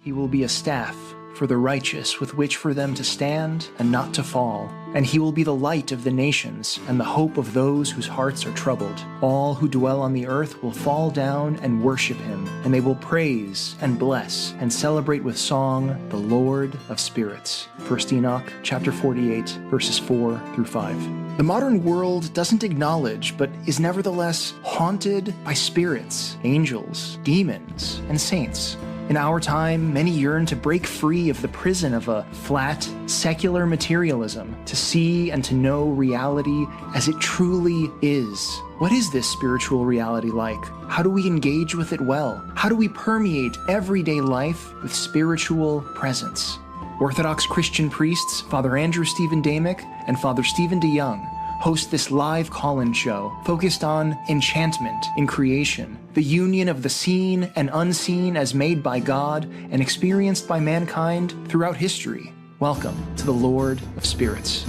He will be a staff for the righteous with which for them to stand and not to fall. And he will be the light of the nations and the hope of those whose hearts are troubled. All who dwell on the earth will fall down and worship him, and they will praise and bless and celebrate with song the Lord of spirits. 1 Enoch chapter 48, verses 4 through 5. The modern world doesn't acknowledge, but is nevertheless haunted by spirits, angels, demons, and saints. In our time, many yearn to break free of the prison of a flat, secular materialism, to see and to know reality as it truly is. What is this spiritual reality like? How do we engage with it well? How do we permeate everyday life with spiritual presence? Orthodox Christian priests, Father Andrew Stephen Damick and Father Stephen DeYoung, host this live call-in show focused on enchantment in creation, the union of the seen and unseen as made by God and experienced by mankind throughout history. Welcome to the Lord of Spirits.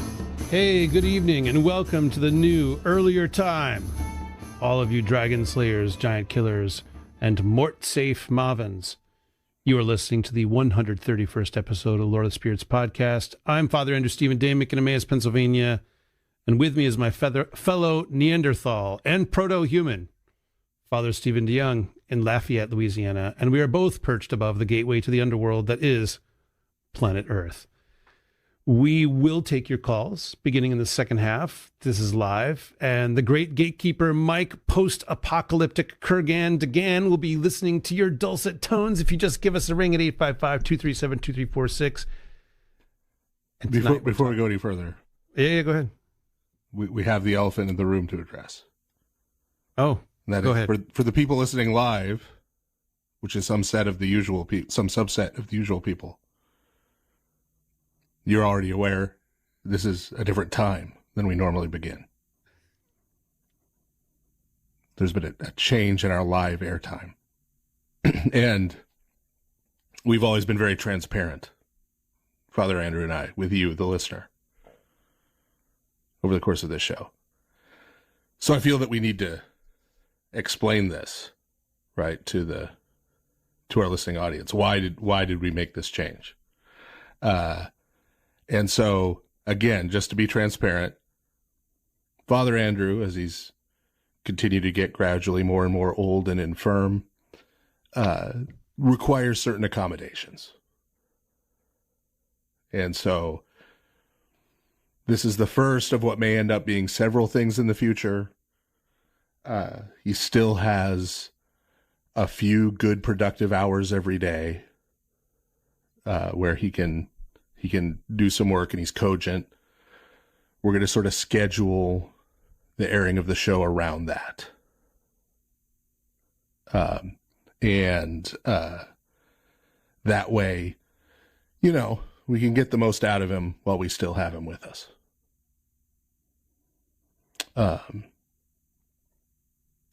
Hey, good evening and welcome to the new, earlier time. All of you dragon slayers, giant killers, and mort-safe mavens. You are listening to the 131st episode of Lord of the Spirits podcast. I'm Father Andrew Stephen Damick in Emmaus, Pennsylvania. And with me is my fellow Neanderthal and proto-human, Father Stephen DeYoung in Lafayette, Louisiana. And we are both perched above the gateway to the underworld that is planet Earth. We will take your calls beginning in the second half. This is live. And the great gatekeeper, Mike, post-apocalyptic Kurgan Dagan, will be listening to your dulcet tones if you just give us a ring at 855-237-2346. Before we go any further. Yeah, go ahead. We have the elephant in the room to address. Oh, go ahead. For the people listening live, which is some subset of the usual people, you're already aware this is a different time than we normally begin. There's been a change in our live airtime. And we've always been very transparent, Father Andrew and I, with you, the listener, over the course of this show. So I feel that we need to explain this, right, to our listening audience. Why did we make this change? And so, again, just to be transparent, Father Andrew, as he's continued to get gradually more and more old and infirm, requires certain accommodations. And so this is the first of what may end up being several things in the future. He still has a few good productive hours every day where he can do some work and he's cogent. We're going to sort of schedule the airing of the show around that. And that way, we can get the most out of him while we still have him with us.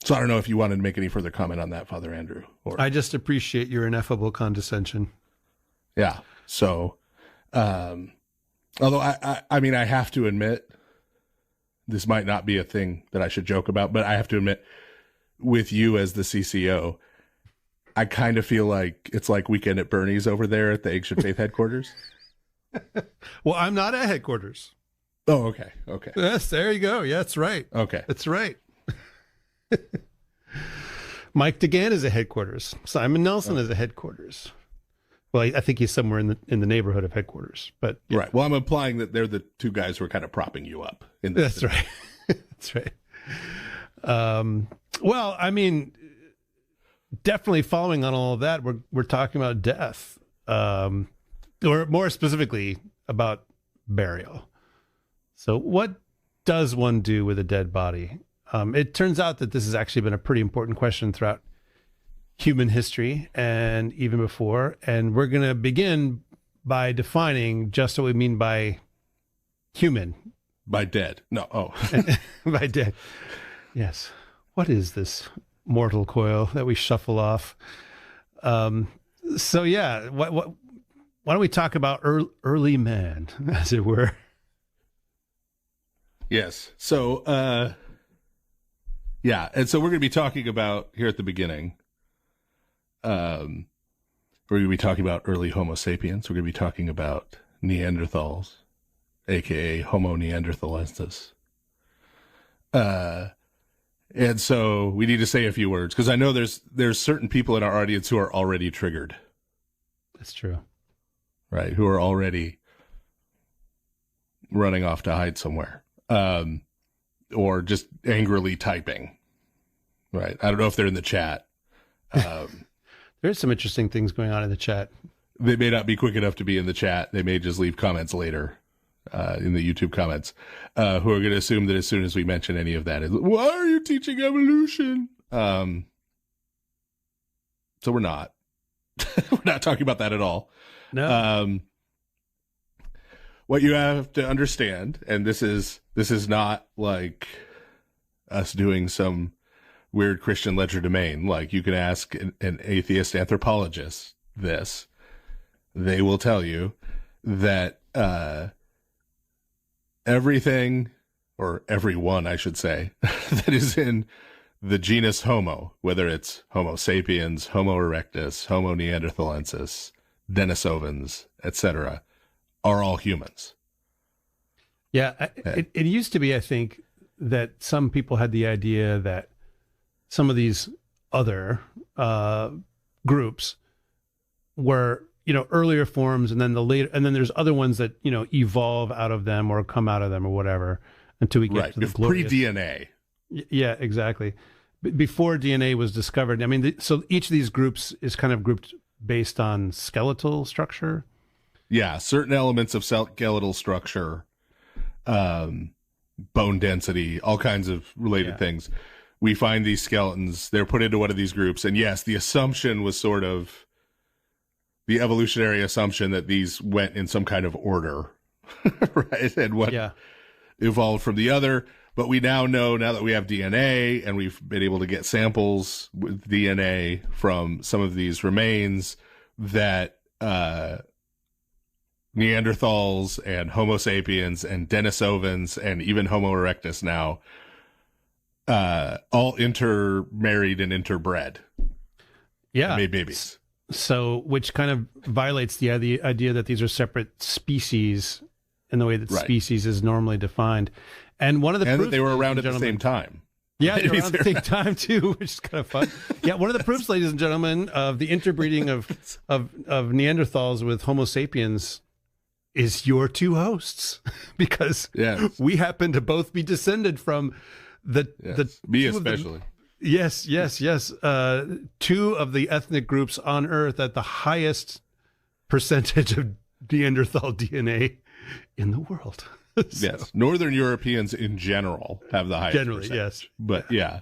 So I don't know if you wanted to make any further comment on that, Father Andrew. Or I just appreciate your ineffable condescension. Yeah. So, although I mean, I have to admit, this might not be a thing that I should joke about, but I have to admit, with you as the CCO, I kind of feel like it's like Weekend at Bernie's over there at the Ancient Faith headquarters. Well, I'm not at headquarters. Oh, okay. Okay. Yes, there you go. Yeah, that's right. Okay. That's right. Mike DeGan is at headquarters. Simon Nelson is at headquarters. Well, I think he's somewhere in the neighborhood of headquarters. But yeah. Right. Well, I'm implying that they're the two guys who are kind of propping you up. That's right. That's right. Well, I mean, definitely following on all of that, we're talking about death, or more specifically about burial. So what does one do with a dead body? It turns out that this has actually been a pretty important question throughout human history and even before. And we're going to begin by defining just what we mean by human. By dead. No. Oh. By dead. Yes. What is this mortal coil that we shuffle off? So yeah, why don't we talk about early man, as it were? Yes. So, yeah. And so we're going to be talking about here at the beginning, We're going to be talking about early Homo sapiens. We're going to be talking about Neanderthals, aka Homo neanderthalensis. And so we need to say a few words because I know there's certain people in our audience who are already triggered. That's true. Right, who are already running off to hide somewhere. Or just angrily typing. Right. I don't know if they're in the chat. There's some interesting things going on in the chat. They may not be quick enough to be in the chat. They may just leave comments later in the YouTube comments, who are going to assume that as soon as we mention any of that, why are you teaching evolution? So we're not. We're not talking about that at all. No. What you have to understand, and this is not like us doing some weird Christian legerdemain. Like you can ask an atheist anthropologist this. They will tell you that everything, or everyone, I should say, that is in the genus Homo, whether it's Homo sapiens, Homo erectus, Homo neanderthalensis, Denisovans, etc., are all humans. Yeah, it used to be, I think, that some people had the idea that some of these other groups were, earlier forms, and then there's other ones that, evolve out of them or come out of them or whatever until we get to the glorious pre-DNA. Yeah, exactly. Before DNA was discovered. I mean, so each of these groups is kind of grouped based on skeletal structure. Yeah, certain elements of skeletal structure, bone density, all kinds of related things. We find these skeletons, they're put into one of these groups. And yes, the assumption was sort of the evolutionary assumption that these went in some kind of order, right? And what evolved from the other. But we now know, now that we have DNA and we've been able to get samples with DNA from some of these remains, that Neanderthals and Homo sapiens and Denisovans and even Homo erectus now all intermarried and interbred. Yeah. And made babies. So, which kind of violates the idea that these are separate species in the way that species is normally defined. And one of the proofs, that they were around at the same time. Yeah, they were around at the same time too, which is kind of fun. Yeah, one of the proofs, ladies and gentlemen, of the interbreeding of Neanderthals with Homo sapiens is your two hosts, because we happen to both be descended from me especially. Yes. Two of the ethnic groups on Earth at the highest percentage of Neanderthal DNA in the world. So, yes, Northern Europeans in general have the highest percentage. Yes. But yeah.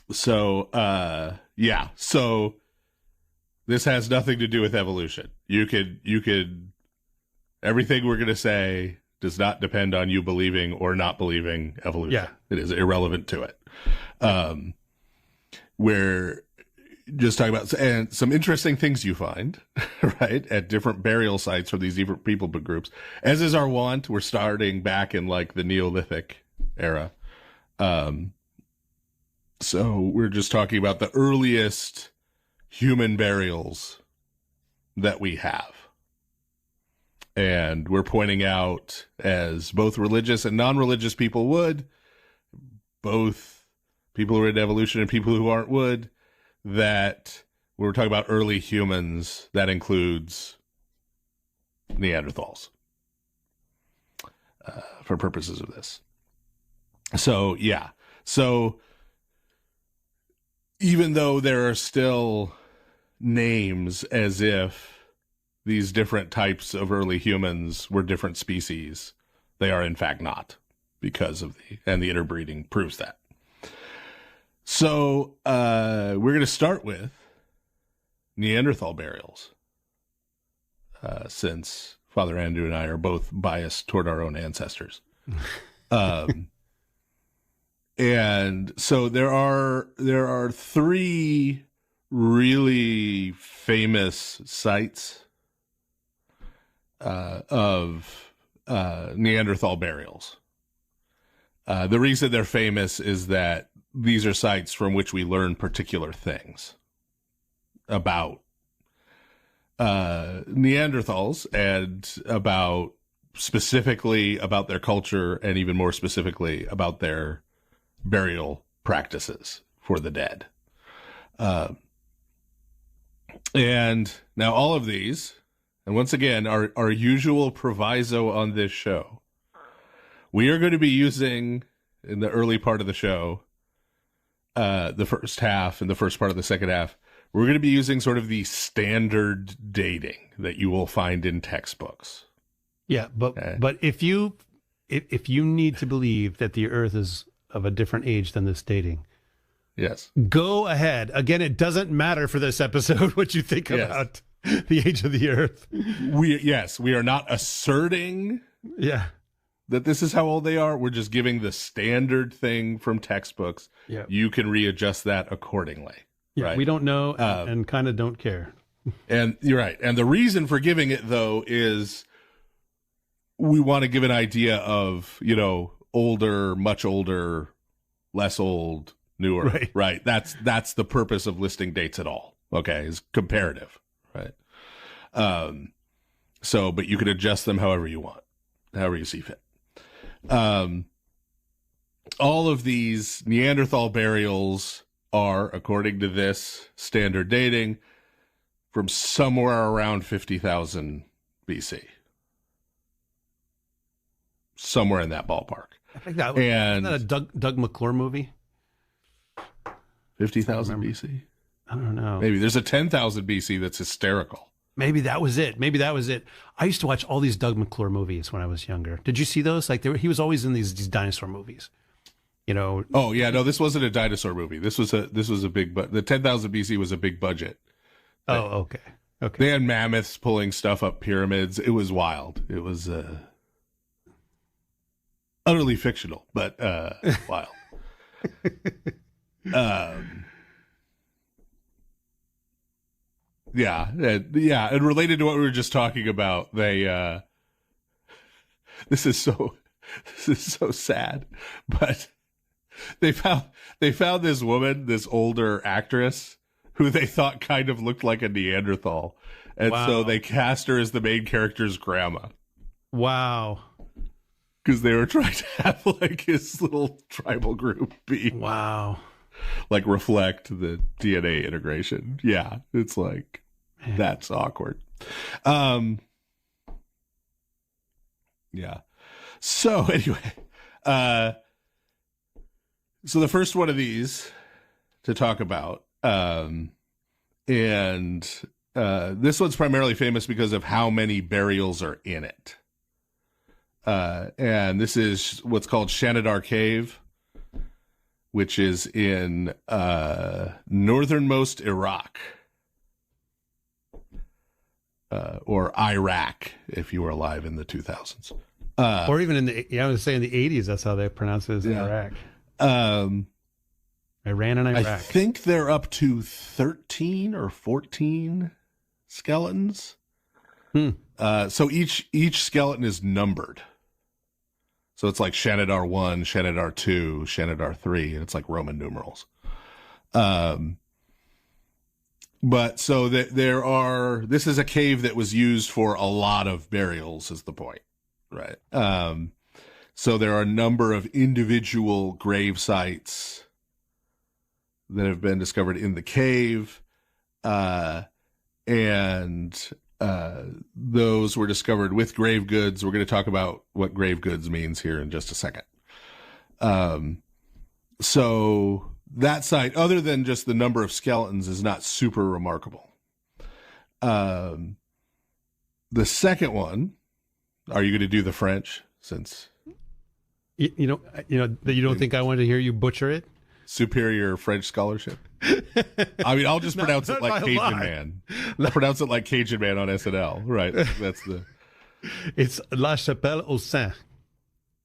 So this has nothing to do with evolution. You could everything we're going to say does not depend on you believing or not believing evolution. Yeah. It is irrelevant to it. We're just talking about and some interesting things you find, right, at different burial sites from these different people groups. As is our wont, we're starting back in like the Neolithic era. So we're just talking about the earliest human burials that we have. And we're pointing out, as both religious and non-religious people would, both people who are into evolution and people who aren't would, that when we're talking about early humans, that includes Neanderthals for purposes of this. So, yeah. So, even though there are still names as if these different types of early humans were different species, they are in fact not, because of the interbreeding proves that. So we're going to start with Neanderthal burials, since Father Andrew and I are both biased toward our own ancestors. And so there are three really famous sites of Neanderthal burials. The reason they're famous is that these are sites from which we learn particular things about Neanderthals and specifically about their culture, and even more specifically about their burial practices for the dead. And now all of these, and once again, our usual proviso on this show, we are going to be using, in the early part of the show, the first half and the first part of the second half, we're going to be using sort of the standard dating that you will find in textbooks. Yeah, but if you need to believe that the Earth is of a different age than this dating, yes, go ahead. Again, it doesn't matter for this episode what you think about the age of the Earth. We are not asserting that this is how old they are. We're just giving the standard thing from textbooks. Yeah. You can readjust that accordingly. Yeah, right? We don't know and kind of don't care. And you're right. And the reason for giving it, though, is we want to give an idea of, older, much older, less old, newer. Right. That's the purpose of listing dates at all. Okay. Is comparative. Right. But you can adjust them however you want, however you see fit. All of these Neanderthal burials are, according to this standard dating, from somewhere around 50,000 BC. Somewhere in that ballpark. I think isn't that a Doug McClure movie? 50,000 BC? I don't know. Maybe there's a 10,000 BC that's hysterical. Maybe that was it. I used to watch all these Doug McClure movies when I was younger. Did you see those? He was always in these dinosaur movies. Oh yeah, no, this wasn't a dinosaur movie. This was a big the 10,000 BC was a big budget. Oh, okay. They had mammoths pulling stuff up pyramids. It was wild. It was utterly fictional, but wild. And related to what we were just talking about, they this is so sad, but they found this woman, this older actress, who they thought kind of looked like a Neanderthal, and so they cast her as the main character's grandma. Wow. Because they were trying to have his little tribal group be reflect the DNA integration. Yeah, it's that's awkward. Yeah. So anyway, so the first one of these to talk about, and this one's primarily famous because of how many burials are in it. And this is what's called Shanidar Cave, which is in northernmost Iraq, or Iraq, if you were alive in the 2000s. Or even I was saying the 80s, that's how they pronounce it, in Iraq. Iran and Iraq. I think they're up to 13 or 14 skeletons. So each skeleton is numbered. So it's like Shanidar 1, Shanidar 2, Shanidar 3, and it's like Roman numerals. But so this is a cave that was used for a lot of burials, is the point, right? So there are a number of individual grave sites that have been discovered in the cave, and those were discovered with grave goods. We're going to talk about what grave goods means here in just a second. So that site, other than just the number of skeletons, is not super remarkable. The second one, are you going to do the French? Since that you don't think I wanted to hear you butcher it? Superior French scholarship. I mean, I'll just pronounce it like Cajun Man. I'll pronounce it like Cajun Man on SNL. Right. That's the. It's La Chapelle au Saint.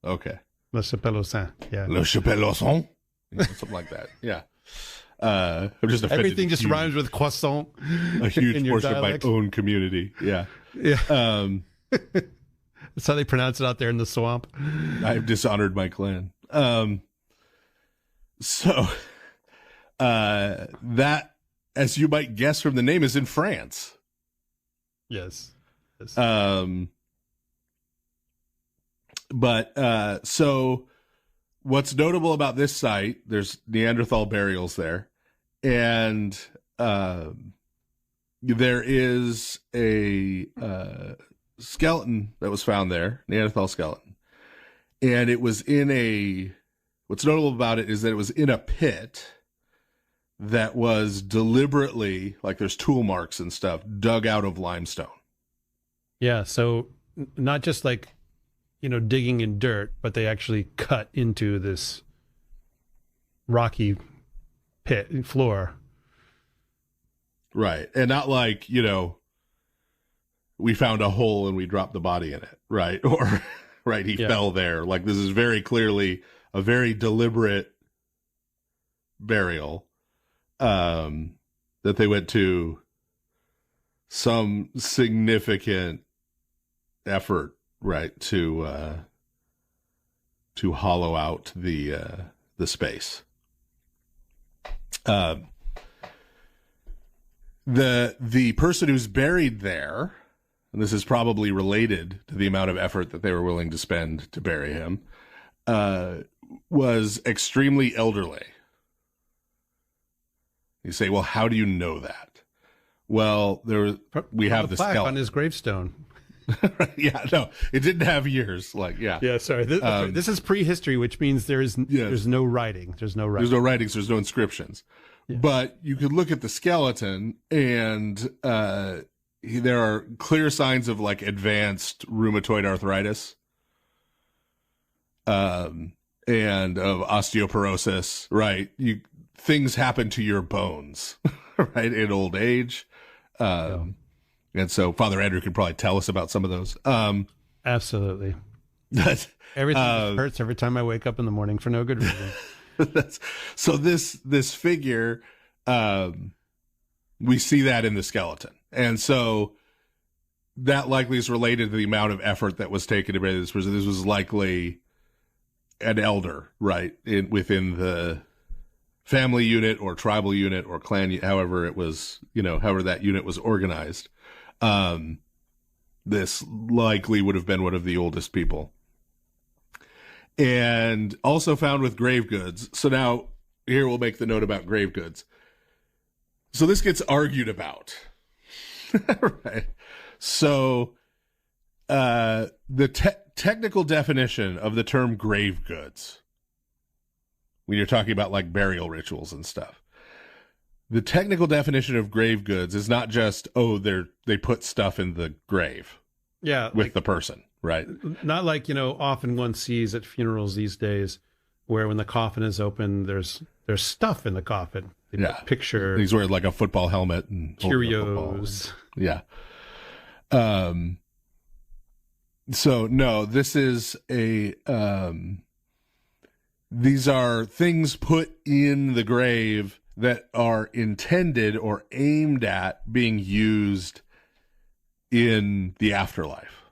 Okay. La Chapelle au Saint. Yeah. La Chapelle au Saint. Something like that. Yeah. I'm just offended. Everything just rhymes with croissant. A huge portion dialect of my own community. Yeah. Yeah. That's how they pronounce it out there in the swamp. I've dishonored my clan. So that, as you might guess from the name, is in France. Yes. So what's notable about this site, there's Neanderthal burials there, and there is a skeleton that was found there, Neanderthal skeleton, and it was what's notable about it is that it was in a pit that was deliberately, like there's tool marks and stuff, dug out of limestone. Yeah, so not just like, digging in dirt, but they actually cut into this rocky pit floor. Right. And not like, we found a hole and we dropped the body in it, right? Or, right, he fell there. Like, this is very clearly a very deliberate burial that they went to some significant effort, right, to hollow out the space. The person who's buried there, and this is probably related to the amount of effort that they were willing to spend to bury him, was extremely elderly. You say, well, how do you know that? Well, we have the skeleton on his gravestone. Yeah, no, it didn't have years. Yeah. Sorry, this is prehistory, which means there's no writing. There's no writings. There's no inscriptions. Yeah. But you could look at the skeleton, and there are clear signs of advanced rheumatoid arthritis, and of osteoporosis. Right, things happen to your bones, right, in old age. And so Father Andrew could probably tell us about some of those. Absolutely. Everything hurts every time I wake up in the morning for no good reason. So this figure, we see that in the skeleton. And so that likely is related to the amount of effort that was taken to bury this person. This was likely an elder, right, within the family unit or tribal unit or clan, however it was, however that unit was organized. This likely would have been one of the oldest people. And also found with grave goods. So now here we'll make the note about grave goods. So this gets argued about. Right. So the technical definition of the term grave goods, when you're talking about burial rituals and stuff, the technical definition of grave goods is not just, they put stuff in the grave with the person, right? Not like, often one sees at funerals these days where when the coffin is open, there's stuff in the coffin. Picture. He's wearing a football helmet and curios. Yeah. So no, this is these are things put in the grave that are intended or aimed at being used in the afterlife.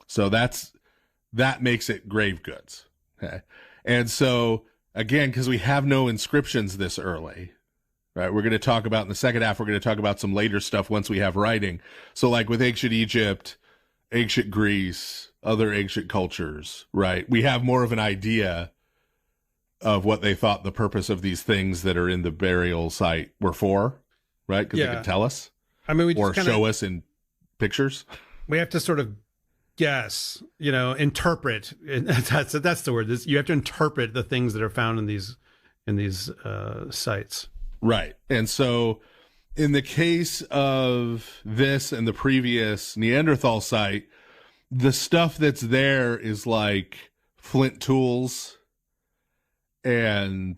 So that makes it grave goods. Okay. And so again, because we have no inscriptions this early, right? We're going to talk about in the second half, we're going to talk about some later stuff once we have writing. So with ancient Egypt, ancient Greece, other ancient cultures, right? We have more of an idea of what they thought the purpose of these things that are in the burial site were for, right? Because they could tell us. I mean, or show us in pictures. We have to sort of guess, interpret. That's the word. You have to interpret the things that are found in these sites. Right. And so in the case of this and the previous Neanderthal site, the stuff that's there is flint tools and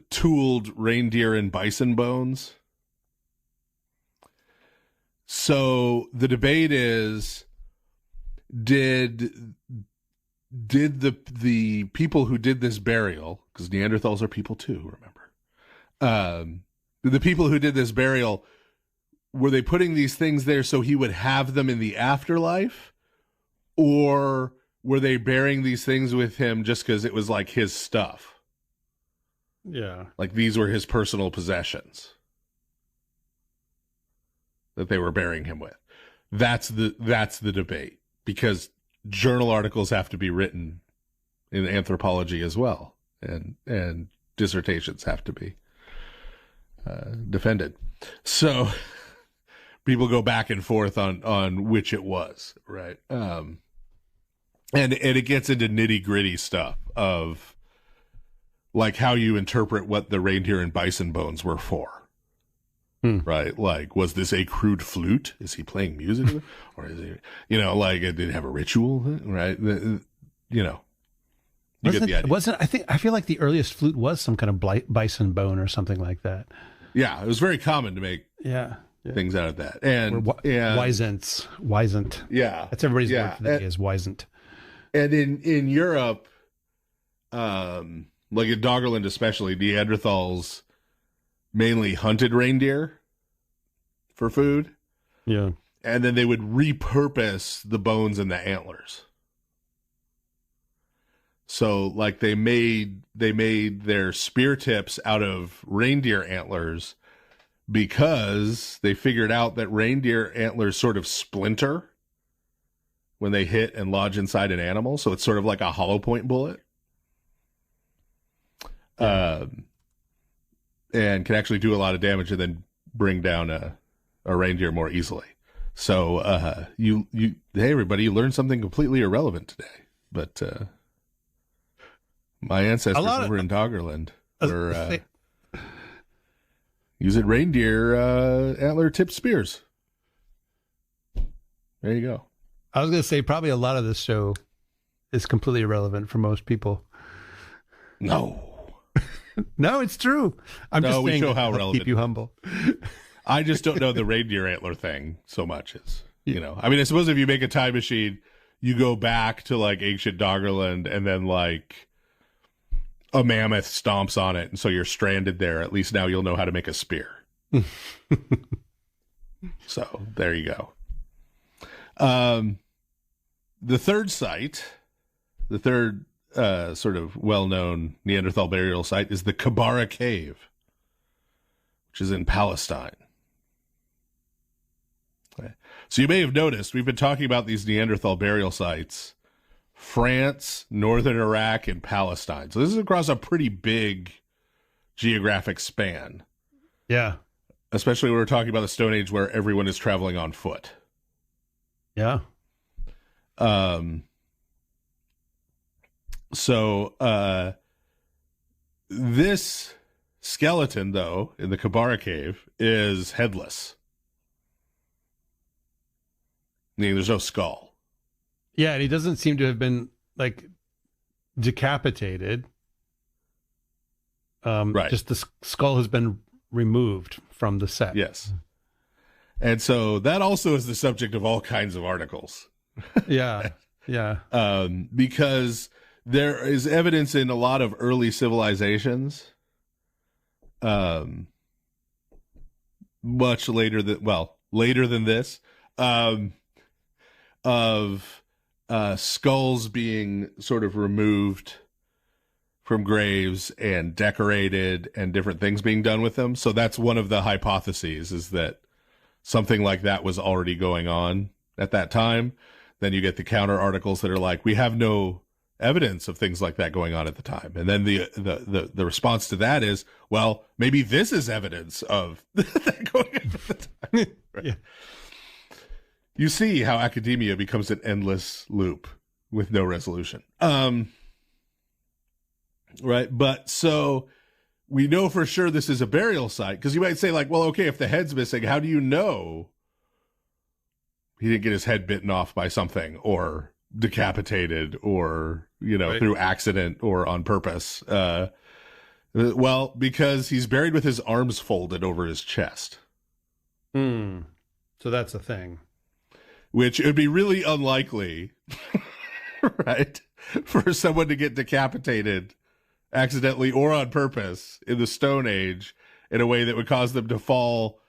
tooled reindeer and bison bones. So the debate is, did the people who did this burial, because Neanderthals are people too, remember, the people who did this burial, were they putting these things there so he would have them in the afterlife, or were they bearing these things with him just because it was like his stuff? Yeah. Like these were his personal possessions that they were burying him with. That's the debate, because journal articles have to be written in anthropology as well, and dissertations have to be defended. So people go back and forth on which it was, right? And it gets into nitty gritty stuff of like how you interpret what the reindeer and bison bones were for. Right? Like, was this a crude flute? Is he playing music? Or is he, like, did it have a ritual? Right? You get the idea. I feel like the earliest flute was some kind of bison bone or something like that. Yeah, it was very common to make things out of that. And Wisent. Yeah. That's everybody's word for that is wisent. And in Europe, like in Doggerland especially, Neanderthals mainly hunted reindeer for food. Yeah. And then they would repurpose the bones and the antlers. So like they made their spear tips out of reindeer antlers because they figured out that reindeer antlers sort of splinter when they hit and lodge inside an animal. So it's sort of like a hollow point bullet. And can actually do a lot of damage and then bring down a reindeer more easily. So hey everybody, you learned something completely irrelevant today. But my ancestors over in Doggerland were using reindeer antler tipped spears. There you go. I was going to say probably a lot of this show is completely irrelevant for most people. No. No, it's true. I'm just saying show how relevant. Keep you humble. I just don't know the reindeer antler thing so much as, I mean, I suppose if you make a time machine, you go back to like ancient Doggerland and then like a mammoth stomps on it. And so you're stranded there. At least now you'll know how to make a spear. So there you go. The third site, sort of well-known Neanderthal burial site is the Kabara Cave, which is in Palestine. Okay. So you may have noticed we've been talking about these Neanderthal burial sites, France, northern Iraq, and Palestine. So this is across a pretty big geographic span. Yeah. Especially when we're talking about the Stone Age where everyone is traveling on foot. Yeah. So this skeleton, though, in the Kabara Cave is headless. Meaning there's no skull. Yeah, and he doesn't seem to have been, like, decapitated. Right. Just the skull has been removed from the set. Yes. And so that also is the subject of all kinds of articles. Yeah, yeah. Because there is evidence in a lot of early civilizations, much later than this, of skulls being sort of removed from graves and decorated and different things being done with them. So that's one of the hypotheses, is that something like that was already going on at that time. Then you get the counter articles that are like, we have no evidence of things like that going on at the time. And then the response to that is, well, maybe this is evidence of that going on at the time. Right? Yeah. You see how academia becomes an endless loop with no resolution. Right. But so we know for sure this is a burial site, because you might say, like, well, okay, if the head's missing, how do you know he didn't get his head bitten off by something or decapitated or, right, through accident or on purpose? Well, because he's buried with his arms folded over his chest. So that's a thing. Which it would be really unlikely, right, for someone to get decapitated accidentally or on purpose in the Stone Age in a way that would cause them to fall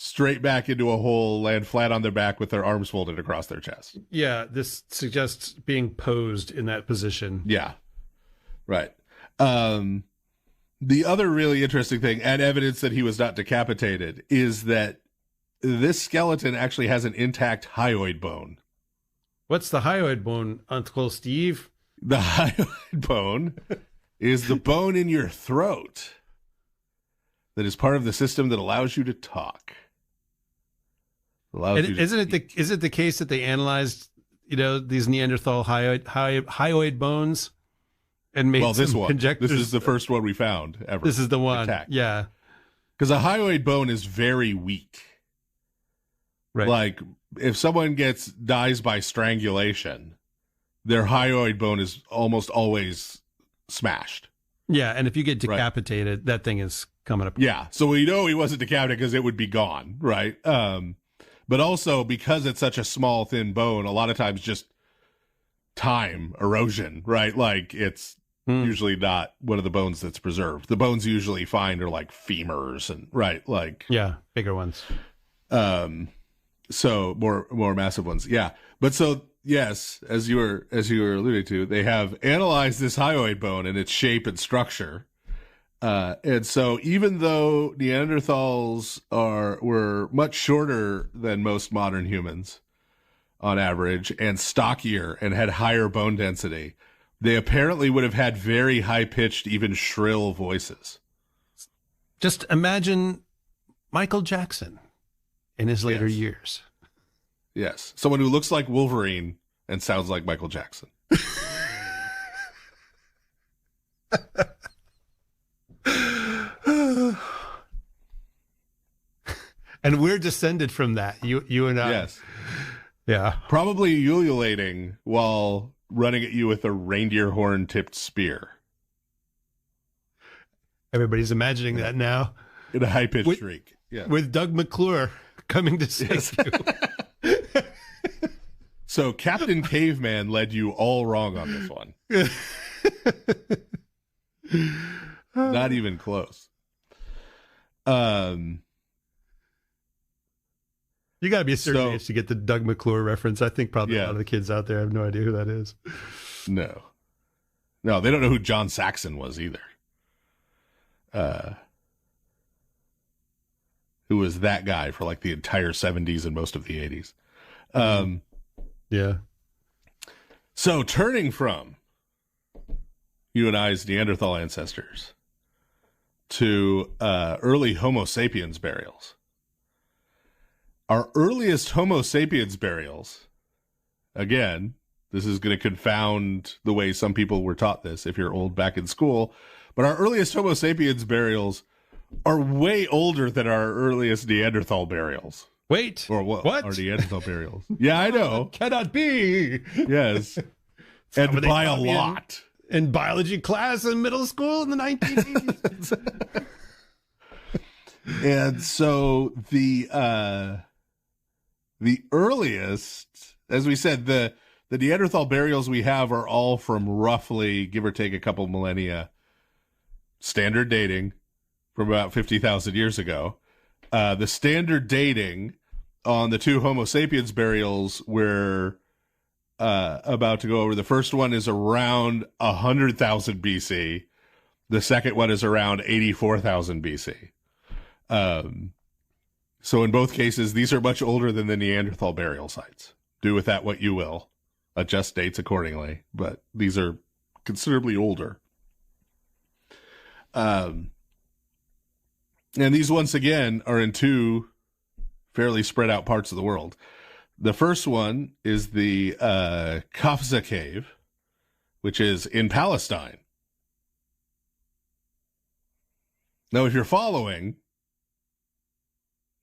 straight back into a hole, land flat on their back with their arms folded across their chest. Yeah, this suggests being posed in that position. Yeah, right. The other really interesting thing, and evidence that he was not decapitated, is that this skeleton actually has an intact hyoid bone. What's the hyoid bone, Uncle Steve? The hyoid bone is the bone in your throat that is part of the system that allows you to talk. Isn't it the case that they analyzed, these Neanderthal hyoid bones and made conjectures? This is the first one we found ever. This is the one, intact. Yeah. Because a hyoid bone is very weak. Right. Like if someone dies by strangulation, their hyoid bone is almost always smashed. Yeah, and if you get decapitated, that thing is coming up. Yeah, so we know he wasn't decapitated because it would be gone, right? But also because it's such a small, thin bone, a lot of times just time, erosion, right? Like it's usually not one of the bones that's preserved. The bones you usually find are like femurs and bigger ones. So more massive ones. Yeah. But so yes, as you were alluding to, they have analyzed this hyoid bone and its shape and structure. And so even though Neanderthals were much shorter than most modern humans on average and stockier and had higher bone density, they apparently would have had very high-pitched, even shrill voices. Just imagine Michael Jackson in his later years. Yes. Someone who looks like Wolverine and sounds like Michael Jackson. And we're descended from that. You and I. Yes. Yeah. Probably ululating while running at you with a reindeer horn tipped spear. Everybody's imagining that now. In a high-pitched shriek. Yeah. With Doug McClure coming to save you. So Captain Caveman led you all wrong on this one. Not even close. You got to be a certain age to get the Doug McClure reference. I think probably a lot of the kids out there have no idea who that is. No, they don't know who John Saxon was either. Who was that guy for like the entire 70s and most of the 80s. Yeah. So turning from you and I's Neanderthal ancestors to early Homo sapiens burials. Our earliest Homo sapiens burials, again, this is going to confound the way some people were taught this if you're old back in school, but our earliest Homo sapiens burials are way older than our earliest Neanderthal burials. Wait. Or what? Our Neanderthal burials. Yeah, I know. Cannot be. Yes. And by a lot. In biology class in middle school in the 1980s. And so the earliest, as we said, the Neanderthal burials we have are all from roughly, give or take a couple millennia, standard dating from about 50,000 years ago. The standard dating on the two Homo sapiens burials we're about to go over. The first one is around 100,000 BC. The second one is around 84,000 BC. So in both cases, these are much older than the Neanderthal burial sites. Do with that what you will. Adjust dates accordingly, but these are considerably older. And these, once again, are in two fairly spread out parts of the world. The first one is the Kafza Cave, which is in Palestine. Now, if you're following,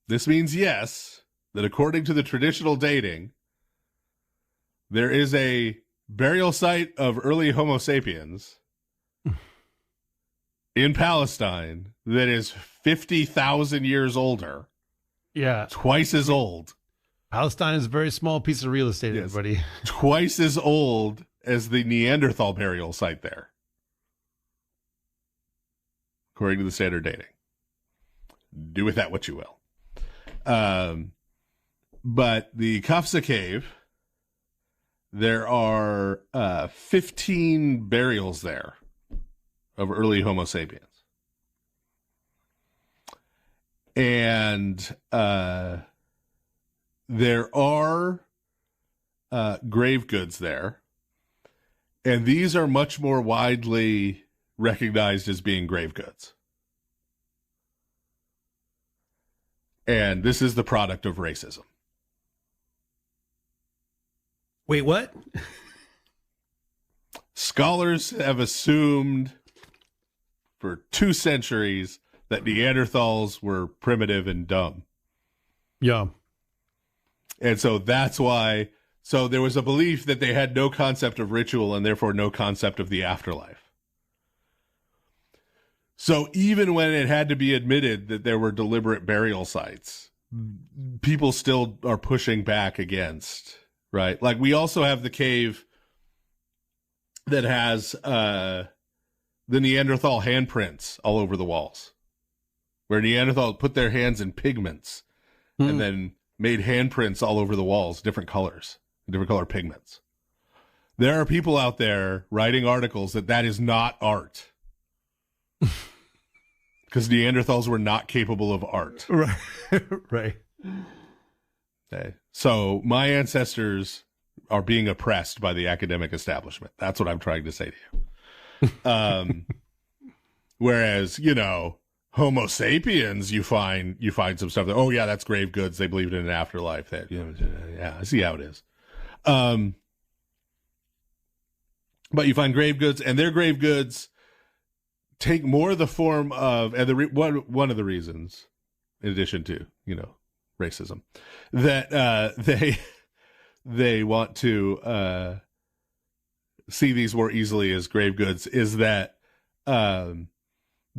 this means, yes, that according to the traditional dating, there is a burial site of early Homo sapiens in Palestine that is 50,000 years older. Yeah. Twice as old. Palestine is a very small piece of real estate, everybody. Twice as old as the Neanderthal burial site there, according to the standard dating. Do with that what you will. But the Kafsa Cave, there are 15 burials there of early Homo sapiens. And there are grave goods there. And these are much more widely recognized as being grave goods. And this is the product of racism. Wait, what? Scholars have assumed for 2 centuries that Neanderthals were primitive and dumb. Yeah. And so that's why, so there was a belief that they had no concept of ritual and therefore no concept of the afterlife. So even when it had to be admitted that there were deliberate burial sites, people still are pushing back against, right? Like we also have the cave that has the Neanderthal handprints all over the walls, where Neanderthal put their hands in pigments and then made handprints all over the walls, different colors, different color pigments. There are people out there writing articles that is not art. Because Neanderthals were not capable of art. Right. Right. Okay. So my ancestors are being oppressed by the academic establishment. That's what I'm trying to say to you. Whereas, you know, Homo sapiens, you find some stuff that, oh yeah, that's grave goods. They believed in an afterlife. That, you know, yeah, I see how it is. But you find grave goods, and their grave goods take more the form of, and one of the reasons, in addition to, you know, racism, that they want to see these more easily as grave goods, is that the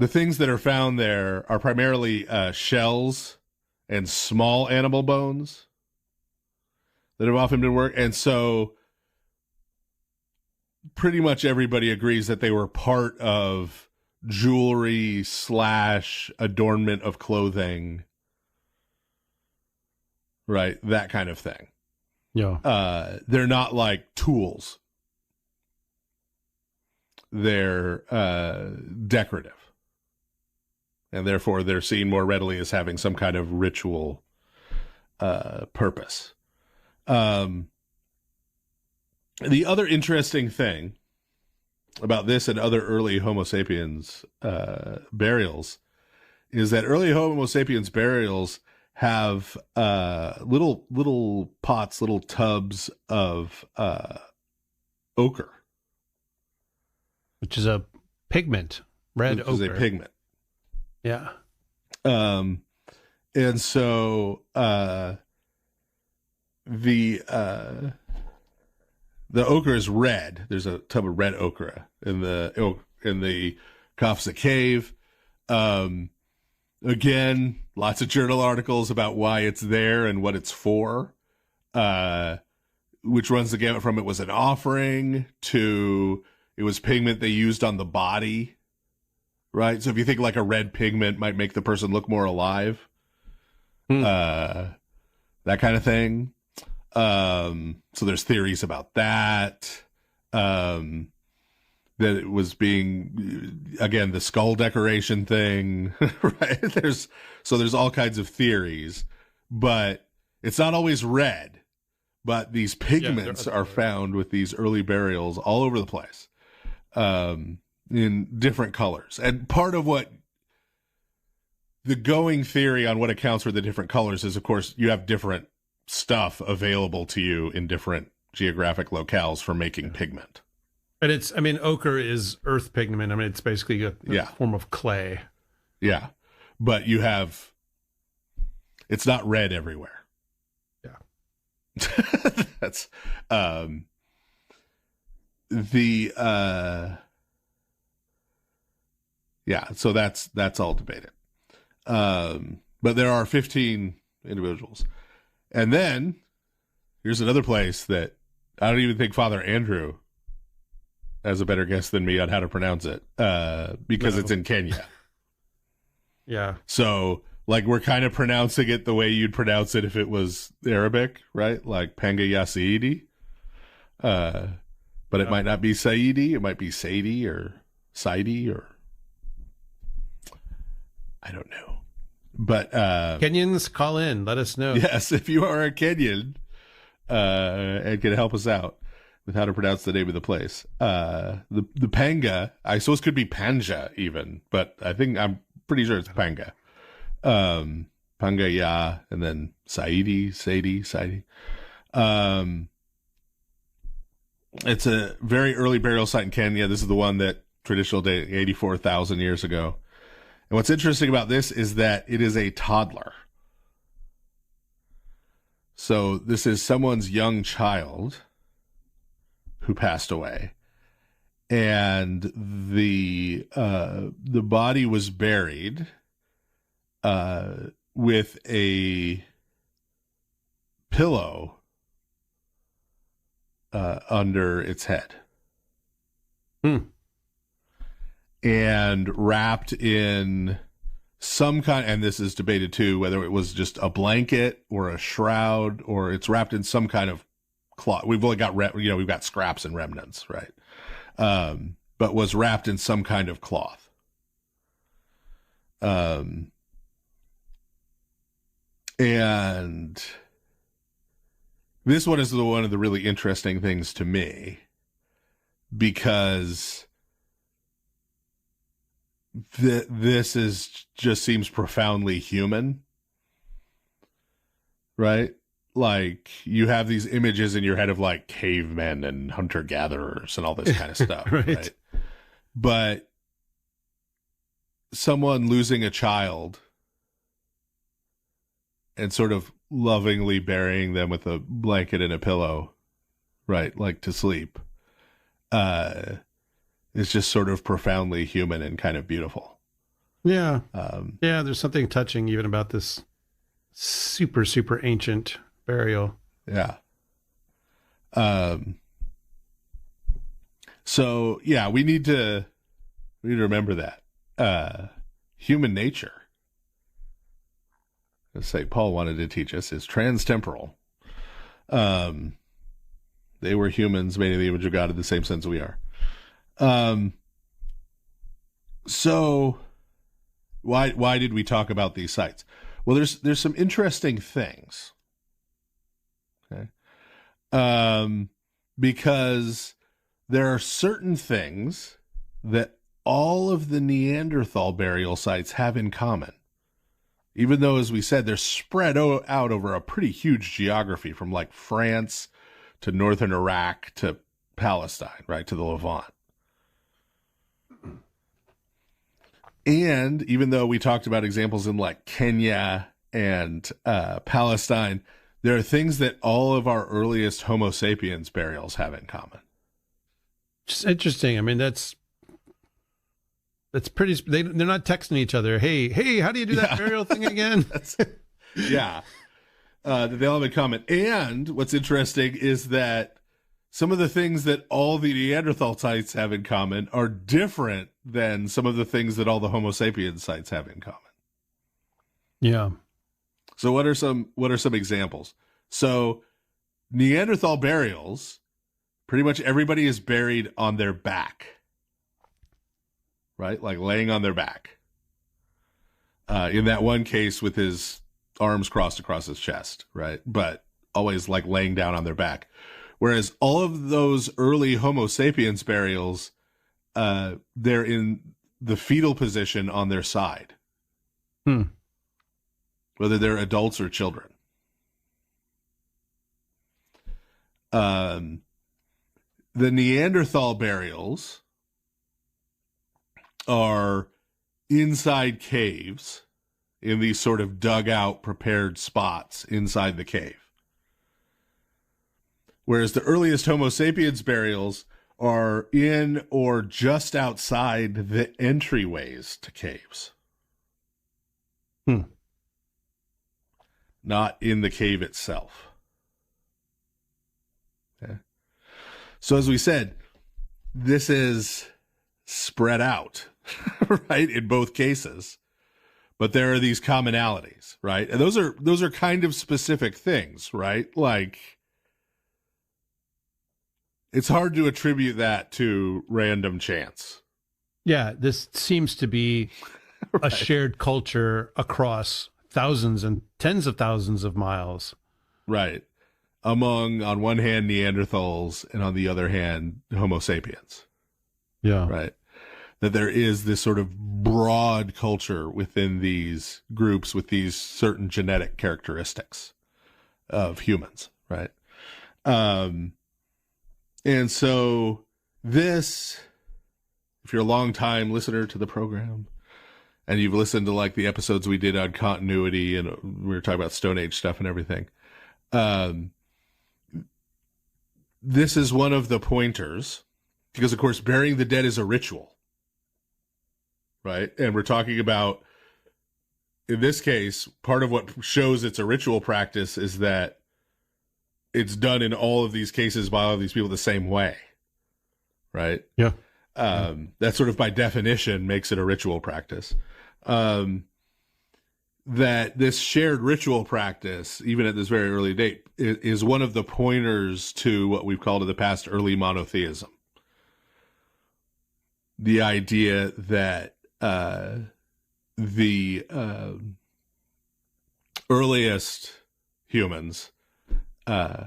things that are found there are primarily shells and small animal bones that have often been worked, and so pretty much everybody agrees that they were part of jewelry / adornment of clothing, right? That kind of thing. Yeah. They're not like tools. They're decorative. And therefore they're seen more readily as having some kind of ritual purpose. The other interesting thing about this and other early Homo sapiens burials is that early Homo sapiens burials have little pots, little tubs of ochre, which is a pigment, red ochre. Which is a pigment. Yeah. And so the ochre is red. There's a tub of red ochre in the Kafsa Cave. Again, lots of journal articles about why it's there and what it's for, which runs the gamut from it was an offering to it was pigment they used on the body, right? So if you think like a red pigment might make the person look more alive, that kind of thing. So there's theories about that, that it was being, again, the skull decoration thing, right? There's all kinds of theories, but it's not always red, but these pigments are found with these early burials all over the place, in different colors. And part of what the going theory on what accounts for the different colors is, of course, you have different stuff available to you in different geographic locales for making pigment. And it's, I mean, ochre is earth pigment. I mean, it's basically a form of clay. Yeah. But you have, it's not red everywhere. Yeah. That's, so that's all debated. But there are 15 individuals. And then here's another place that I don't even think Father Andrew has a better guess than me on how to pronounce it, because it's in Kenya. Yeah. So Like we're kind of pronouncing it the way you'd pronounce it if it was Arabic, right? Like Panga ya Saidi. But it might not be Saidi. It might be Saidi or Saidi or I don't know. But Kenyans, call in. Let us know. Yes, if you are a Kenyan and can help us out with how to pronounce the name of the place. The Panga, I suppose could be Panja even, but I'm pretty sure it's Panga. Panga ya, and then Saidi. It's a very early burial site in Kenya. This is the one that traditional date 84,000 years ago. And what's interesting about this is that it is a toddler. So this is someone's young child who passed away, and the body was buried with a pillow under its head. And wrapped in some kind, and this is debated too, whether it was just a blanket or a shroud, or it's wrapped in some kind of cloth. We've only got, we've got scraps and remnants, right? But was wrapped in some kind of cloth. And this one is one of the really interesting things to me, because this just seems profoundly human, right? Like you have these images in your head of like cavemen and hunter-gatherers and all this kind of stuff, right? But someone losing a child and sort of lovingly burying them with a blanket and a pillow, right? Like to sleep, is just sort of profoundly human and kind of beautiful. Yeah. There's something touching even about this super, super ancient burial. Yeah. So yeah, we need to remember that, human nature, as St. Paul wanted to teach us, is transtemporal. They were humans made in the image of God in the same sense we are. So why did we talk about these sites? Well, there's some interesting things. Okay. Because there are certain things that all of the Neanderthal burial sites have in common. Even though, as we said, they're spread out over a pretty huge geography, from like France to northern Iraq to Palestine, right, to the Levant. And even though we talked about examples in like Kenya and Palestine, there are things that all of our earliest Homo sapiens burials have in common. It's interesting. I mean, that's pretty. They're not texting each other. Hey, how do you do that burial thing again? Yeah, they all have in common. And what's interesting is that some of the things that all the Neanderthal sites have in common are different than some of the things that all the Homo sapiens sites have in common. Yeah. So what are some examples? So Neanderthal burials, pretty much everybody is buried on their back, right? Like laying on their back. In that one case with his arms crossed across his chest, right? But always like laying down on their back. Whereas all of those early Homo sapiens burials, they're in the fetal position on their side. Whether they're adults or children. The Neanderthal burials are inside caves, in these sort of dug out, prepared spots inside the cave. Whereas the earliest Homo sapiens burials are in or just outside the entryways to caves. Not in the cave itself. Okay. So as we said, this is spread out, right, in both cases. but there are these commonalities, right? And those are kind of specific things, right? Like, it's hard to attribute that to random chance. Yeah, this seems to be Right. a shared culture across thousands and tens of thousands of miles. Right. Among, on one hand, Neanderthals, and on the other hand, Homo sapiens. Yeah. Right. That there is this sort of broad culture within these groups with these certain genetic characteristics of humans. Right. And so this, if you're a long time listener to the program and you've listened to like the episodes we did on continuity and we were talking about Stone Age stuff and everything, this is one of the pointers, because of course burying the dead is a ritual, right? And we're talking about, in this case, part of what shows it's a ritual practice is that it's done in all of these cases by all of these people the same way, right? Yeah. That sort of by definition makes it a ritual practice. That this shared ritual practice, even at this very early date, is one of the pointers to what we've called in the past early monotheism. The idea that the earliest humans, this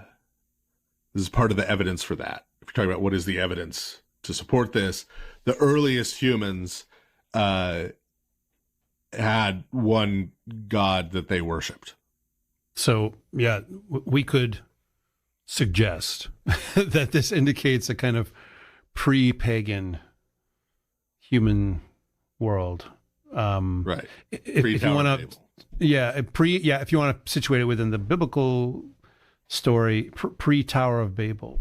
is part of the evidence for that. If you're talking about what is the evidence to support this, the earliest humans had one god that they worshipped. So, yeah, we could suggest that this indicates a kind of pre-pagan human world. Right. If you want to, if you want to situate it within the biblical story, pre-Tower of Babel,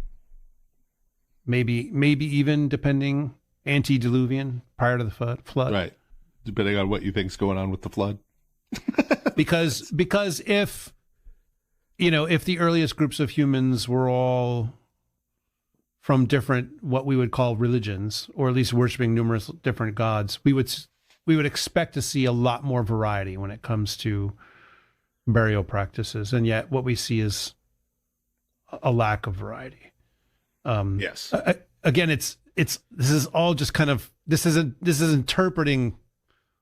maybe even depending antediluvian, prior to the flood. Right. Depending on what you think's going on with the flood. because if the earliest groups of humans were all from different, what we would call religions, or at least worshiping numerous different gods, we would expect to see a lot more variety when it comes to burial practices. And yet what we see is a lack of variety. Yes. Again, this is all just kind of, this is interpreting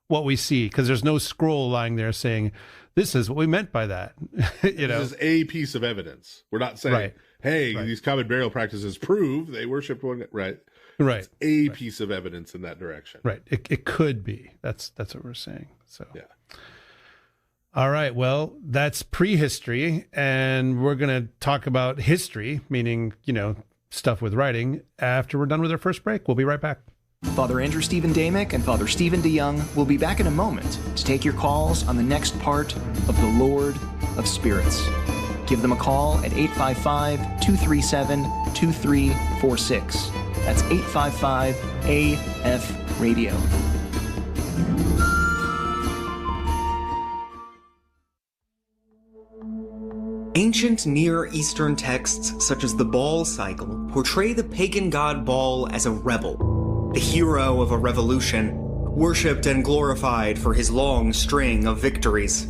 what we see, because there's no scroll lying there saying, this is what we meant by that. This is a piece of evidence. We're not saying, right. hey, Right. these common burial practices prove they worship one. Right. Right. It's a piece of evidence in that direction. Right. It could be. That's what we're saying. So, yeah. All right. Well, that's prehistory, and we're going to talk about history, meaning, stuff with writing, after we're done with our first break. We'll be right back. Father Andrew Stephen Damick and Father Stephen DeYoung will be back in a moment to take your calls on the next part of The Lord of Spirits. Give them a call at 855-237-2346. That's 855-AF-RADIO. Ancient Near Eastern texts, such as the Baal cycle, portray the pagan god Baal as a rebel, the hero of a revolution, worshipped and glorified for his long string of victories.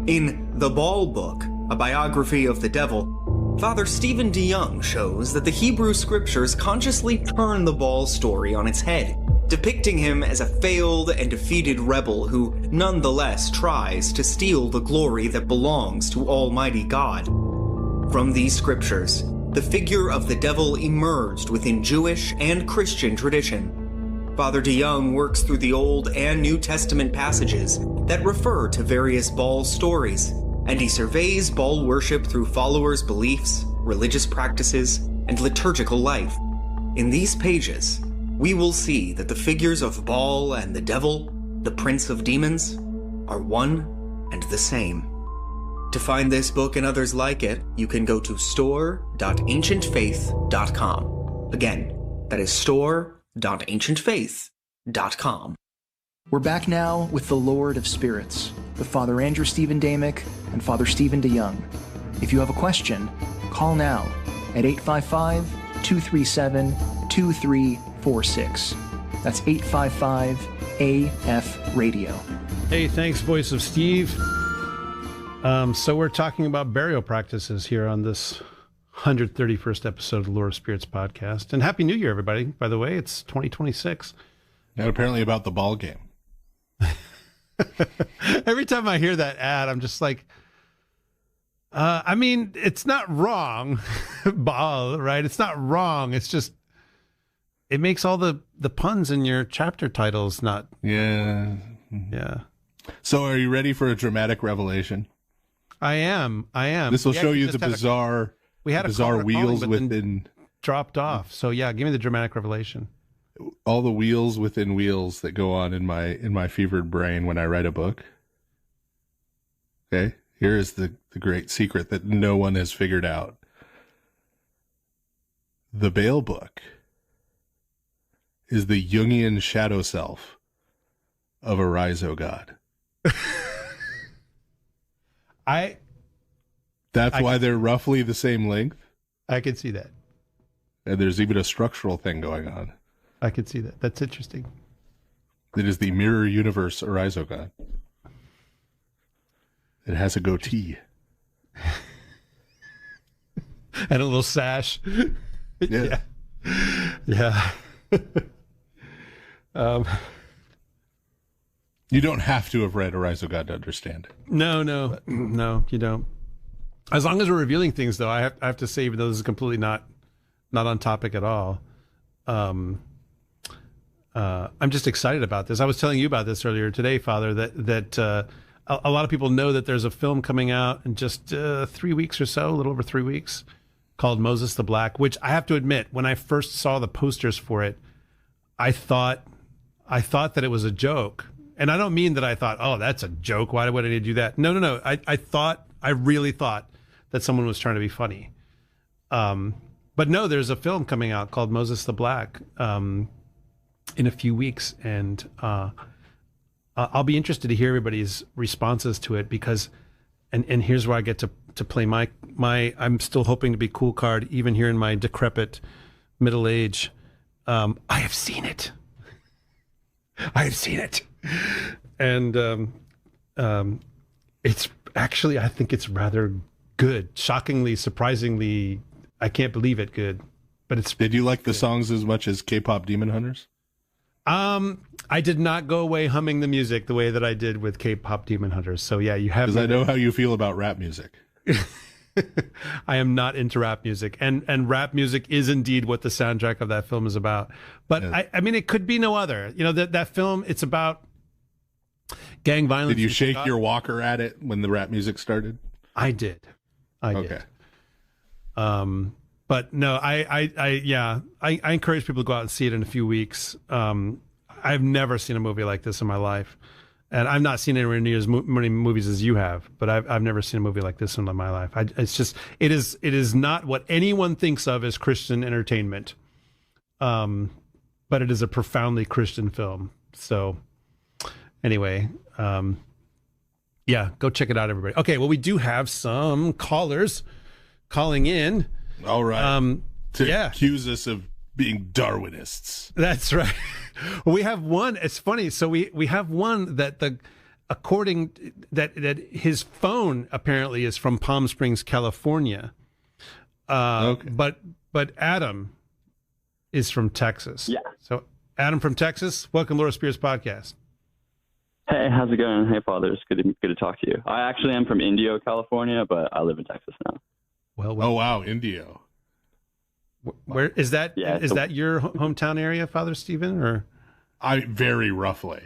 In The Baal Book, a biography of the devil, Father Stephen DeYoung shows that the Hebrew scriptures consciously turn the Baal story on its head, depicting him as a failed and defeated rebel who nonetheless tries to steal the glory that belongs to Almighty God. From these scriptures, the figure of the devil emerged within Jewish and Christian tradition. Father DeYoung works through the Old and New Testament passages that refer to various Baal stories, and he surveys Baal worship through followers' beliefs, religious practices, and liturgical life. In these pages, we will see that the figures of Baal and the devil, the prince of demons, are one and the same. To find this book and others like it, you can go to store.ancientfaith.com. Again, that is store.ancientfaith.com. We're back now with The Lord of Spirits, with Father Andrew Stephen Damick and Father Stephen DeYoung. If you have a question, call now at 855-237-2346. That's 855-AF-RADIO. Hey, thanks, voice of Steve. So we're talking about burial practices here on this 131st episode of the Lore of Spirits podcast. And Happy New Year, everybody. By the way, it's 2026. And apparently about the ball game. Every time I hear that ad, I'm just like, I mean, it's not wrong, ball, right? It's not wrong. It's just, it makes all the puns in your chapter titles not. Yeah. Yeah. So are you ready for a dramatic revelation? I am. This will show you the bizarre, bizarre wheels within. Dropped off. So yeah, give me the dramatic revelation. All the wheels within wheels that go on in my fevered brain when I write a book. Okay, here is the great secret that no one has figured out. The Baal book is the Jungian shadow self of Arise, O God. That's why they're roughly the same length. I can see that. And there's even a structural thing going on. I can see that. That's interesting. It is the mirror universe Arise, O God. It has a goatee. And a little sash. Yeah. Yeah. You don't have to have read Arise, O God to understand. No, you don't. As long as we're revealing things, though, I have to say, even though this is completely not on topic at all, I'm just excited about this. I was telling you about this earlier today, Father, that a lot of people know that there's a film coming out in just 3 weeks or so, a little over 3 weeks, called Moses the Black, which I have to admit, when I first saw the posters for it, I thought that it was a joke. And I don't mean that I thought, oh, that's a joke. Why would I need to do that? No. I really thought that someone was trying to be funny. But no, there's a film coming out called Moses the Black in a few weeks. And I'll be interested to hear everybody's responses to it because, and here's where I get to play my I'm still hoping to be cool card, even here in my decrepit middle age. I have seen it. And it's actually, I think it's rather good. Shockingly, surprisingly, I can't believe it good. But it's. Did you like the songs as much as K-pop Demon Hunters? I did not go away humming the music the way that I did with K-pop Demon Hunters. So yeah, you have. Because I know how you feel about rap music. I am not into rap music, and rap music is indeed what the soundtrack of that film is about. But yeah. I mean, it could be no other. You know, that film, it's about gang violence. Did you shake your walker at it when the rap music started? I did. Okay. But no, I encourage people to go out and see it in a few weeks. I've never seen a movie like this in my life. And I've not seen anywhere near as many movies as you have, but I've never seen a movie like this in my life. It is not what anyone thinks of as Christian entertainment, but it is a profoundly Christian film. So anyway, yeah, go check it out, everybody. Okay, well, we do have some callers calling in. All right. To accuse us of being Darwinists. That's right. We have one. It's funny. So we have one that according that his phone apparently is from Palm Springs, California. Okay. But Adam is from Texas. Yeah. So Adam from Texas, welcome to Lore of Spirits podcast. Hey, how's it going? Hey, Father. It's good to talk to you. I actually am from Indio, California, but I live in Texas now. Well, oh wow, Indio. Where is that? Yeah, is that your hometown area, Father Stephen? Or very roughly.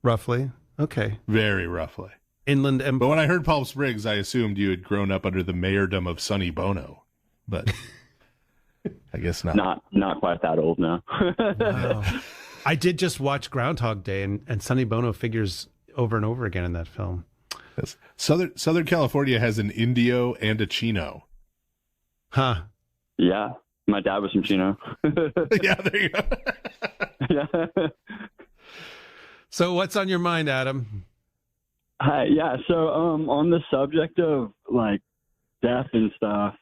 Roughly, okay. Very roughly. Inland Empire. But when I heard Palm Springs, I assumed you had grown up under the mayordom of Sonny Bono. But I guess not. Not quite that old now. Wow. I did just watch Groundhog Day, and Sonny Bono figures over and over again in that film. Yes. Southern California has an Indio and a Chino. Huh. Yeah. My dad was from Chino. Yeah, there you go. Yeah. So what's on your mind, Adam? Hi. Yeah. So on the subject of like death and stuff,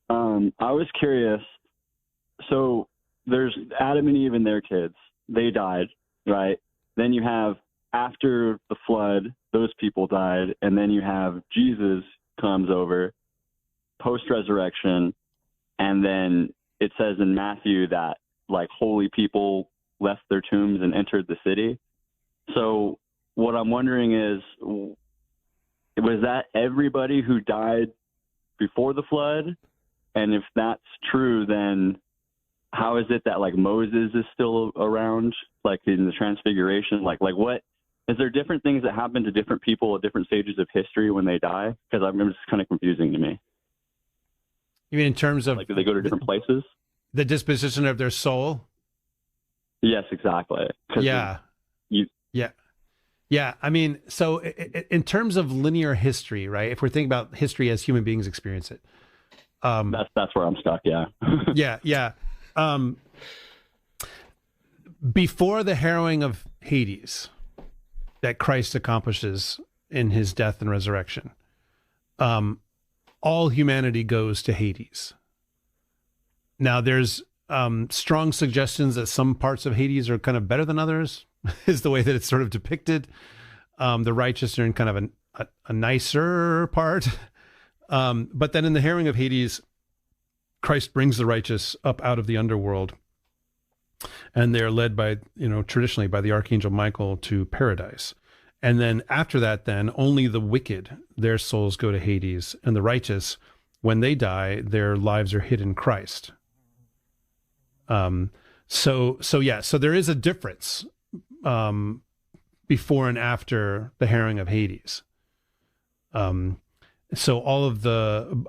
I was curious. So there's Adam and Eve and their kids. They died, right? Then you have after the flood, those people died, and then you have Jesus comes over post-resurrection, and then it says in Matthew that like holy people left their tombs and entered the city. So what I'm wondering is, was that everybody who died before the flood? And if that's true, then how is it that like Moses is still around, like in the Transfiguration? Like what is there different things that happen to different people at different stages of history when they die? Because I'm just kind of confusing to me. You mean in terms of like, do they go to different places? The disposition of their soul? Yes, exactly. Yeah. Yeah. I mean, so in terms of linear history, right? If we're thinking about history as human beings experience it, that's where I'm stuck. Yeah. Yeah. Before the harrowing of Hades that Christ accomplishes in his death and resurrection, all humanity goes to Hades. Now, there's strong suggestions that some parts of Hades are kind of better than others, is the way that it's sort of depicted. The righteous are in kind of a nicer part. But then in the harrowing of Hades, Christ brings the righteous up out of the underworld, and they're led by, traditionally by the Archangel Michael to paradise. And then after that, then only the wicked, their souls go to Hades, and the righteous, when they die, their lives are hid in Christ. So there is a difference before and after the harrowing of Hades. So all of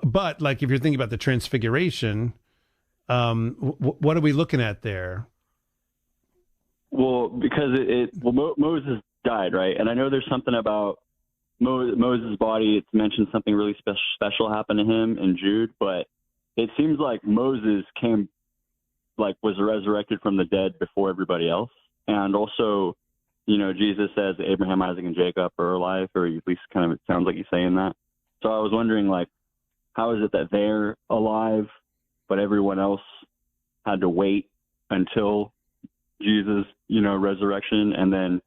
but like if you're thinking about the Transfiguration, what are we looking at there? Well, because Moses died, right? And I know there's something about Moses' body. It's mentioned something really special happened to him in Jude, but it seems like Moses was resurrected from the dead before everybody else. And also, Jesus says Abraham, Isaac, and Jacob are alive, or at least kind of it sounds like he's saying that. So I was wondering, how is it that they're alive, but everyone else had to wait until Jesus, resurrection, and then,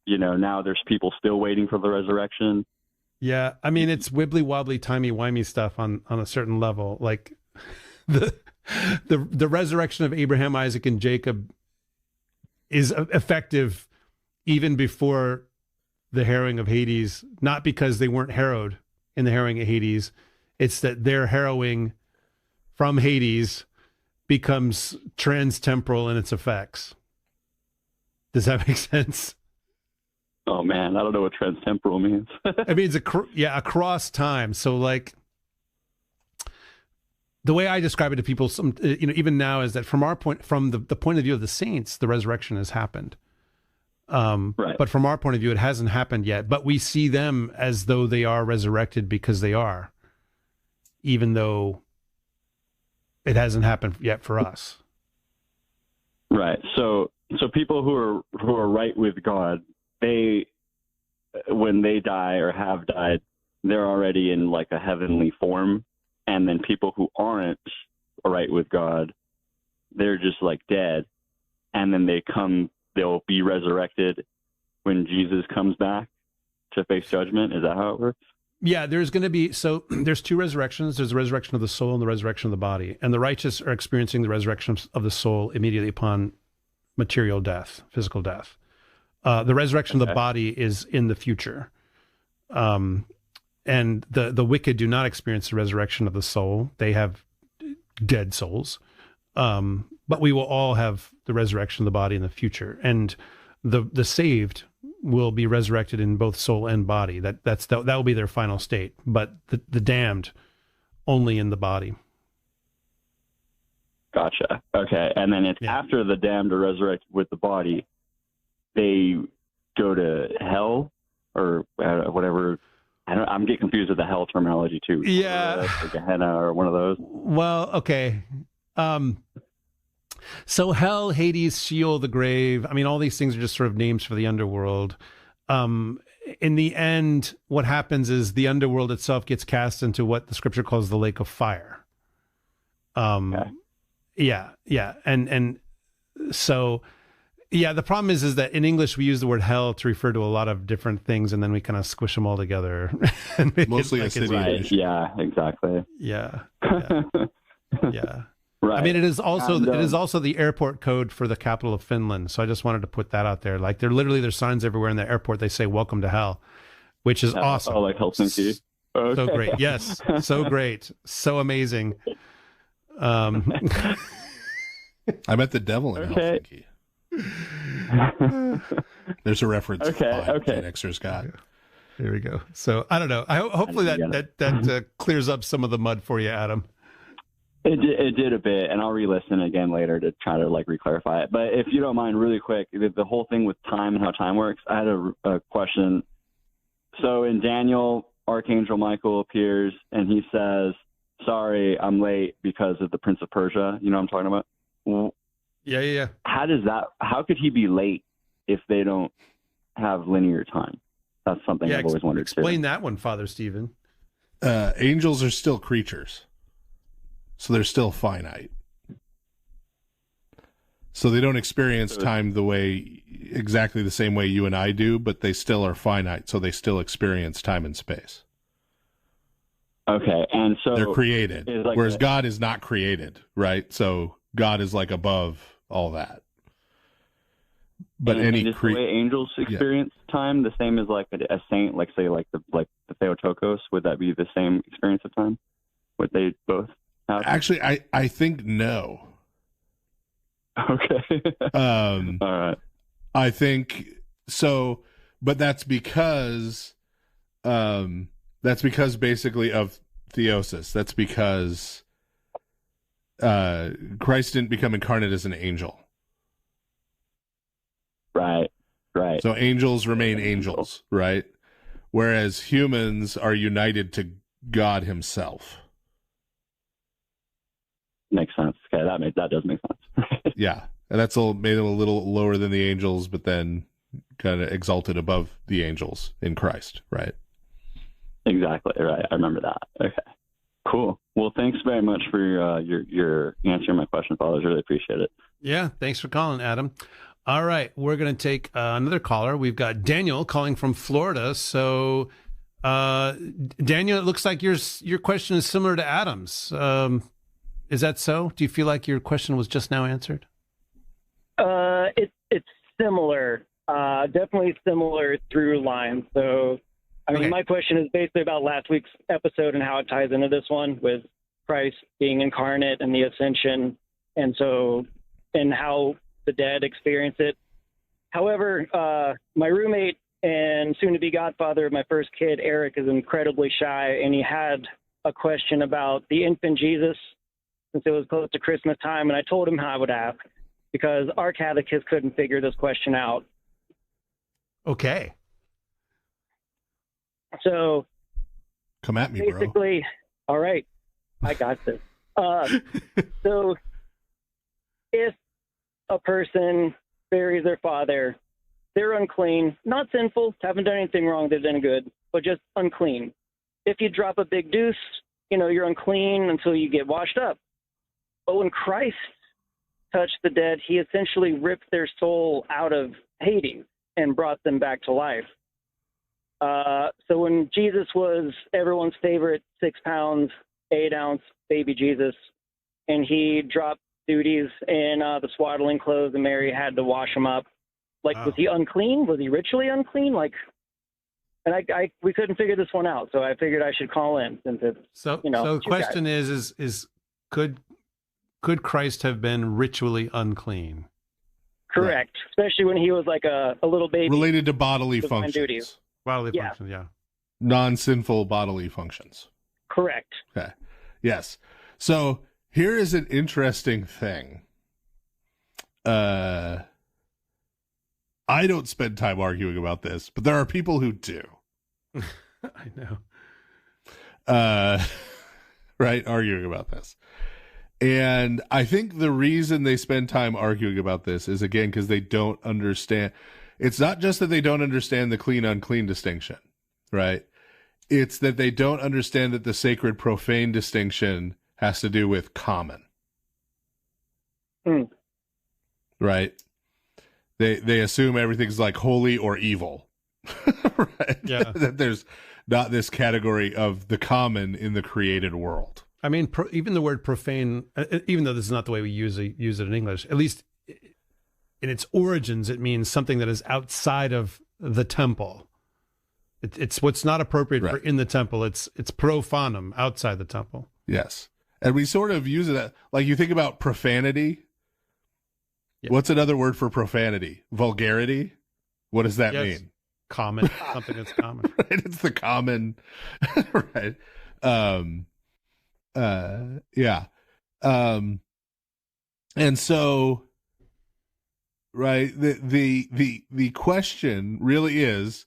now there's people still waiting for the resurrection? Yeah, I mean, it's wibbly wobbly, timey-wimey stuff on a certain level. Like the resurrection of Abraham, Isaac, and Jacob is effective even before the harrowing of Hades, not because they weren't harrowed in the harrowing of Hades. It's that their harrowing from Hades becomes trans-temporal in its effects. Does that make sense? Oh man, I don't know what trans-temporal means. I mean, it's across time. So the way I describe it to people, even now, is that from the point of view of the saints, the resurrection has happened. Right. But from our point of view, it hasn't happened yet. But we see them as though they are resurrected because they are, even though it hasn't happened yet for us. Right. So people who are right with God, when they die or have died, they're already in like a heavenly form. And then people who aren't right with God, they're just like dead. And then they'll be resurrected when Jesus comes back to face judgment. Is that how it works? Yeah, there's two resurrections. There's the resurrection of the soul and the resurrection of the body. And the righteous are experiencing the resurrection of the soul immediately upon material death, physical death. The resurrection of the body is in the future. And the wicked do not experience the resurrection of the soul. They have dead souls. But we will all have the resurrection of the body in the future. And the saved will be resurrected in both soul and body. That will be their final state. But the damned only in the body. Gotcha. Okay. And then it's after the damned are resurrected with the body, they go to hell or whatever. I'm getting confused with the hell terminology too. Yeah. Or Gehenna or one of those. Well, okay. So hell, Hades, Sheol, the grave. I mean, all these things are just sort of names for the underworld. In the end, what happens is the underworld itself gets cast into what the scripture calls the lake of fire. Okay. Yeah. And so Yeah, the problem is that in English we use the word hell to refer to a lot of different things, and then we kind of squish them all together. And make Mostly it a like city Right. edition. Yeah, exactly. Yeah. Yeah. Right. I mean, it is also And, it is also the airport code for the capital of Finland. So I just wanted to put that out there. Like, there's signs everywhere in the airport. They say "Welcome to Hell," which is awesome. Oh, like Helsinki. Okay. So great. Yes. So great. So amazing. I met the devil in Okay. Helsinki. There's a reference. Okay, okay. Gen Xers got. There we go. So I don't know. Hopefully that clears up some of the mud for you, Adam. It did a bit, and I'll re-listen again later to try to like re-clarify it. But if you don't mind, really quick, the whole thing with time and how time works, I had a question. So in Daniel, Archangel Michael appears, and he says, "Sorry, I'm late because of the Prince of Persia." You know what I'm talking about? Yeah. How could he be late if they don't have linear time? That's something I've always wondered. Explain that one, Father Stephen. Angels are still creatures, so they're still finite. So they don't experience time exactly the same way you and I do, but they still are finite, so they still experience time and space. Okay, and so they're created, like whereas God is not created, right? So God is like above all that. But and is the way angels experience time the same as like a saint, like say like the Theotokos? Would that be the same experience of time? Would they both have? Actually, I think no. Okay. All right. I think so, but that's because basically of theosis. That's because Christ didn't become incarnate as an angel. Right. So angels remain angels, right? Whereas humans are united to God himself. Makes sense. Okay, that does make sense. Yeah. And that's made them a little lower than the angels, but then kind of exalted above the angels in Christ, right? Exactly, right. I remember that. Okay. Cool. Well, thanks very much for your answering my question, Father. I really appreciate it. Yeah, thanks for calling, Adam. All right, we're going to take another caller. We've got Daniel calling from Florida. So, Daniel, it looks like your question is similar to Adam's. Is that so? Do you feel like your question was just now answered? It's similar, definitely similar through line. So, I mean, my question is basically about last week's episode and how it ties into this one with Christ being incarnate and the ascension, and how the dead experience it. However, my roommate and soon-to-be godfather of my first kid, Eric, is incredibly shy, and he had a question about the infant Jesus since it was close to Christmas time, and I told him how I would ask because our catechist couldn't figure this question out. Okay. So, come at me, basically, bro. All right, I got this. So, if a person buries their father, they're unclean, not sinful, haven't done anything wrong, they've done good, but just unclean. If you drop a big deuce, you're unclean until you get washed up. But when Christ touched the dead, he essentially ripped their soul out of Hades and brought them back to life. So when Jesus was everyone's favorite 6 pounds, 8 ounce baby Jesus, and he dropped duties in the swaddling clothes and Mary had to wash him up, was he unclean? Was he ritually unclean? And we couldn't figure this one out, so I figured I should call in since it's, so the question is could Christ have been ritually unclean? Correct. Right. Especially when he was like a little baby. Related to bodily functions. Duties. Bodily functions, yeah. Non-sinful bodily functions. Correct. Okay. Yes. So here is an interesting thing. I don't spend time arguing about this, but there are people who do. I know. Right? Arguing about this. And I think the reason they spend time arguing about this is, again, because they don't understand. It's not just that they don't understand the clean-unclean distinction, right? It's that they don't understand that the sacred-profane distinction has to do with common. Right? They assume everything's like holy or evil, right? Yeah. That there's not this category of the common in the created world. I mean, even the word profane, even though this is not the way we use it in English, at least in its origins, it means something that is outside of the temple. It's what's not appropriate for in the temple. It's profanum, outside the temple. Yes. And we sort of use it like you think about profanity. Yeah. What's another word for profanity? Vulgarity? What does that mean? Common, something that's common. Right? It's the common, right? Yeah. And so, right, the question really is,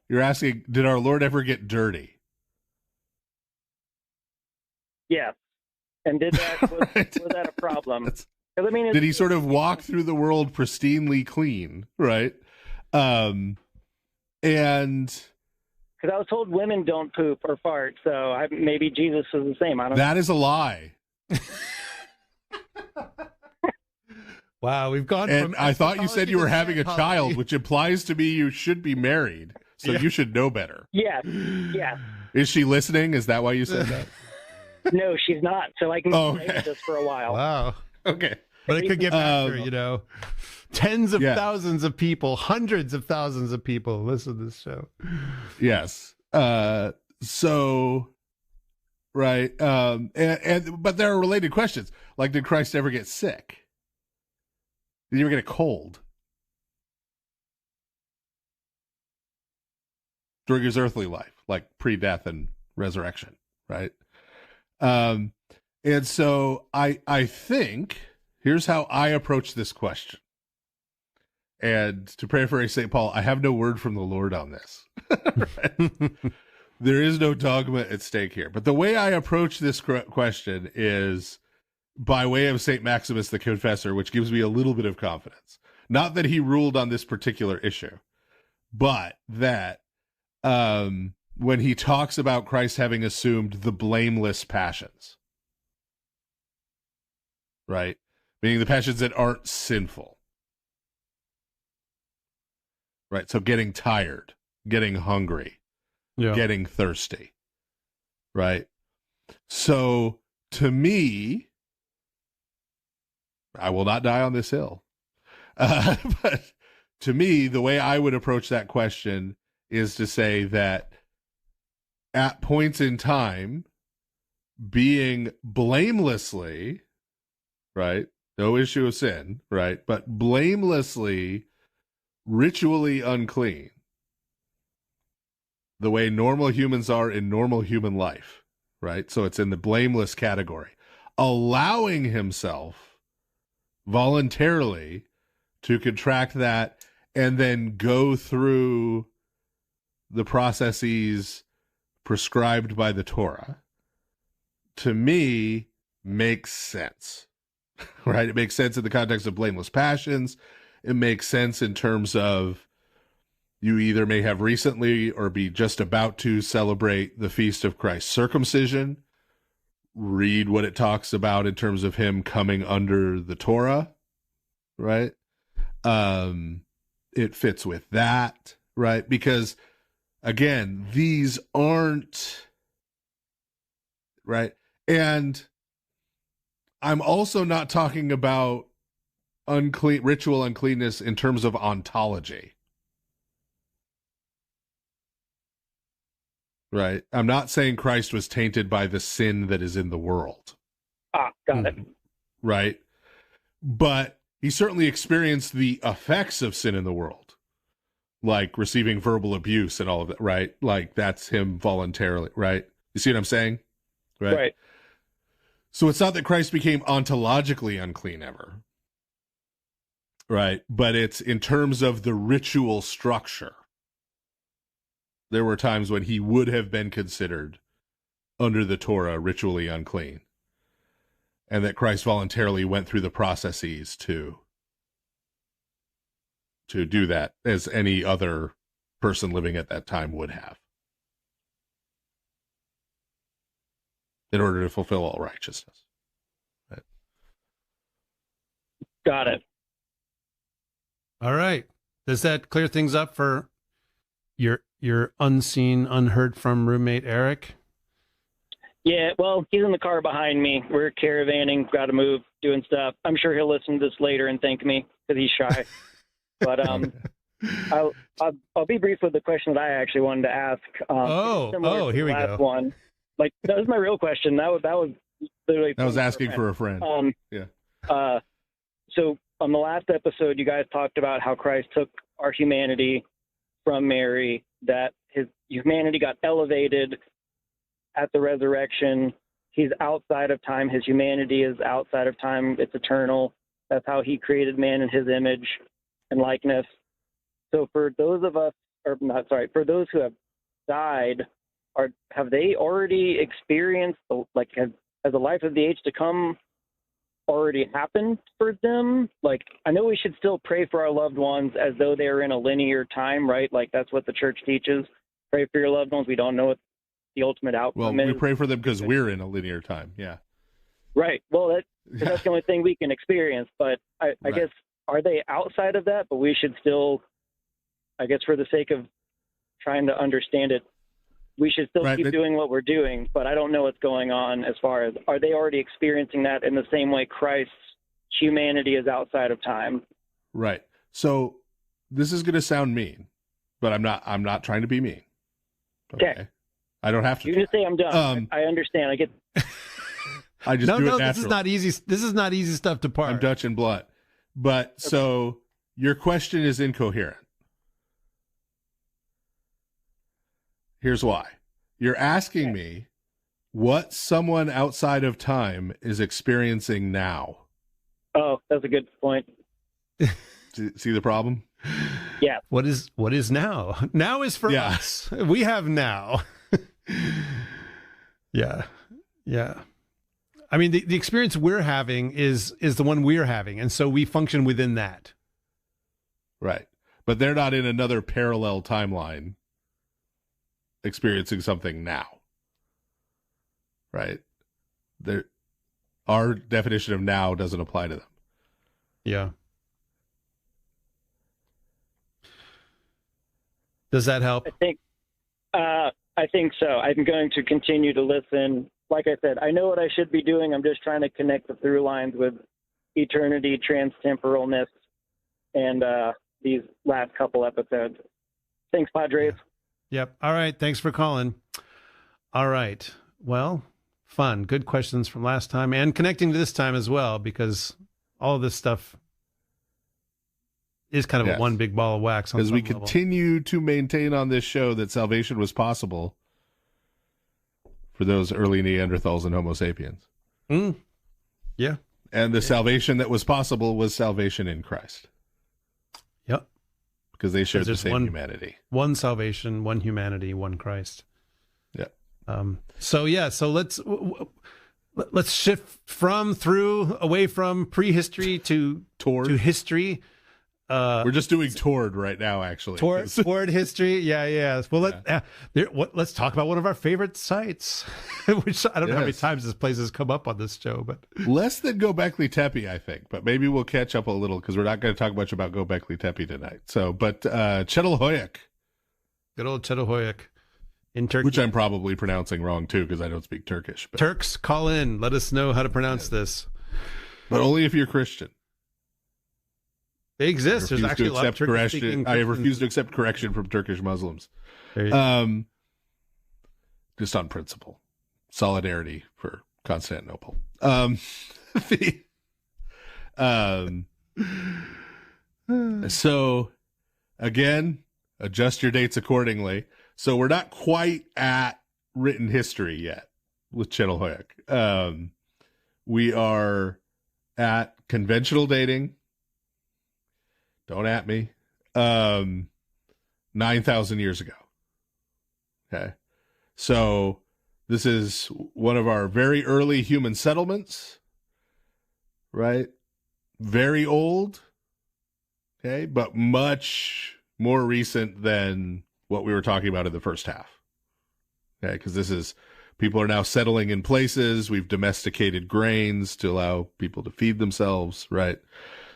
you're asking, did our Lord ever get dirty? Yeah. And was that a problem? I mean, did he sort of walk through the world pristinely clean, right? And because I was told women don't poop or fart, so maybe Jesus was the same. I don't know. That is a lie. Wow, we've gone and I thought you said you were having a child, which implies to me you should be married, so you should know better. Yes. Is she listening? Is that why you said that? No, she's not, so I can play with this for a while. Wow. Okay. But it could get after, tens of thousands of people, hundreds of thousands of people listen to this show. Yes. So, right. But there are related questions. Like, did Christ ever get sick? Did he ever get a cold during his earthly life, like pre-death and resurrection, right? And so I think here's how I approach this question. And to paraphrase St. Paul, I have no word from the Lord on this. There is no dogma at stake here. But the way I approach this question is by way of St. Maximus the Confessor, which gives me a little bit of confidence. Not that he ruled on this particular issue, but that when he talks about Christ having assumed the blameless passions, right? Meaning the passions that aren't sinful, right? So getting tired, getting hungry, getting thirsty, right? So to me, I will not die on this hill. But to me, the way I would approach that question is to say that at points in time, being blamelessly, right? No issue of sin, right? But blamelessly, ritually unclean, the way normal humans are in normal human life, right? So it's in the blameless category. Allowing himself voluntarily to contract that and then go through the processes prescribed by the Torah, to me, makes sense, right? It makes sense in the context of blameless passions. It makes sense in terms of you either may have recently or be just about to celebrate the feast of Christ's circumcision. Read what it talks about in terms of him coming under the Torah, right? It fits with that, right? Because again, these aren't, right? And I'm also not talking about ritual uncleanness in terms of ontology, right? I'm not saying Christ was tainted by the sin that is in the world. Got it. Right? But he certainly experienced the effects of sin in the world, like receiving verbal abuse and all of that, right? Like that's him voluntarily, right? You see what I'm saying? Right. So it's not that Christ became ontologically unclean ever, right? But it's in terms of the ritual structure. There were times when he would have been considered under the Torah ritually unclean, and that Christ voluntarily went through the processes to do that as any other person living at that time would have, in order to fulfill all righteousness. Right. Got it. All right. Does that clear things up for your unseen, unheard from roommate, Eric? Yeah, well, he's in the car behind me. We're caravanning, got to move, doing stuff. I'm sure he'll listen to this later and thank me because he's shy. But I'll be brief with the question that I actually wanted to ask. Here we go. One. Like, that was my real question. That was literally. I was asking for a friend. Yeah. So on the last episode, you guys talked about how Christ took our humanity from Mary, that his humanity got elevated at the resurrection. He's outside of time. His humanity is outside of time. It's eternal. That's how he created man in his image and likeness. So for those of us, for those who have died, have they already experienced, has the life of the age to come already happened for them? Like, I know we should still pray for our loved ones as though they're in a linear time, right? Like, that's what the church teaches. Pray for your loved ones. We don't know what the ultimate outcome is. Well, we pray for them because we're in a linear time. Yeah. Right. Well, that's the only thing we can experience. But I guess, are they outside of that? But we should still, I guess, for the sake of trying to understand it, we should still keep doing what we're doing. But I don't know what's going on as far as, are they already experiencing that in the same way Christ's humanity is outside of time? Right. So this is going to sound mean, but I'm not trying to be mean. Okay. I don't have to. You just say I'm done. I understand. I get. I just do it naturally. This is not easy. This is not easy stuff to parse. I'm Dutch and blunt. But so your question is incoherent. Here's why. You're asking me what someone outside of time is experiencing now. Oh, that's a good point. See the problem? Yeah. What is now? Now is for us. We have now. Yeah. I mean, the experience we're having is the one we're having, and so we function within that. Right. But they're not in another parallel timeline experiencing something now. Right? Our definition of now doesn't apply to them. Yeah. Does that help? I think so. I'm going to continue to listen. Like I said, I know what I should be doing. I'm just trying to connect the through lines with eternity, transtemporalness, and these last couple episodes. Thanks, Padres. Yep. All right. Thanks for calling. All right. Well, fun. Good questions from last time and connecting to this time as well, because all of this stuff is kind of a one big ball of wax. Because we continue to maintain on this show that salvation was possible for those early Neanderthals and Homo sapiens. Yeah. And the salvation that was possible was salvation in Christ. Yep. Because they shared the same humanity. One salvation, one humanity, one Christ. Yeah. So let's shift away from prehistory to history. We're just doing toward right now, actually. Toward history. Yeah. Well, let's talk about one of our favorite sites, which I don't know how many times this place has come up on this show, but less than Göbekli Tepe, I think. But maybe we'll catch up a little because we're not going to talk much about Göbekli Tepe tonight. So, but Çatalhöyük. Good old Çatalhöyük in Turkey, which I'm probably pronouncing wrong too because I don't speak Turkish. But... Turks, call in. Let us know how to pronounce this. But only if you're Christian. They exist. There's actually a lot of Turkish-speaking Christians. I refuse to accept correction from Turkish Muslims. Just on principle. Solidarity for Constantinople. So, again, adjust your dates accordingly. So we're not quite at written history yet with Çatalhöyük. We are at conventional dating. Don't at me. 9,000 years ago. Okay. So this is one of our very early human settlements, right? Very old. Okay. But much more recent than what we were talking about in the first half. Okay. Because people are now settling in places. We've domesticated grains to allow people to feed themselves, right?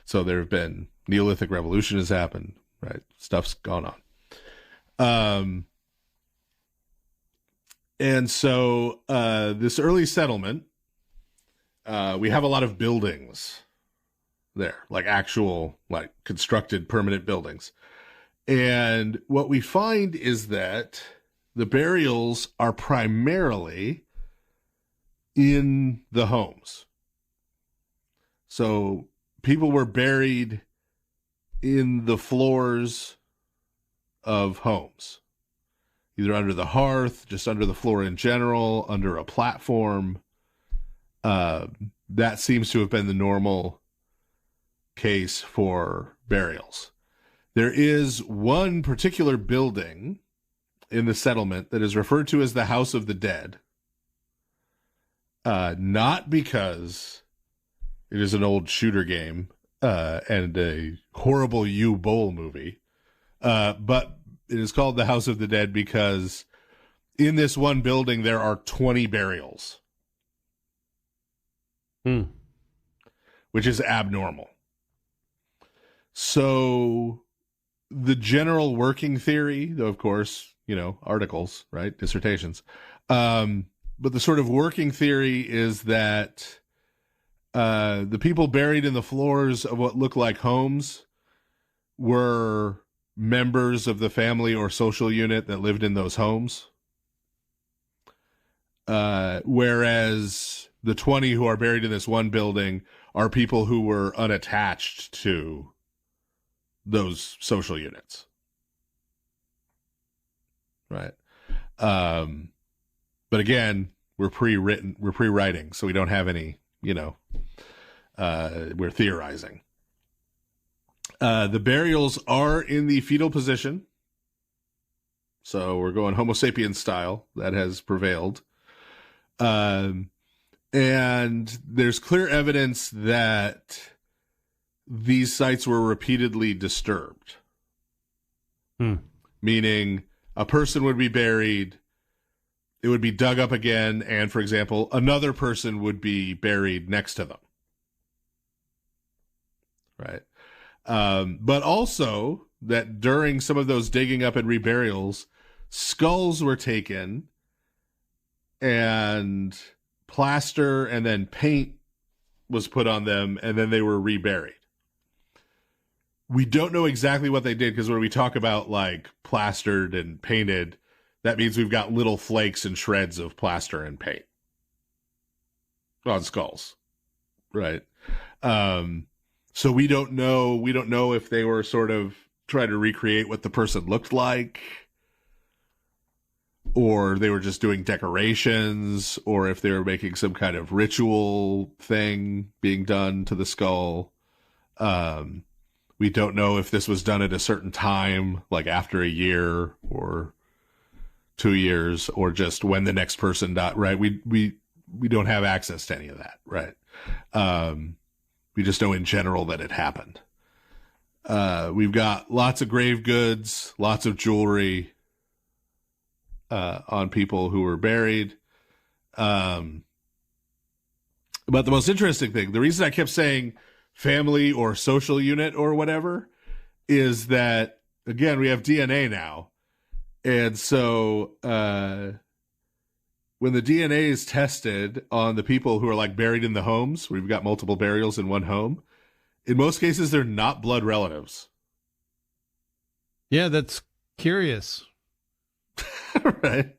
So there have been Neolithic revolution has happened, right? Stuff's gone on. And so this early settlement, we have a lot of buildings there, like actual, like constructed permanent buildings. And what we find is that the burials are primarily in the homes. So people were buried in the floors of homes, either under the hearth, just under the floor in general, under a platform. That seems to have been the normal case for burials. There is one particular building in the settlement that is referred to as the House of the Dead. Not because it is an old shooter game and a horrible U-Bowl movie, but it is called the House of the Dead because in this one building there are 20 burials. Which is abnormal. So the general working theory, though, of course, articles, right? Dissertations. But the sort of working theory is that the people buried in the floors of what look like homes were members of the family or social unit that lived in those homes. Whereas the 20 who are buried in this one building are people who were unattached to those social units. Right. But again, we're pre-writing, so we don't have any, we're theorizing. The burials are in the fetal position. So we're going Homo sapiens style. That has prevailed. And there's clear evidence that these sites were repeatedly disturbed. Meaning a person would be buried, it would be dug up again, and, for example, another person would be buried next to them. Right? But also that during some of those digging up and reburials, skulls were taken and plaster and then paint was put on them, and then they were reburied. We don't know exactly what they did, because when we talk about like plastered and painted, that means we've got little flakes and shreds of plaster and paint on skulls, right? So we don't know if they were sort of trying to recreate what the person looked like, or they were just doing decorations, or if they were making some kind of ritual thing being done to the skull. We don't know if this was done at a certain time, like after a year or 2 years, or just when the next person died, right? We don't have access to any of that, right? We just know in general that it happened. We've got lots of grave goods, lots of jewelry, on people who were buried. But the most interesting thing, the reason I kept saying family or social unit or whatever, is that, again, we have DNA now. And so when the DNA is tested on the people who are like buried in the homes, where we've got multiple burials in one home, in most cases, they're not blood relatives. Yeah, that's curious. Right.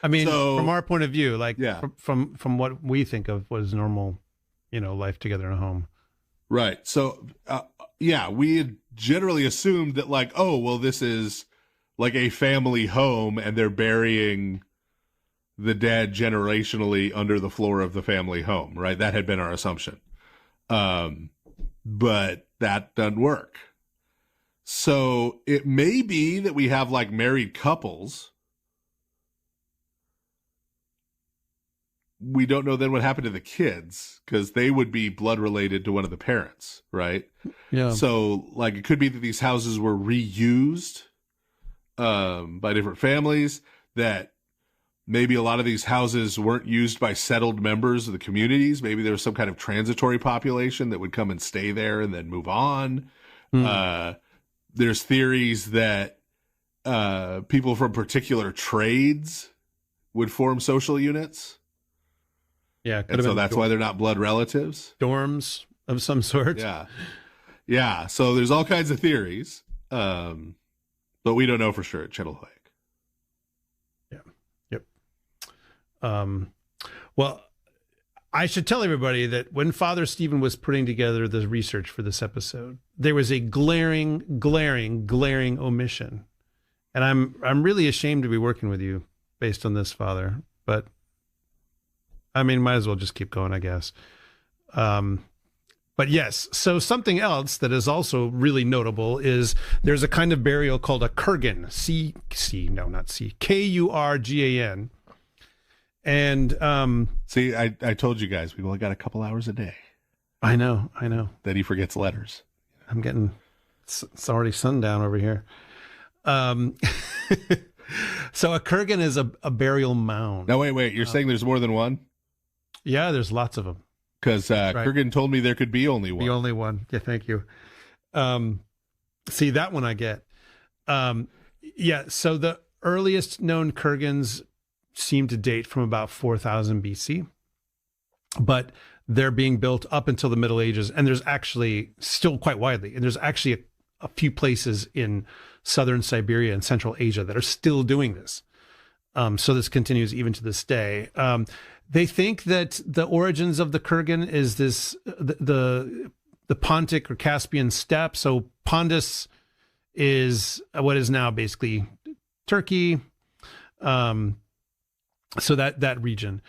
I mean, from our point of view, like, yeah. from what we think of was normal, life together in a home. Right. So, we had generally assumed that, like, oh, well, this is like a family home and they're burying the dead generationally under the floor of the family home, right? That had been our assumption. But that doesn't work. So it may be that we have like married couples. We don't know then what happened to the kids, because they would be blood related to one of the parents, right? Yeah. So like it could be that these houses were reused by different families, that maybe a lot of these houses weren't used by settled members of the communities. Maybe there was some kind of transitory population that would come and stay there and then move on. There's theories that people from particular trades would form social units. Yeah, and so that's why they're not blood relatives. Dorms of some sort. Yeah. So there's all kinds of theories, but we don't know for sure at Chettlehoik. Yep. Well, I should tell everybody that when Father Stephen was putting together the research for this episode, there was a glaring omission, and I'm really ashamed to be working with you based on this, Father. But I mean, might as well just keep going, I guess. But yes, so something else that is also really notable is there's a kind of burial called a kurgan, Kurgan. And see, I told you guys, we only got a couple hours a day. I know. Then he forgets letters. I'm getting, it's already sundown over here. So a kurgan is a burial mound. No, wait. You're saying there's more than one? Yeah, there's lots of them. Because Kurgan told me there could be only one. The only one. Yeah, thank you. See, that one I get. Yeah, so the earliest known kurgans seem to date from about 4000 BC, but they're being built up until the Middle Ages, and there's actually still quite widely, and there's actually a few places in southern Siberia and Central Asia that are still doing this. So this continues even to this day. They think that the origins of the kurgan is this the Pontic or Caspian steppe. So Pontus is what is now basically Turkey. So that region.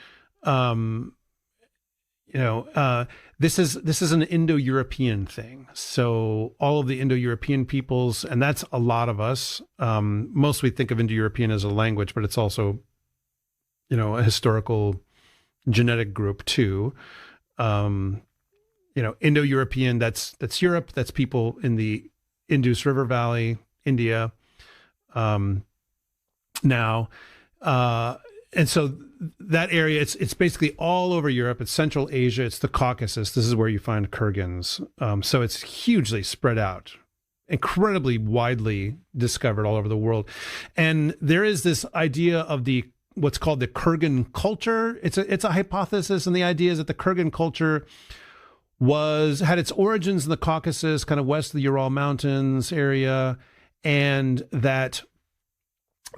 This is an Indo-European thing. So all of the Indo-European peoples, and that's a lot of us. Most we think of Indo-European as a language, but it's also, a historical genetic group too. Indo-European, that's Europe, that's people in the Indus River Valley, India. And so that area, it's basically all over Europe. It's Central Asia. It's the Caucasus. This is where you find kurgans. So it's hugely spread out, incredibly widely discovered all over the world. And there is this idea of what's called the kurgan culture. It's a hypothesis, and the idea is that the kurgan culture had its origins in the Caucasus, kind of west of the Ural Mountains area, and that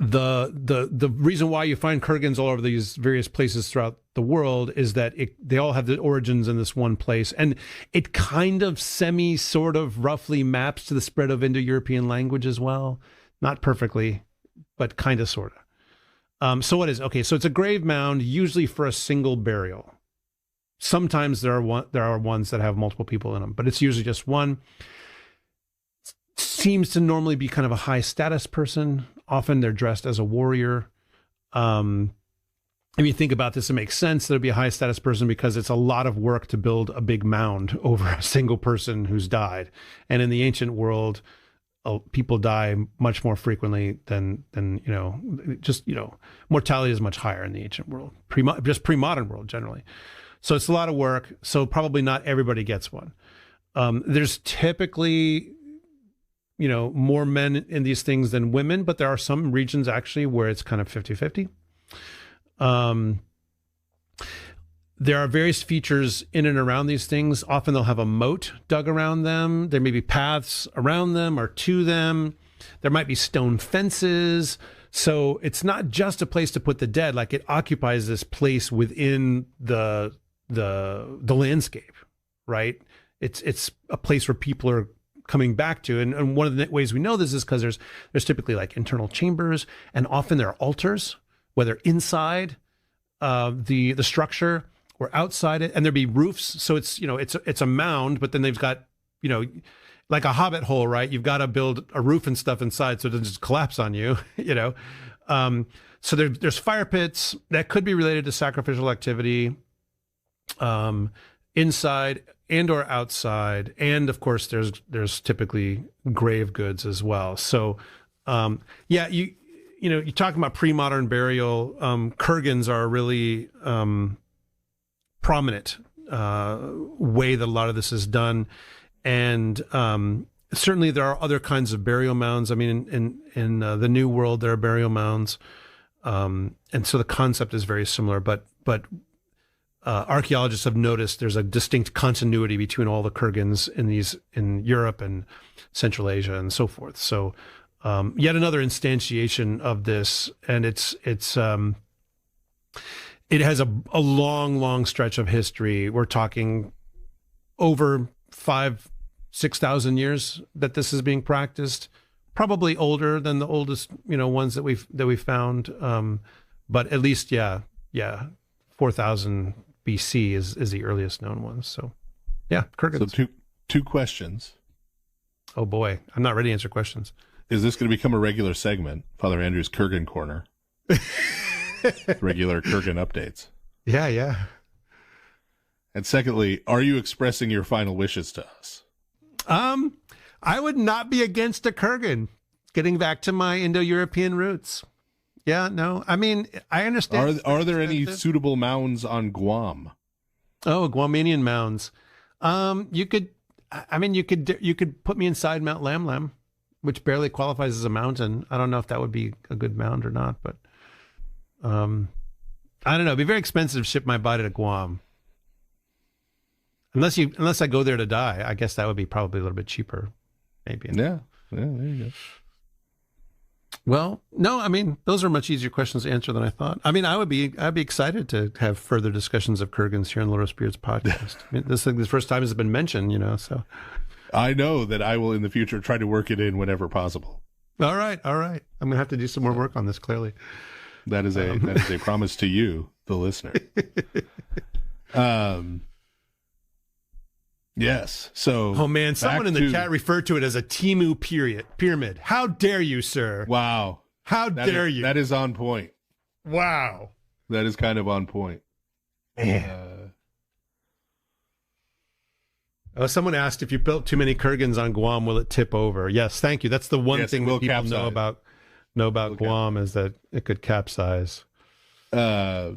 the reason why you find kurgans all over these various places throughout the world is that they all have the origins in this one place, and it kind of sort of roughly maps to the spread of Indo-European language as well, not perfectly, but kind of sort of. So what is okay? So it's a grave mound, usually for a single burial. Sometimes there are ones that have multiple people in them, but it's usually just one. Seems to normally be kind of a high status person. Often they're dressed as a warrior. If you think about this, it makes sense that it'd be a high status person because it's a lot of work to build a big mound over a single person who's died. And in the ancient world, people die much more frequently than mortality is much higher in the ancient world, pre-modern world generally. So it's a lot of work. So probably not everybody gets one. There's typically, more men in these things than women, but there are some regions actually where it's kind of 50-50. There are various features in and around these things. Often they'll have a moat dug around them. There may be paths around them or to them. There might be stone fences. So it's not just a place to put the dead. Like, it occupies this place within the landscape, right? It's a place where people are coming back to. And one of the ways we know this is because there's typically like internal chambers, and often there are altars, whether inside the structure or outside it, and there'd be roofs. So it's a mound, but then they've got, like a hobbit hole, right? You've got to build a roof and stuff inside so it doesn't just collapse on you, So there's fire pits that could be related to sacrificial activity, inside and or outside, and of course there's typically grave goods as well. So you're talking about pre-modern burial. Kurgans are a really prominent way that a lot of this is done, and certainly there are other kinds of burial mounds. I mean, in the New World, there are burial mounds. And so the concept is very similar, but archaeologists have noticed there's a distinct continuity between all the kurgans in Europe and Central Asia and so forth. So yet another instantiation of this, and it has a long stretch of history. We're talking over 6,000 years that this is being practiced. Probably older than the oldest, ones that we've found. But at least, 4,000 BC is the earliest known one. So, yeah, kurgans. So two questions. Oh boy, I'm not ready to answer questions. Is this going to become a regular segment, Father Andrew's Kurgan Corner? Regular Kurgan updates. Yeah. And secondly, are you expressing your final wishes to us? I would not be against a kurgan. Getting back to my Indo-European roots. Yeah, no. I mean, I understand. Are there any suitable mounds on Guam? Oh, Guamanian mounds. You could put me inside Mount Lam Lam, which barely qualifies as a mountain. I don't know if that would be a good mound or not, but I don't know. It'd be very expensive to ship my body to Guam. Unless I go there to die, I guess that would be probably a little bit cheaper, maybe. Yeah, there you go. Well, no, I mean, those are much easier questions to answer than I thought. I mean, I'd be excited to have further discussions of kurgans here on Lord of Spirits podcast. I mean, this is the first time it's been mentioned, so. I know that I will in the future try to work it in whenever possible. All right. I'm going to have to do some more work on this, clearly. That is a promise to you, the listener. Yes. So. Oh man, someone in the chat referred to it as a Timu pyramid. How dare you, sir? Wow. How dare you? That is on point. Wow. That is kind of on point. Someone asked if you built too many kurgans on Guam, will it tip over? Yes, thank you. That's the one thing that people know about Guam is that it could capsize. Yeah.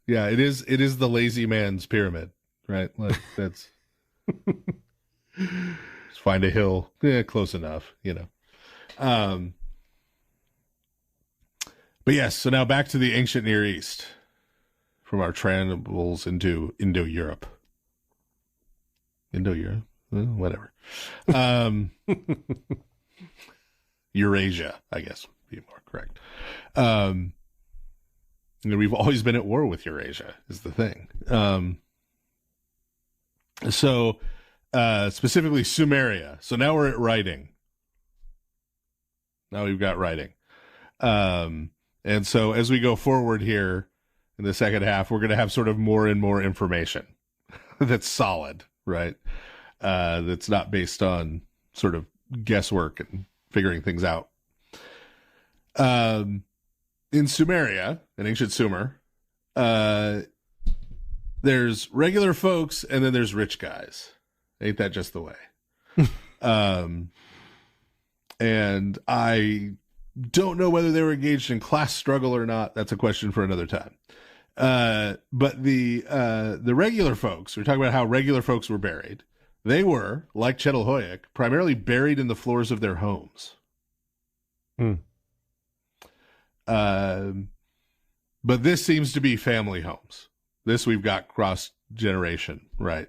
Yeah, it is the lazy man's pyramid, right? Like that's just find a hill, close enough, But yes, so now back to the ancient Near East from our travels into Indo-Europe. Indo-Europe? Whatever. Eurasia, I guess would be more correct. We've always been at war with Eurasia is the thing. So specifically Sumeria. So now we're at writing. Now we've got writing. And so as we go forward here in the second half, we're going to have sort of more and more information that's solid, right? That's not based on sort of guesswork and figuring things out. In Sumeria, in ancient Sumer, there's regular folks and then there's rich guys. Ain't that just the way? And I don't know whether they were engaged in class struggle or not. That's a question for another time. But the regular folks, we're talking about how regular folks were buried. They were, like Chetalhoyuk, primarily buried in the floors of their homes. But this seems to be family homes. This we've got cross generation, right?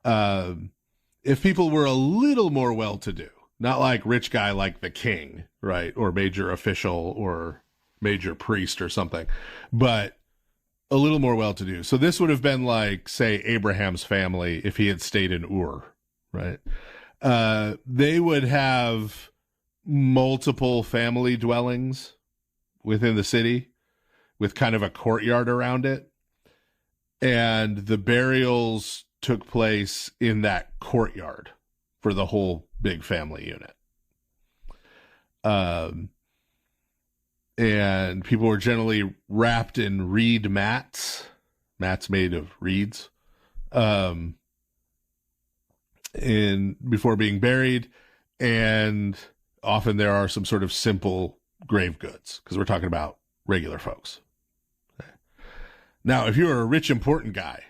If people were a little more well-to-do, not like rich guy like the king, right? Or major official or major priest or something, but a little more well-to-do. So this would have been like, say, Abraham's family if he had stayed in Ur, right? They would have multiple family dwellings within the city with kind of a courtyard around it. And the burials took place in that courtyard for the whole big family unit. And people were generally wrapped in reed mats made of reeds, before being buried. And often there are some sort of simple grave goods because we're talking about regular folks. Okay. Now, if you're a rich, important guy,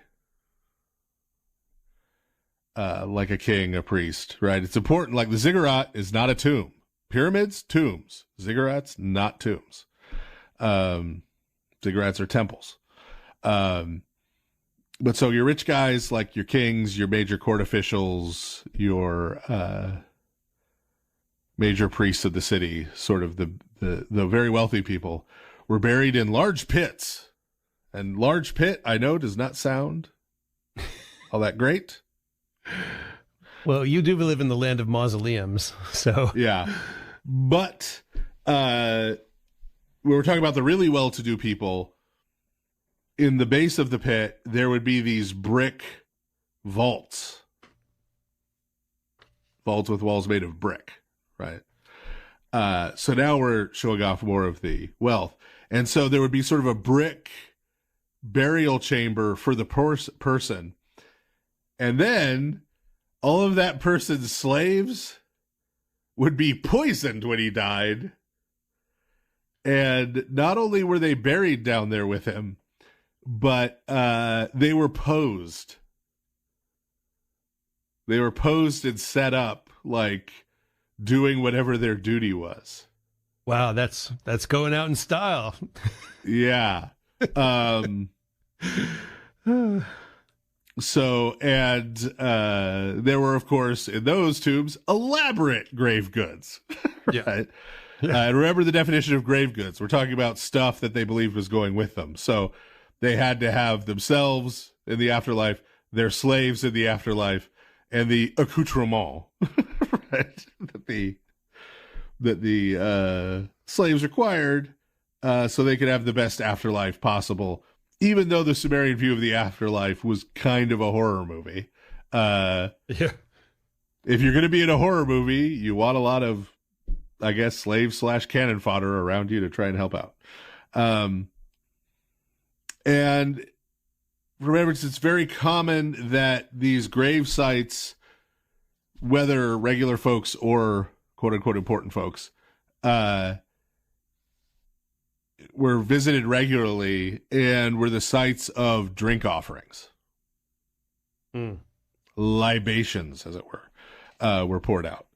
like a king, a priest, right? It's important. Like the ziggurat is not a tomb. Pyramids, tombs. Ziggurats, not tombs. Ziggurats are temples. But so your rich guys, like your kings, your major court officials, your major priests of the city, sort of the very wealthy people, were buried in large pits. And large pit, I know, does not sound all that great. Well, you do live in the land of mausoleums, so. Yeah. But we were talking about the really well-to-do people. In the base of the pit, there would be these brick vaults. Vaults with walls made of brick, right? So now we're showing off more of the wealth. And so there would be sort of a brick burial chamber for the person. And then all of that person's slaves would be poisoned when he died. And not only were they buried down there with him, but they were posed. They were posed and set up, like doing whatever their duty was. Wow, that's going out in style. Yeah. So, and there were, of course, in those tombs, elaborate grave goods. Right? Yeah. And remember the definition of grave goods. We're talking about stuff that they believed was going with them. So they had to have themselves in the afterlife, their slaves in the afterlife, and the accoutrement, right? that the slaves required, so they could have the best afterlife possible. Even though the Sumerian view of the afterlife was kind of a horror movie. Yeah. If you're going to be in a horror movie, you want a lot of, I guess, slave/cannon fodder around you to try and help out. And remember, it's very common that these grave sites, whether regular folks or quote-unquote important folks, were visited regularly and were the sites of drink offerings. Libations, as it were poured out.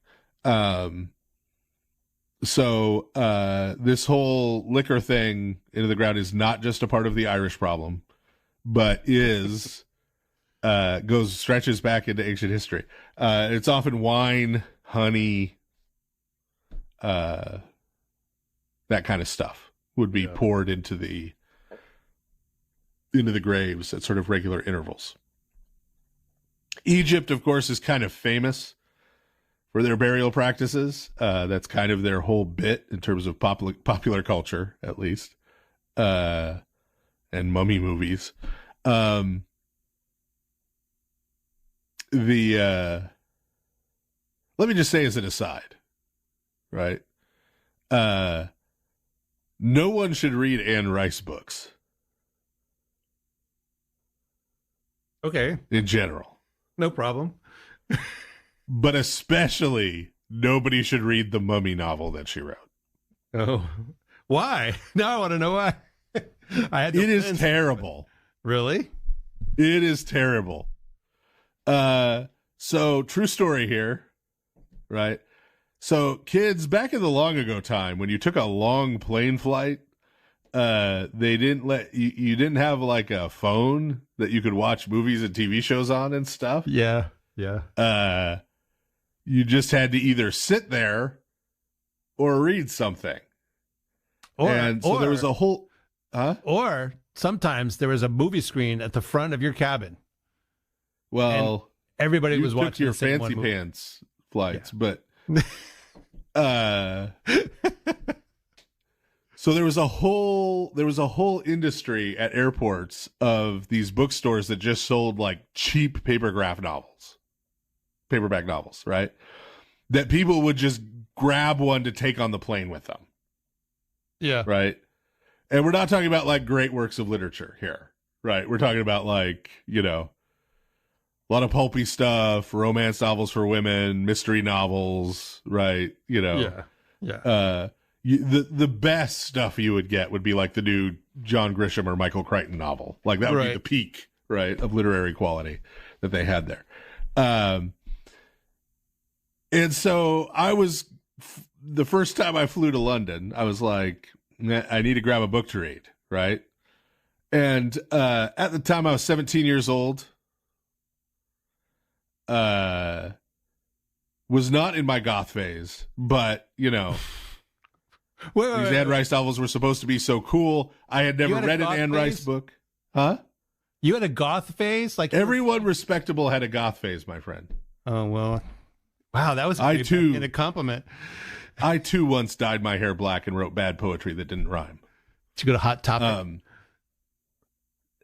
So this whole liquor thing into the ground is not just a part of the Irish problem, but stretches back into ancient history. It's often wine, honey, that kind of stuff would be poured into the graves at sort of regular intervals. Egypt, of course, is kind of famous for their burial practices. That's kind of their whole bit in terms of popular culture, at least, and mummy movies. Let me just say as an aside, right? No one should read Anne Rice books. Okay. In general. No problem. But especially, nobody should read the Mummy novel that she wrote. Oh, why? Now I want to know why. It is terrible. Really? It is terrible. So, true story here, right? So, kids, back in the long ago time, when you took a long plane flight, they didn't let you didn't have like a phone that you could watch movies and TV shows on and stuff. Yeah. You just had to either sit there or read something. There was a whole... Or sometimes there was a movie screen at the front of your cabin. Well, and everybody was watching your the same fancy one movie. pants flights, but... So there was a whole industry at airports of these bookstores that just sold like cheap paperback novels, right? That people would just grab one to take on the plane with them. Yeah. Right. And we're not talking about like great works of literature here, right? We're talking about like, a lot of pulpy stuff, romance novels for women, mystery novels, right? Yeah. The best stuff you would get would be like the new John Grisham or Michael Crichton novel. Like that would be the peak, right, of literary quality that they had there. And so the first time I flew to London, I was like, I need to grab a book to read, right? And at the time I was 17 years old, was not in my goth phase, but, you know, these Anne Rice novels were supposed to be so cool. I had never read an Anne Rice book. Huh? You had a goth phase? Like everyone respectable had a goth phase, my friend. Oh, well. Wow, that was a compliment. I, too, once dyed my hair black and wrote bad poetry that didn't rhyme. Did you go to Hot Topic?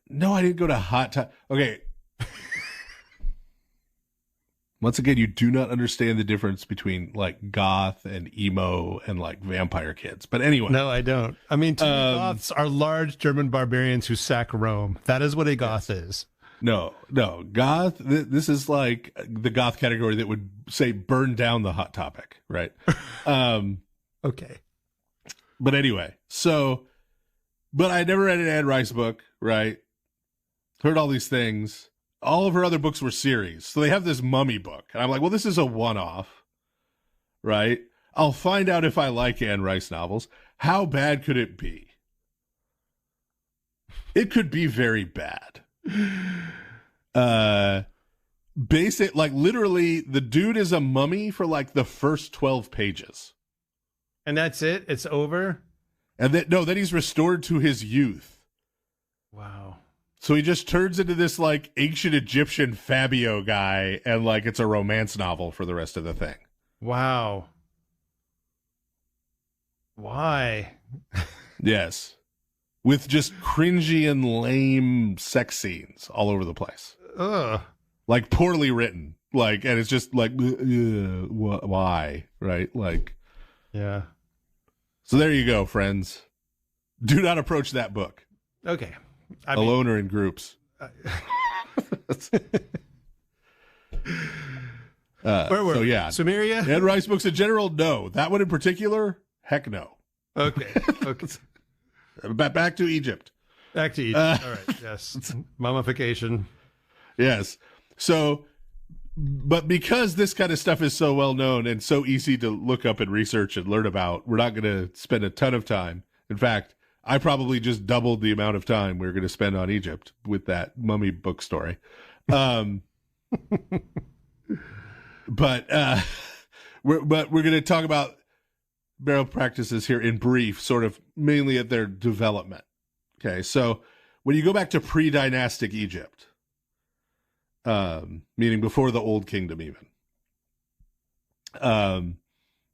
No, I didn't go to Hot Topic. Okay. Once again, you do not understand the difference between, like, goth and emo and, like, vampire kids. But anyway. No, I don't. I mean, to me, goths are large German barbarians who sack Rome. That is what a goth is. No. Goth, this is like the goth category that would say burn down the Hot Topic, right? Okay. But anyway, but I never read an Anne Rice book, right? Heard all these things. All of her other books were series. So they have this mummy book. And I'm like, well, this is a one-off, right? I'll find out if I like Anne Rice novels. How bad could it be? It could be very bad. Like literally the dude is a mummy for like the first 12 pages. And that's it? It's over? And then he's restored to his youth. Wow. So he just turns into this like ancient Egyptian Fabio guy, and like it's a romance novel for the rest of the thing. Wow. Why? Yes. With just cringy and lame sex scenes all over the place. Ugh. Like poorly written. Like, and it's just like, why? Right? Like, yeah. So there you go, friends. Do not approach that book. Okay. Alone or in groups. Where were we? Yeah. Sumeria? Anne Rice books in general, no. That one in particular, heck no. Okay. Back to Egypt. Back to Egypt. All right. Yes. Mummification. Yes. So, but because this kind of stuff is so well known and so easy to look up and research and learn about, we're not going to spend a ton of time. In fact, I probably just doubled the amount of time we're going to spend on Egypt with that mummy book story. But we're going to talk about burial practices here in brief, sort of mainly at their development. Okay, so when you go back to pre-dynastic Egypt, meaning before the Old Kingdom even,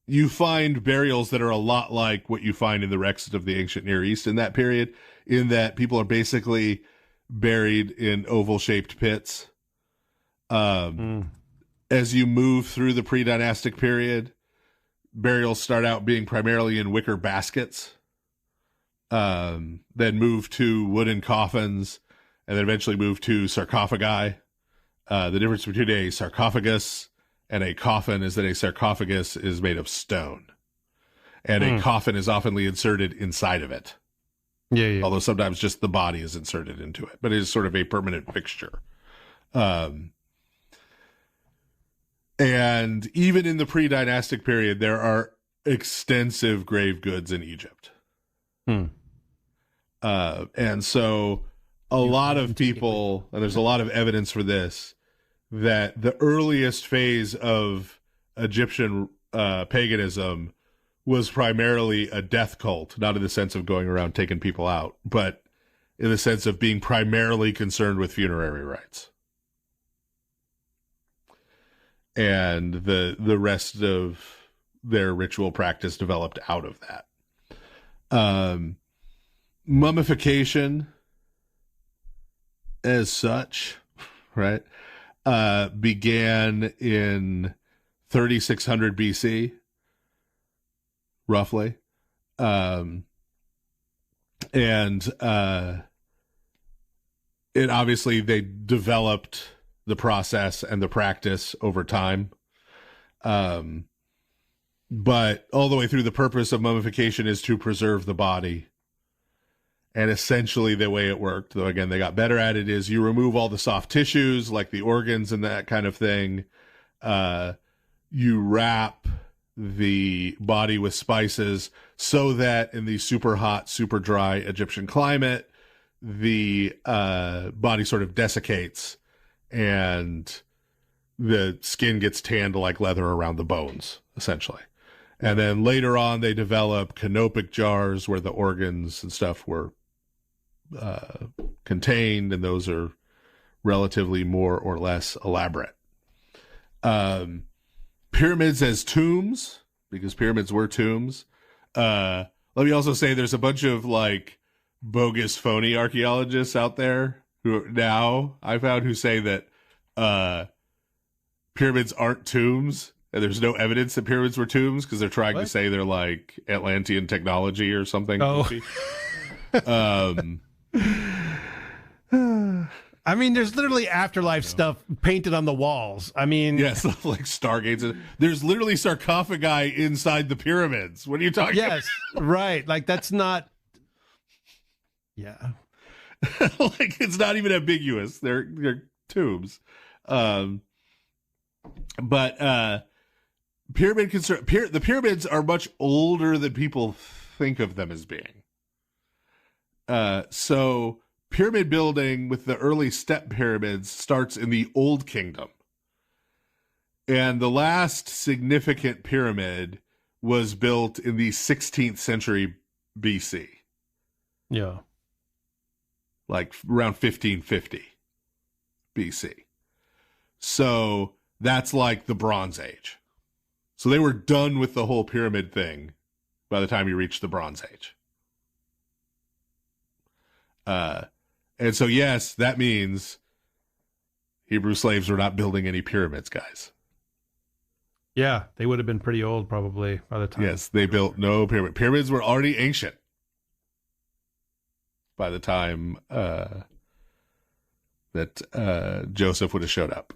you find burials that are a lot like what you find in the wrecks of the ancient Near East in that period, in that people are basically buried in oval-shaped pits. As you move through the pre-dynastic period, burials start out being primarily in wicker baskets, then move to wooden coffins, and then eventually move to sarcophagi. The difference between a sarcophagus and a coffin is that a sarcophagus is made of stone, and a coffin is oftenly inserted inside of it. Yeah. Although sometimes just the body is inserted into it, but it is sort of a permanent fixture. And even in the pre-dynastic period, there are extensive grave goods in Egypt. And so a lot of people, and there's a lot of evidence for this, that the earliest phase of Egyptian paganism was primarily a death cult, not in the sense of going around taking people out, but in the sense of being primarily concerned with funerary rites. And the rest of their ritual practice developed out of that. Mummification as such, right, began in 3600 BC, roughly. And it obviously they developed the process and the practice over time. But all the way through, the purpose of mummification is to preserve the body. And essentially the way it worked, though again, they got better at it, is you remove all the soft tissues, like the organs and that kind of thing. You wrap the body with spices so that in the super hot, super dry Egyptian climate, the body sort of desiccates and the skin gets tanned like leather around the bones, essentially. And then later on, they develop canopic jars where the organs and stuff were contained, and those are relatively more or less elaborate. Pyramids as tombs, because pyramids were tombs. Let me also say there's a bunch of like bogus, phony archaeologists out there who now I found who say that pyramids aren't tombs, and there's no evidence that pyramids were tombs because they're trying to say they're like Atlantean technology or something. Oh. I mean, there's literally afterlife stuff painted on the walls. I mean, yes, like stargates. There's literally sarcophagi inside the pyramids. What are you talking yes, right. Like that's not. Yeah. Like it's not even ambiguous. They're tombs. But the pyramids are much older than people think of them as being. So pyramid building with the early step pyramids starts in the Old Kingdom. And the last significant pyramid was built in the 16th century BC. Yeah. Like around 1550 BC. So that's like the Bronze Age. So they were done with the whole pyramid thing by the time you reach the Bronze Age. And so, yes, that means Hebrew slaves were not building any pyramids, guys. Yeah, they would have been pretty old probably by the time. Yes, they built no pyramid. Pyramids were already ancient by the time that Joseph would have showed up.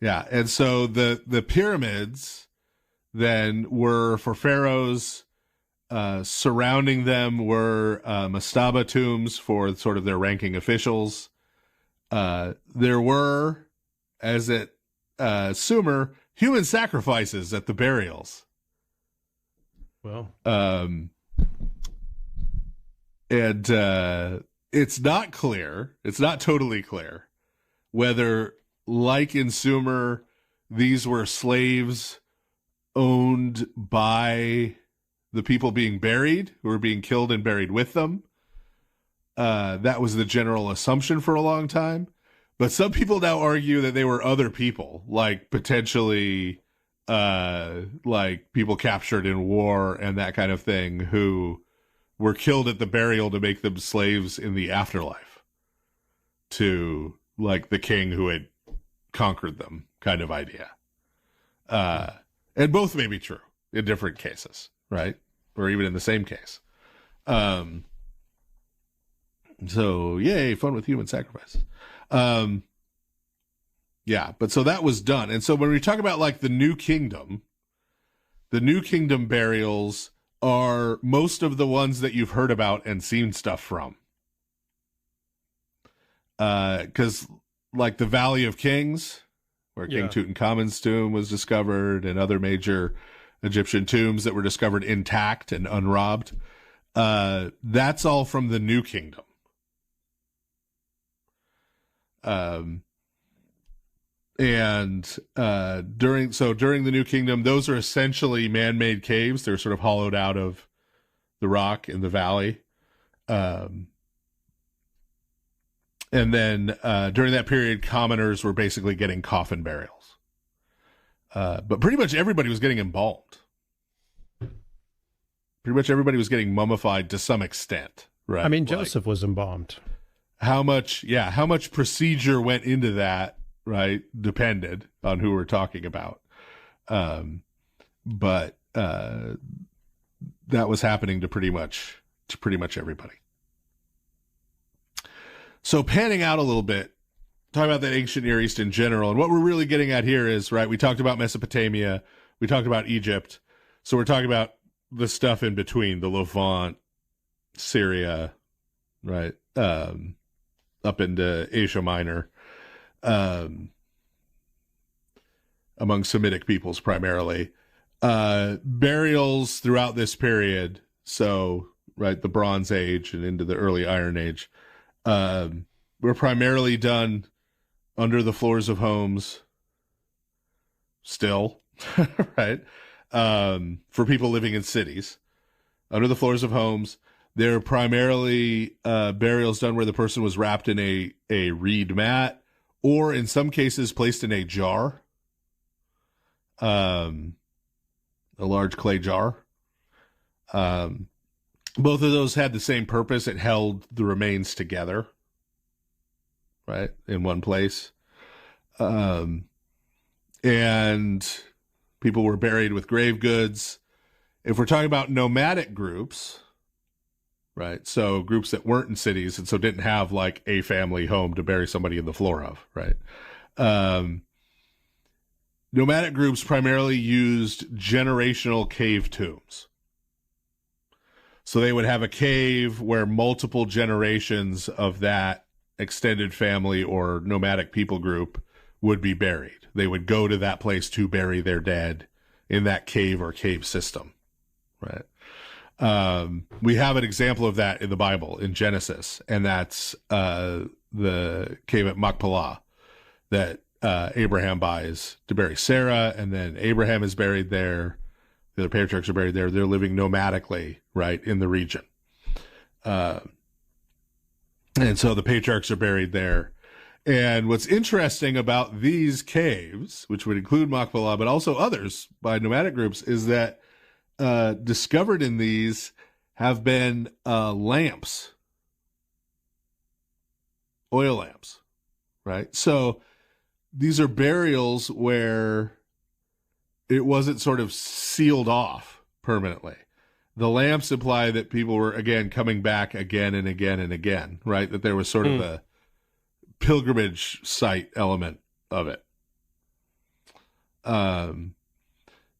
Yeah, and so the pyramids then were for pharaohs. Surrounding them were mastaba tombs for sort of their ranking officials. There were, as at Sumer, human sacrifices at the burials. Well, and it's not clear, it's not totally clear whether, like in Sumer, these were slaves owned by the people being buried, who were being killed and buried with them. That was the general assumption for a long time. But some people now argue that they were other people, like potentially like people captured in war and that kind of thing, who were killed at the burial to make them slaves in the afterlife to like the king who had conquered them kind of idea. And both may be true in different cases, right? Or even in the same case. So yay, fun with human sacrifices. Yeah, but so that was done. And so when we talk about like the New Kingdom burials are most of the ones that you've heard about and seen stuff from. Because like the Valley of Kings, where King Tutankhamun's tomb was discovered, and other major Egyptian tombs that were discovered intact and unrobbed, that's all from the New Kingdom. During the New Kingdom, those are essentially man-made caves. They're sort of hollowed out of the rock in the valley. And then during that period, commoners were basically getting coffin burials. But pretty much everybody was getting embalmed. Pretty much everybody was getting mummified to some extent, right? I mean, Joseph was embalmed. How much procedure went into that, right, depended on who we're talking about. But that was happening to pretty much everybody. So panning out a little bit talking about the ancient Near East in general. And what we're really getting at here is, right, we talked about Mesopotamia, we talked about Egypt. So we're talking about the stuff in between, the Levant, Syria, right, up into Asia Minor, among Semitic peoples primarily. Burials throughout this period, so, right, the Bronze Age and into the early Iron Age, were primarily done under the floors of homes still, right, for people living in cities, under the floors of homes. They're primarily burials done where the person was wrapped in a reed mat, or in some cases placed in a jar, a large clay jar. Both of those had the same purpose. It held the remains together, right, in one place. And people were buried with grave goods. If we're talking about nomadic groups, right, so groups that weren't in cities and so didn't have like a family home to bury somebody in the floor of, right, nomadic groups primarily used generational cave tombs. So they would have a cave where multiple generations of that extended family or nomadic people group would be buried. They would go to that place to bury their dead in that cave or cave system, right? We have an example of that in the Bible, in Genesis, and that's the cave at Machpelah that Abraham buys to bury Sarah, and then Abraham is buried there. The other patriarchs are buried there. They're living nomadically, right, in the region. And so the patriarchs are buried there. And what's interesting about these caves, which would include Machpelah, but also others by nomadic groups, is that discovered in these have been lamps, oil lamps, right? So these are burials where it wasn't sort of sealed off permanently. The lamps imply that people were, again, coming back again and again and again, right? That there was sort of a pilgrimage site element of it.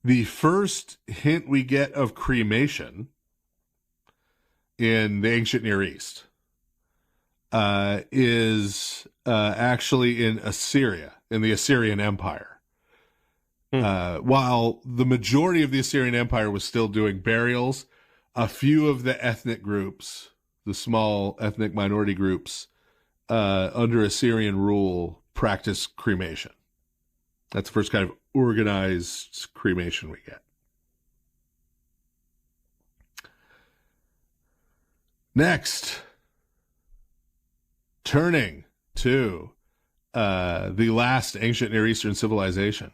The first hint we get of cremation in the ancient Near East is actually in Assyria, in the Assyrian Empire. While the majority of the Assyrian Empire was still doing burials, a few of the ethnic groups, the small ethnic minority groups under Assyrian rule, practiced cremation. That's the first kind of organized cremation we get. Next, turning to the last ancient Near Eastern civilization,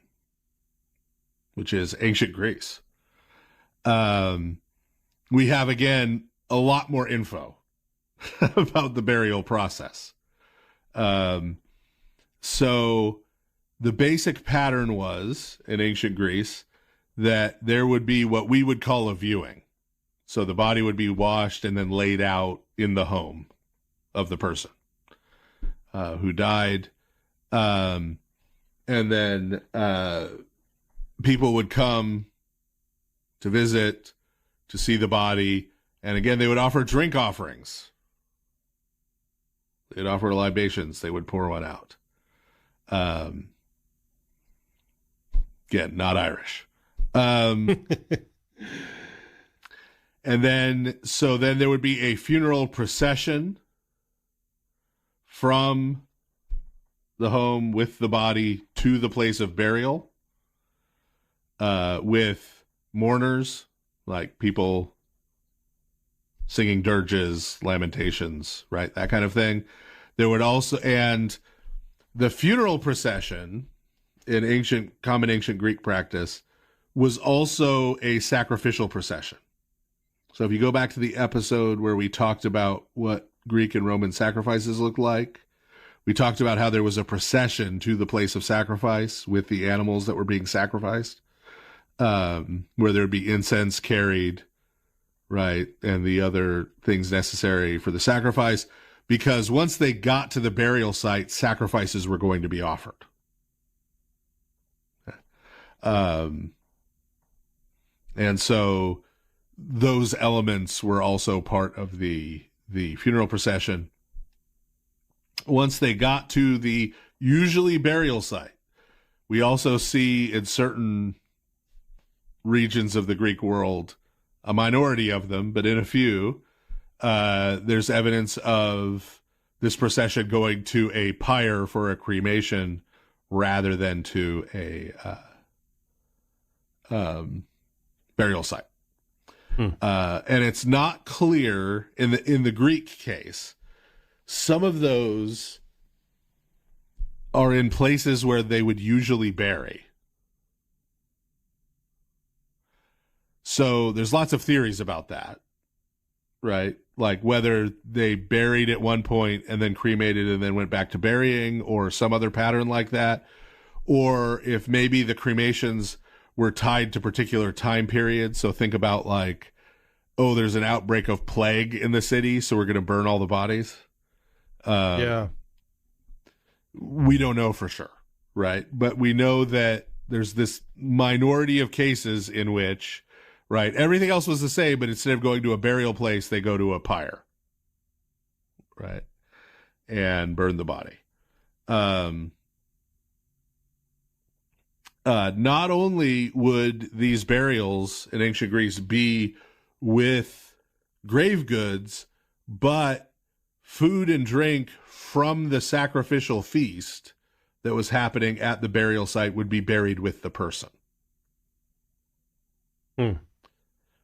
which is ancient Greece. We have, again, a lot more info about the burial process. So the basic pattern was, in ancient Greece, that there would be what we would call a viewing. So the body would be washed and then laid out in the home of the person who died. And then people would come to visit, to see the body, and again, they would offer drink offerings. They'd offer libations. They would pour one out. Again, not Irish. And then there would be a funeral procession from the home with the body to the place of burial, with mourners, like people singing dirges, lamentations, right? That kind of thing. There would also, and the funeral procession in common ancient Greek practice was also a sacrificial procession. So if you go back to the episode where we talked about what Greek and Roman sacrifices looked like, we talked about how there was a procession to the place of sacrifice with the animals that were being sacrificed, where there'd be incense carried, right, and the other things necessary for the sacrifice. because once they got to the burial site, sacrifices were going to be offered. And so those elements were also part of the funeral procession. Once they got to the usually burial site, we also see in certain regions of the Greek world, a minority of them, but in a few, there's evidence of this procession going to a pyre for a cremation rather than to a burial site. And it's not clear in the Greek case. Some of those are in places where they would usually bury. So there's lots of theories about that, right? Like whether they buried at one point and then cremated and then went back to burying, or some other pattern like that, or if maybe the cremations were tied to particular time periods. So think about like, oh, there's an outbreak of plague in the city, so we're going to burn all the bodies. Yeah. We don't know for sure, right? But we know that there's this minority of cases in which, right, everything else was the same, but instead of going to a burial place, they go to a pyre, right, and burn the body. Not only would these burials in ancient Greece be with grave goods, but food and drink from the sacrificial feast that was happening at the burial site would be buried with the person.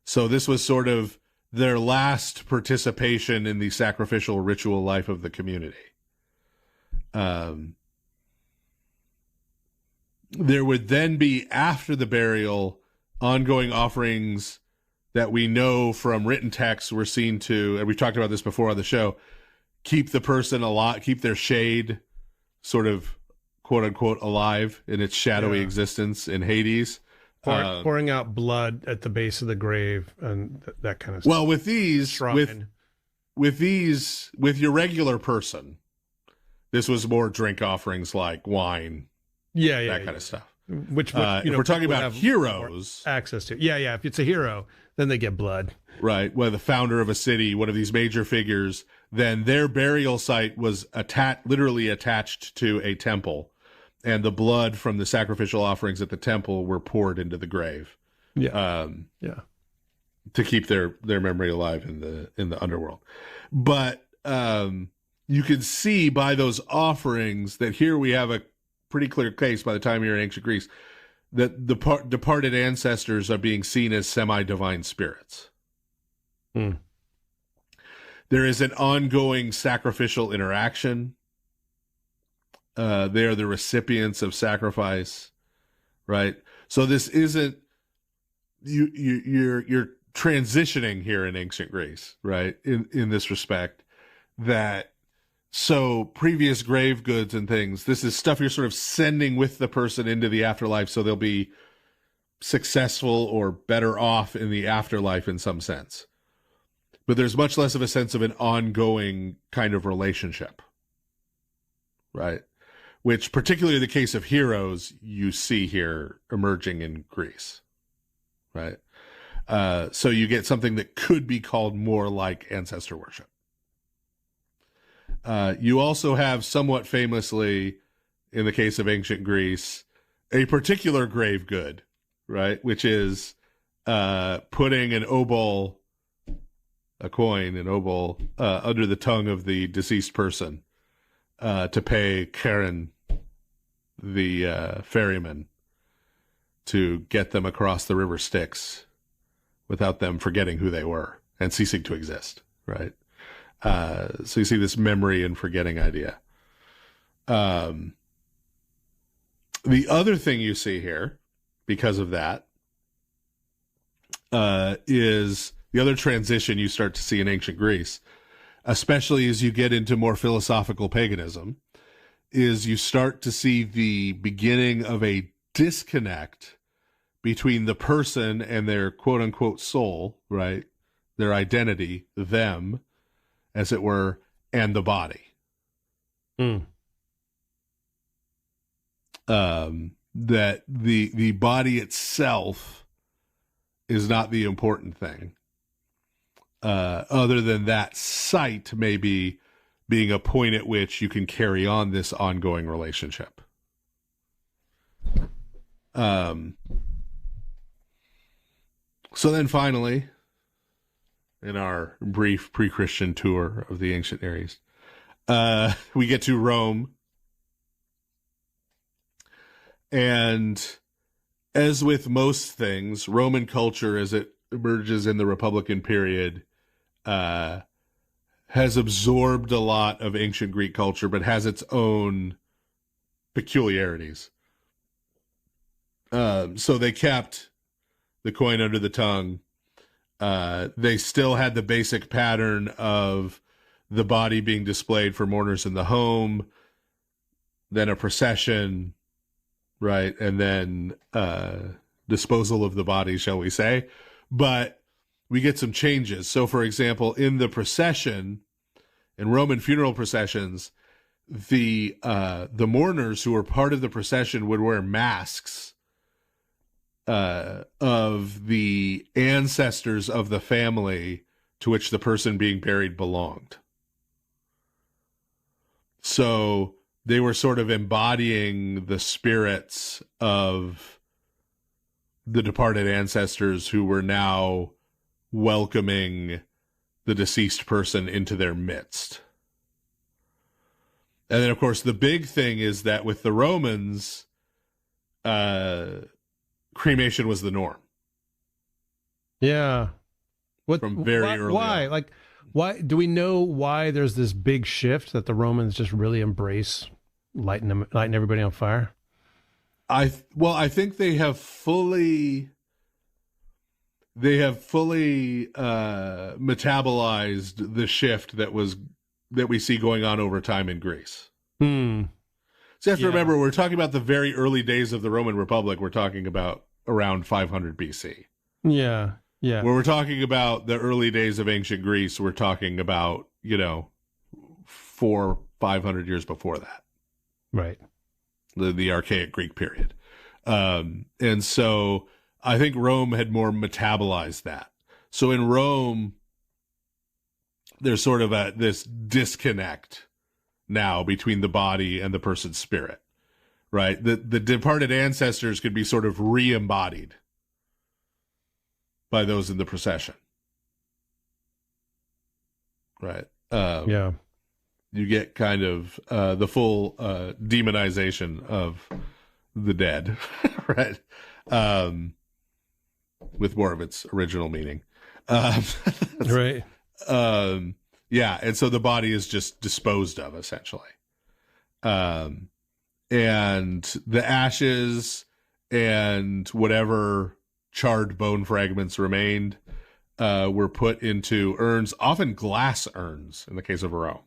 So this was sort of their last participation in the sacrificial ritual life of the community. There would then be, after the burial, ongoing offerings that we know from written texts were seen to, and we've talked about this before on the show, keep the person alive, keep their shade sort of quote unquote alive in its shadowy existence in Hades. Pouring out blood at the base of the grave and that kind of stuff. Well, with these, with your regular person, this was more drink offerings like wine, that kind of stuff. Which if we're talking about heroes, access to. Yeah. If it's a hero, then they get blood. Right. Well, the founder of a city, one of these major figures, then their burial site was literally attached to a temple, and the blood from the sacrificial offerings at the temple were poured into the grave. To keep their memory alive in the underworld. But you can see by those offerings that here we have a pretty clear case by the time you're in ancient Greece that the departed ancestors are being seen as semi-divine spirits. There is an ongoing sacrificial interaction. They are the recipients of sacrifice, right? So this isn't you're transitioning here in ancient Greece, right? In this respect, that so previous grave goods and things, this is stuff you're sort of sending with the person into the afterlife, so they'll be successful or better off in the afterlife in some sense. But there's much less of a sense of an ongoing kind of relationship, right? Which, particularly in the case of heroes, you see here emerging in Greece, right? So you get something that could be called more like ancestor worship. You also have, somewhat famously, in the case of ancient Greece, a particular grave good, right? Which is putting an obol, a coin, an obol, under the tongue of the deceased person to pay Charon, the ferryman, to get them across the river Styx without them forgetting who they were and ceasing to exist, right? So you see this memory and forgetting idea. The other thing you see here, because of that, is the other transition you start to see in ancient Greece, especially as you get into more philosophical paganism, is you start to see the beginning of a disconnect between the person and their quote-unquote soul, right? Their identity, them, as it were, and the body. That the body itself is not the important thing. Other than that site maybe being a point at which you can carry on this ongoing relationship. So then finally, in our brief pre-Christian tour of the ancient Near East, we get to Rome. And as with most things, Roman culture, as it emerges in the Republican period, has absorbed a lot of ancient Greek culture, but has its own peculiarities. So they kept the coin under the tongue. They still had the basic pattern of the body being displayed for mourners in the home, then a procession, right? And then disposal of the body, shall we say. But we get some changes. So, for example, in the procession, in Roman funeral processions, the mourners who were part of the procession would wear masks of the ancestors of the family to which the person being buried belonged. So they were sort of embodying the spirits of the departed ancestors who were now welcoming the deceased person into their midst. And then, of course, the big thing is that with the Romans, cremation was the norm. Yeah. From very early why? on. Like, why do we know why there's this big shift that the Romans just really embrace lighting everybody on fire? I think they have fully metabolized the shift that we see going on over time in Greece. So you have to remember, we're talking about the very early days of the Roman Republic. We're talking about around 500 BC. Yeah. Yeah. When we're talking about the early days of ancient Greece, we're talking about, 400-500 years before that. Right. The archaic Greek period. And so I think Rome had more metabolized that. So in Rome, there's sort of this disconnect now between the body and the person's spirit, right? The departed ancestors could be sort of re-embodied by those in the procession, right? Yeah. You get kind of the full demonization of the dead, right? With more of its original meaning. Right. Yeah, and so the body is just disposed of, essentially. And the ashes and whatever charred bone fragments remained were put into urns, often glass urns in the case of Rome.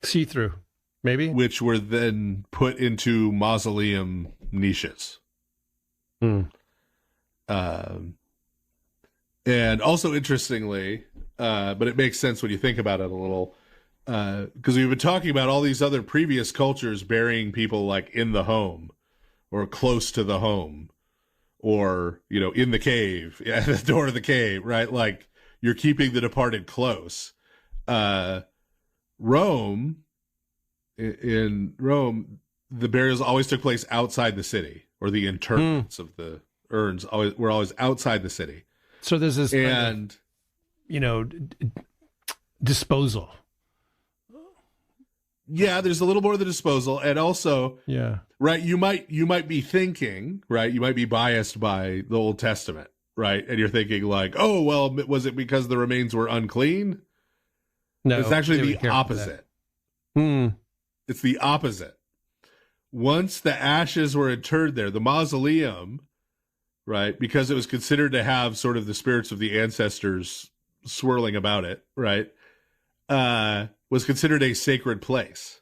See-through, maybe? Which were then put into mausoleum niches. And also interestingly, but it makes sense when you think about it a little, because we've been talking about all these other previous cultures burying people like in the home or close to the home or, in the cave, at the door of the cave, right? Like you're keeping the departed close. In Rome, the burials always took place outside the city, or the interments of the urns were always outside the city. So there's this and disposal. Yeah, there's a little more of the disposal, and also, right. You might be thinking, right. You might be biased by the Old Testament, right, and you're thinking like, oh well, was it because the remains were unclean? No, it's actually the opposite. It's the opposite. Once the ashes were interred there, the mausoleum, right, because it was considered to have sort of the spirits of the ancestors swirling about it, right, was considered a sacred place.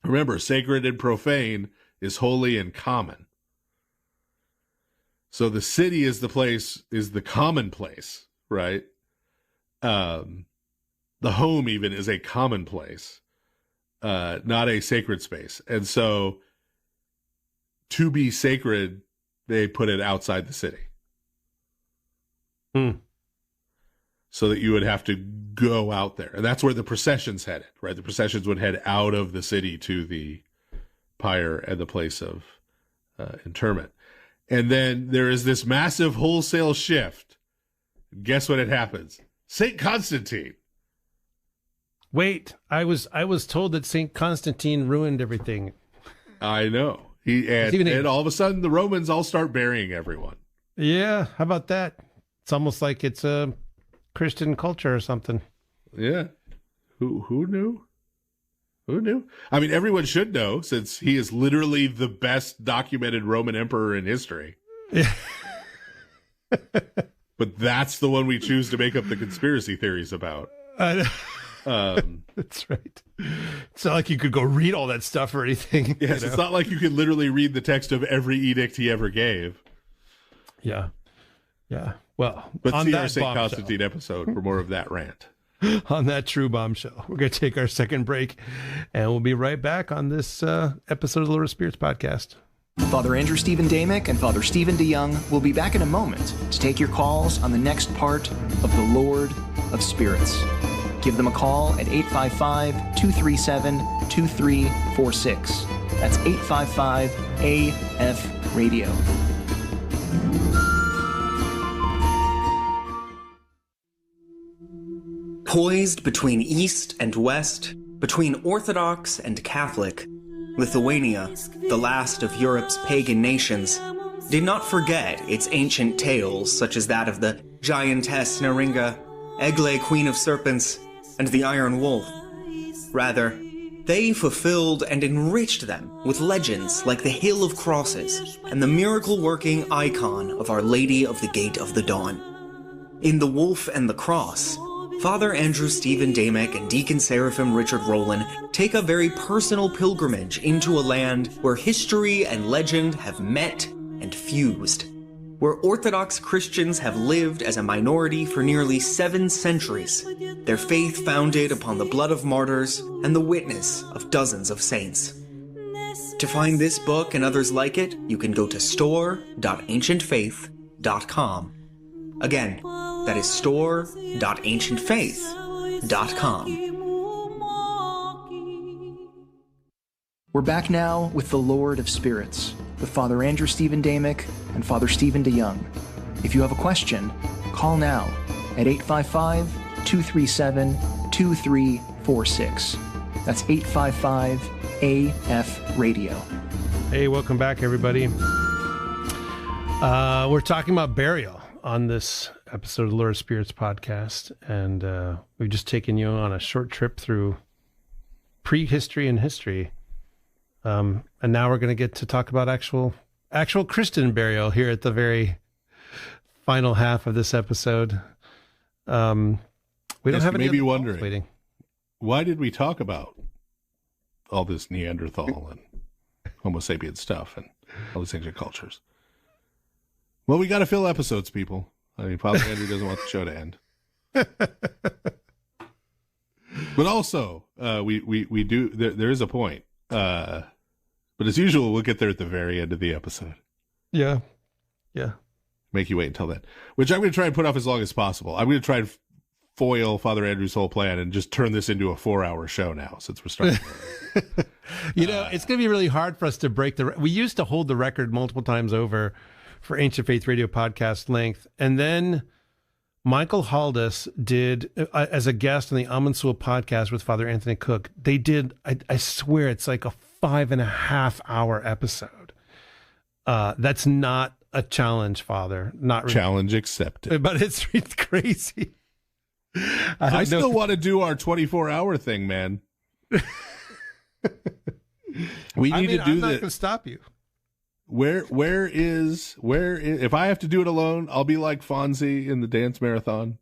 Remember, sacred and profane is holy and common. So the city is the common place, right? the home even is a common place, not a sacred space. And so to be sacred, they put it outside the city. So that you would have to go out there. And that's where the processions headed, right? The processions would head out of the city to the pyre and the place of interment. And then there is this massive wholesale shift. Guess what happens? St. Constantine. Wait, I was told that St. Constantine ruined everything. I know. And all of a sudden the Romans all start burying everyone. Yeah, how about that? It's almost like it's a Christian culture or something. Yeah. Who knew? Who knew? I mean, everyone should know, since he is literally the best documented Roman emperor in history. Yeah. But that's the one we choose to make up the conspiracy theories about. That's right. It's not like you could go read all that stuff or anything. Yes, It's not like you could literally read the text of every edict he ever gave. Yeah. Yeah. Well, but on see that our St. Constantine episode for more of that rant. On that true bombshell, we're going to take our second break, and we'll be right back on this episode of the Lord of Spirits podcast. Father Andrew Stephen Damick and Father Stephen DeYoung will be back in a moment to take your calls on the next part of the Lord of Spirits. Give them a call at 855-237-2346. That's 855-AF-RADIO. Poised between East and West, between Orthodox and Catholic, Lithuania, the last of Europe's pagan nations, did not forget its ancient tales such as that of the giantess Neringa, Egle, Queen of Serpents, and the Iron Wolf. Rather, they fulfilled and enriched them with legends like the Hill of Crosses and the miracle-working icon of Our Lady of the Gate of the Dawn. In The Wolf and the Cross, Father Andrew Stephen Damick and Deacon Seraphim Richard Rowland take a very personal pilgrimage into a land where history and legend have met and fused, where Orthodox Christians have lived as a minority for nearly 7 centuries, their faith founded upon the blood of martyrs and the witness of dozens of saints. To find this book and others like it, you can go to store.ancientfaith.com. Again, that is store.ancientfaith.com. We're back now with the Lord of Spirits, with Father Andrew Stephen Damick and Father Stephen DeYoung. If you have a question, call now at 855-237-2346. That's 855-AF-RADIO. Hey, welcome back, everybody. We're talking about burial on this episode of the Lord of Spirits podcast, and we've just taken you on a short trip through prehistory and history, and now we're going to get to talk about actual Christian burial here at the very final half of this episode. We don't have any. Maybe wondering waiting. Why did we talk about all this Neanderthal and Homo sapien stuff and all these ancient cultures? Well, we got to fill episodes, people. I mean, Father Andrew doesn't want the show to end. But also, we do. There is a point. But as usual, we'll get there at the very end of the episode. Yeah. Make you wait until then. Which I'm going to try and put off as long as possible. I'm going to try and foil Father Andrew's whole plan and just turn this into a 4-hour show now, since we're starting. It's going to be really hard for us to break the. We used to hold the record multiple times over for Ancient Faith Radio podcast length. And then Michael Haldas did, as a guest on the Amansul podcast with Father Anthony Cook, they did, I swear, it's like a 5.5-hour episode. That's not a challenge, Father. Not really. Challenge accepted. But it's crazy. I still want to do our 24-hour thing, man. We need to do I'm not this. going to stop you. Where is if I have to do it alone, I'll be like Fonzie in the dance marathon.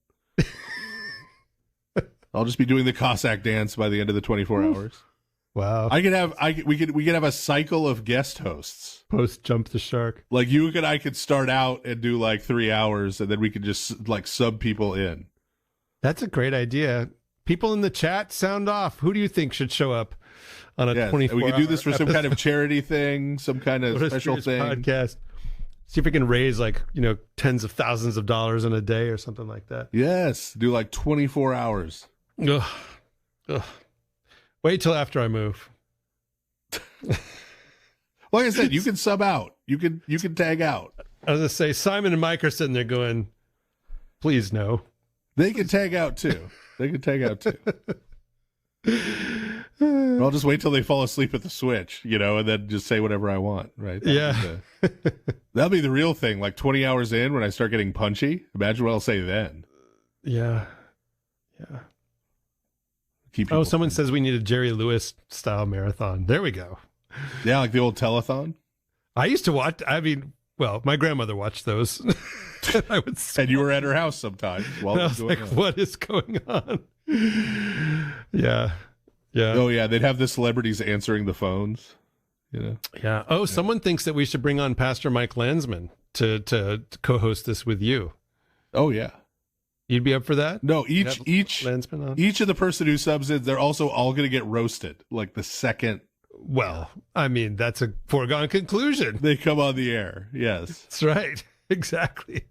I'll just be doing the Cossack dance by the end of the 24 hours. Wow. We could have a cycle of guest hosts. Post jump the shark. Like you and I could start out and do like 3 hours, and then we could just like sub people in. That's a great idea. People in the chat, sound off. Who do you think should show up on a 24-hour We could do this for some kind of charity thing, some kind of special thing. Podcast. See if we can raise tens of thousands of dollars in a day or something like that. Yes. Do like 24 hours. Ugh. Wait till after I move. Like I said, you can sub out. You can tag out. I was going to say, Simon and Mike are sitting there going, please no. They can tag out too. I'll just wait till they fall asleep at the switch, and then just say whatever I want, right? That'll be the real thing. Like 20 hours in, when I start getting punchy, imagine what I'll say then. Yeah. Someone says we need a Jerry Lewis style marathon. There we go. Yeah, like the old telethon. I used to watch. My grandmother watched those. And you were at her house sometimes. While I was like, what is going on? Yeah. Oh, yeah. They'd have the celebrities answering the phones. Yeah. Oh, someone thinks that we should bring on Pastor Mike Landsman to co-host this with you. Oh, yeah. You'd be up for that? No, each of the person who subs in, they're also all going to get roasted. Like the second. Well, I mean, that's a foregone conclusion. They come on the air. Yes. That's right. Exactly.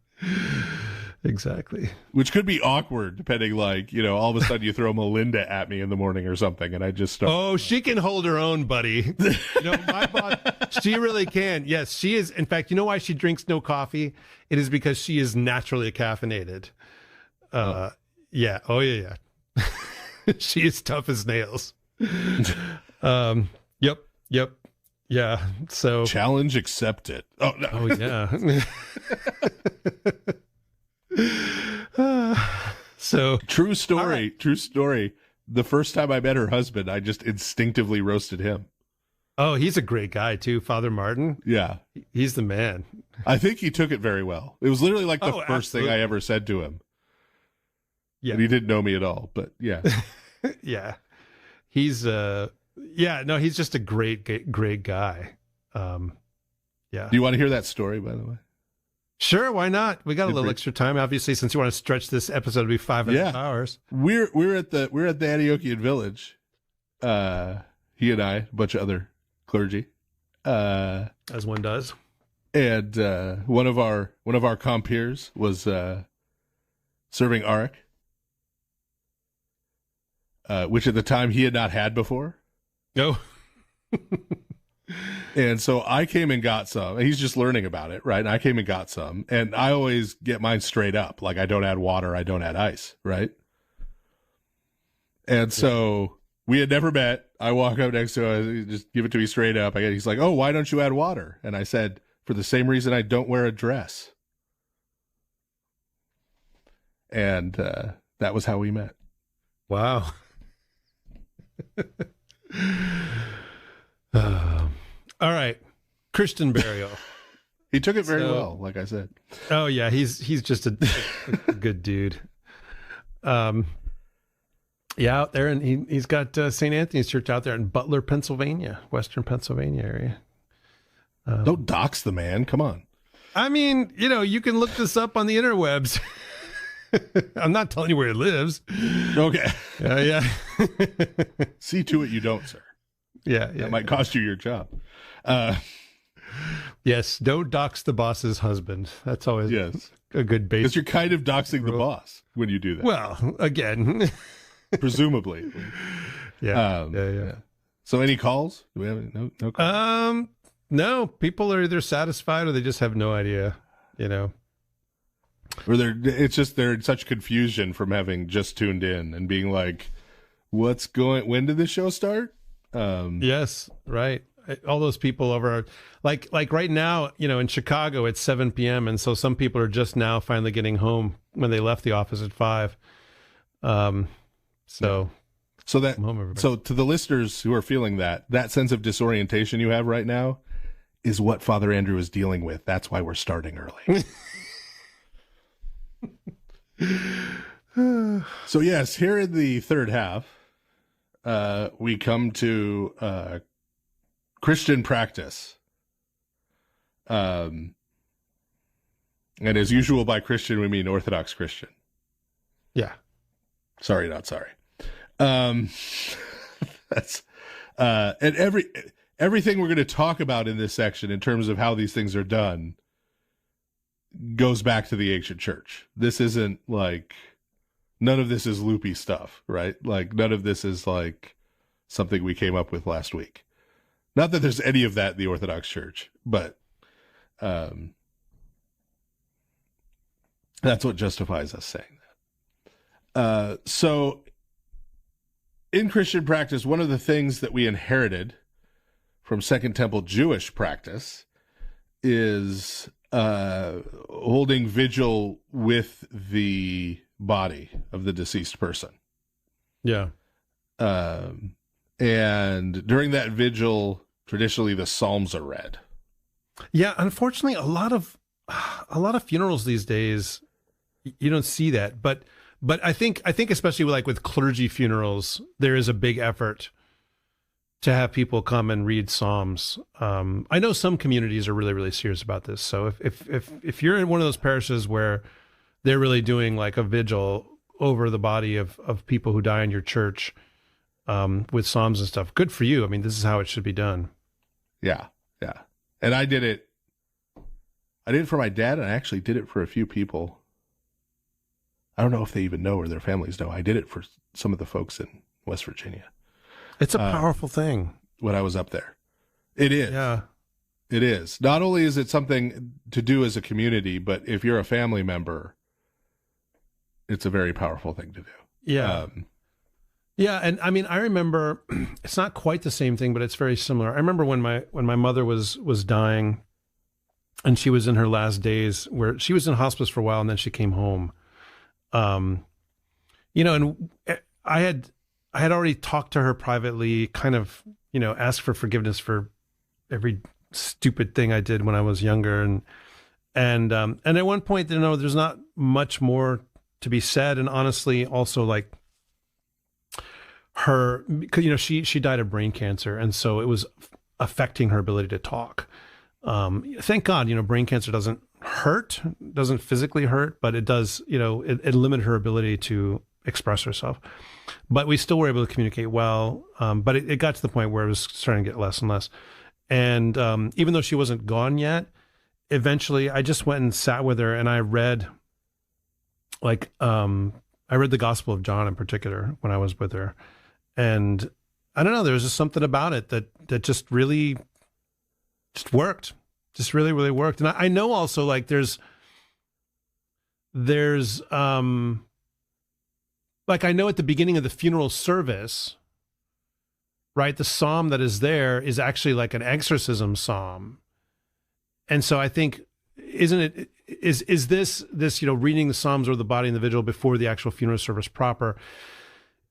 Which could be awkward, depending, all of a sudden you throw Melinda at me in the morning or something, and I just start. Oh, she can hold her own, buddy. My boss, she really can. Yes, she is. In fact, you know why she drinks no coffee? It is because she is naturally caffeinated. Yeah. Oh, yeah. She is tough as nails. Yep. Yeah. So challenge accepted. Oh, no. Oh, yeah. So true story. The first time I met her husband, I just instinctively roasted him. Oh, he's a great guy too, Father Martin. Yeah. He's the man. I think he took it very well. It was literally like the first thing I ever said to him. Yeah. And he didn't know me at all, but yeah. Yeah. He's he's just a great guy. Yeah. Do you want to hear that story, by the way? Sure, why not? We got a little extra time, obviously, since you want to stretch this episode to be 5.5 hours. We're at the Antiochian village. He and I, a bunch of other clergy. As one does. And one of our compeers was serving Arik, which at the time he had not had before. No. And so I came and got some. He's just learning about it, right? And I came and got some. And I always get mine straight up. Like, I don't add water, I don't add ice, right? And so we had never met. I walk up next to him, just give it to me straight up. He's like, oh, why don't you add water? And I said, for the same reason I don't wear a dress. And that was how we met. Wow. All right. Christian burial. He took it very well, like I said. Oh, yeah. He's just a good dude. Yeah, out there, and he's got St. Anthony's Church out there in Butler, Pennsylvania, Western Pennsylvania area. Don't dox the man. Come on. I mean, you can look this up on the interwebs. I'm not telling you where he lives. Okay. Yeah. See to it you don't, sir. Yeah. That might cost you your job. Yes, don't dox the boss's husband. That's always a good base. Because you're kind of doxing the boss when you do that. Well, again. Presumably. Yeah. So any calls? Do we have no calls? No, people are either satisfied or they just have no idea, Or they're in such confusion from having just tuned in and being like, when did the show start? Yes, right. All those people over, like right now, in Chicago, it's 7 p.m. And so some people are just now finally getting home when they left the office at 5. So to the listeners who are feeling that sense of disorientation you have right now is what Father Andrew is dealing with. That's why we're starting early. So yes, here in the third half, we come to Christian practice. And as usual, by Christian, we mean Orthodox Christian. Yeah. Sorry, not sorry. That's and everything we're going to talk about in this section in terms of how these things are done goes back to the ancient church. This isn't like, none of this is loopy stuff, right? Like, none of this is like something we came up with last week. Not that there's any of that in the Orthodox Church, but that's what justifies us saying that. So in Christian practice, one of the things that we inherited from Second Temple Jewish practice is holding vigil with the body of the deceased person. Yeah. And during that vigil, traditionally the Psalms are read. Yeah, unfortunately, a lot of funerals these days, you don't see that. But I think especially with clergy funerals, there is a big effort to have people come and read Psalms. I know some communities are really, really serious about this. So if you're in one of those parishes where they're really doing like a vigil over the body of people who die in your church, with Psalms and stuff, good for you. I mean, this is how it should be done. Yeah. Yeah. And I did it for my dad, and I actually did it for a few people. I don't know if they even know or their families know. I did it for some of the folks in West Virginia. It's a powerful thing. When I was up there. It is. Yeah. It is. Not only is it something to do as a community, but if you're a family member, it's a very powerful thing to do. Yeah. Yeah, and I mean, I remember it's not quite the same thing, but it's very similar. I remember when my mother was dying, and she was in her last days, where she was in hospice for a while, and then she came home. And I had already talked to her privately, kind of, asked for forgiveness for every stupid thing I did when I was younger, and at one point, there's not much more to be said, and honestly, also like, her, because she died of brain cancer, and so it was affecting her ability to talk. Thank God, brain cancer doesn't physically hurt, but it does, it limited her ability to express herself. But we still were able to communicate well. But it got to the point where it was starting to get less and less. And even though she wasn't gone yet, eventually I just went and sat with her, and I read the Gospel of John in particular when I was with her. And I don't know, there was just something about it that just really just worked, just really, really worked. And I know also like there's like, I know at the beginning of the funeral service, right, the psalm that is there is actually like an exorcism psalm. And so I think, is this reading the Psalms or the body in the vigil before the actual funeral service proper,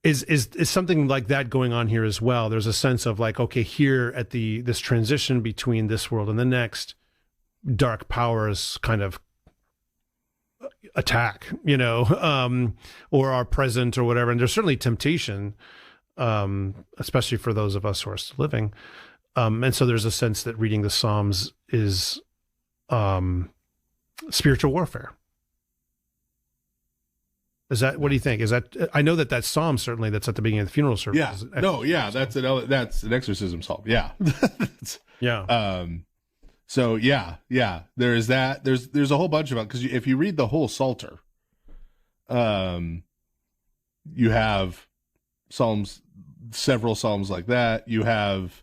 is something like that going on here as well? There's a sense of like, okay, here at this transition between this world and the next, dark powers kind of attack, or are present or whatever. And there's certainly temptation, especially for those of us who are still living. And so there's a sense that reading the Psalms is spiritual warfare. Is that, what do you think? Is that, I know that Psalm, certainly that's at the beginning of the funeral service. Yeah. No, yeah, that's an exorcism psalm. Yeah. Yeah. So yeah, there is that. There's a whole bunch of them, because if you read the whole Psalter, you have several psalms like that. You have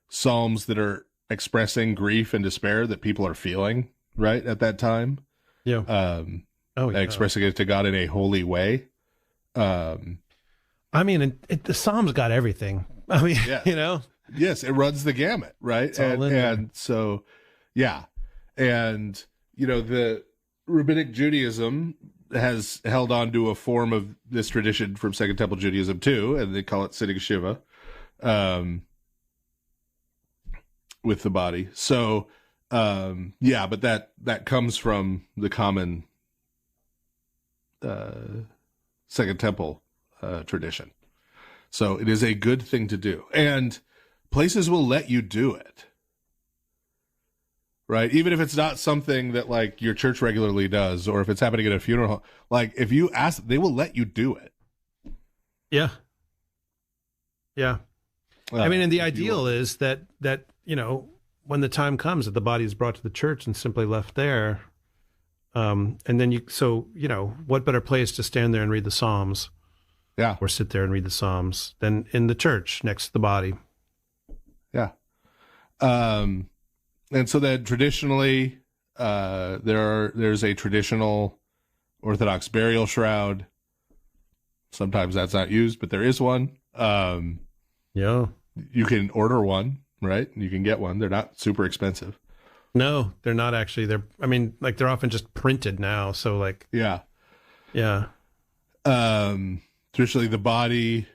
psalms that are expressing grief and despair that people are feeling right at that time. Yeah. Expressing it to God in a holy way. I mean, the Psalms got everything. I mean, yeah. Yes, it runs the gamut, right? And so, yeah. And, the Rabbinic Judaism has held on to a form of this tradition from Second Temple Judaism too, and they call it sitting Shiva, with the body. So, but that comes from the common Second Temple tradition. So it is a good thing to do. And places will let you do it. Right? Even if it's not something that like your church regularly does, or if it's happening at a funeral, like if you ask, they will let you do it. Yeah. Yeah. I mean, and the ideal is that, you know, when the time comes that the body is brought to the church and simply left there, and then you know, what better place to stand there and read the Psalms, or sit there and read the Psalms than in the church next to the body. Yeah. And so then traditionally, there's a traditional Orthodox burial shroud. Sometimes that's not used, but there is one. Yeah. You can order one, right? You can get one. They're not super expensive. No, they're not actually. They're often just printed now. So like, yeah. Traditionally the body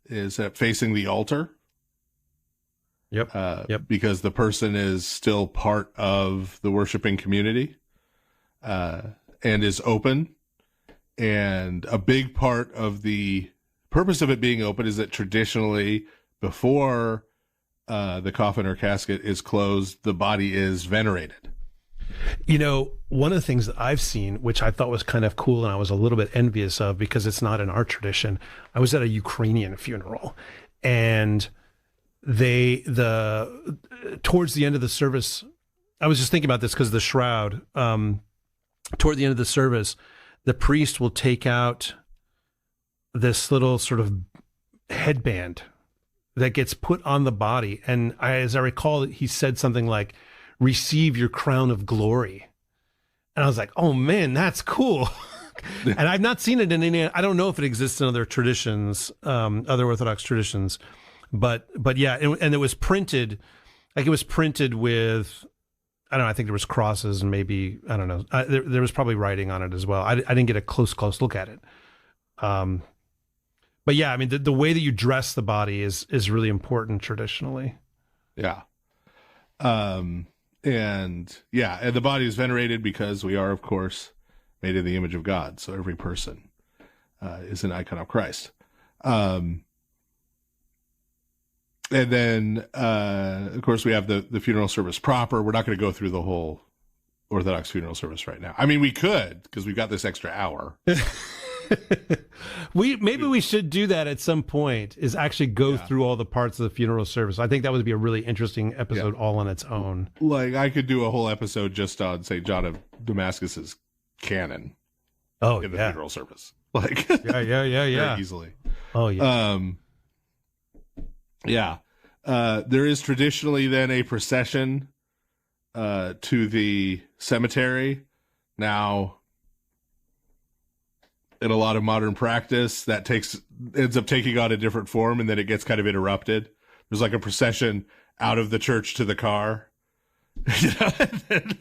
is facing the altar. Yep. Because the person is still part of the worshiping community, and is open. And a big part of the purpose of it being open is that traditionally, before the coffin or casket is closed, the body is venerated. You know, one of the things that I've seen, which I thought was kind of cool and I was a little bit envious of because it's not in our tradition, I was at a Ukrainian funeral, and towards the end of the service, I was just thinking about this because of the shroud. Toward the end of the service, the priest will take out this little sort of headband that gets put on the body. And as I recall, he said something like, "Receive your crown of glory." And I was like, oh man, that's cool. And I've not seen it in any, I don't know if it exists in other traditions, other Orthodox traditions, but yeah. And it was printed, like it was printed with, I don't know, I think there was crosses and maybe, I don't know. There was probably writing on it as well. I didn't get a close look at it. But yeah, I mean, the way that you dress the body is really important traditionally. Yeah. And the body is venerated because we are, of course, made in the image of God. So every person is an icon of Christ. And then, of course, we have the funeral service proper. We're not going to go through the whole Orthodox funeral service right now. I mean, we could, because we've got this extra hour. Maybe we should do that at some point, is actually go through all the parts of the funeral service. I think that would be a really interesting episode all on its own. Like, I could do a whole episode just on St. John of Damascus's canon in the funeral service. Like, yeah. Easily. Oh, yeah. There is traditionally then a procession to the cemetery. Now, in a lot of modern practice, that ends up taking on a different form, and then it gets kind of interrupted. There's like a procession out of the church to the car. Then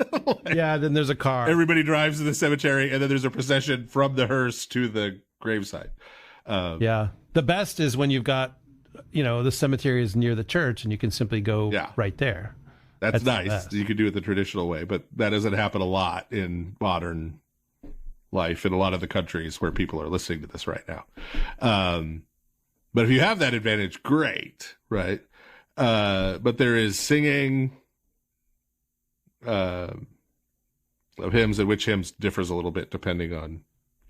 there's a car. Everybody drives to the cemetery, and then there's a procession from the hearse to the gravesite. The best is when you've got, the cemetery is near the church, and you can simply go right there. That's nice. You can do it the traditional way, but that doesn't happen a lot in modern life in a lot of the countries where people are listening to this right now. But if you have that advantage, great, right? But there is singing of hymns, and which hymns differs a little bit depending on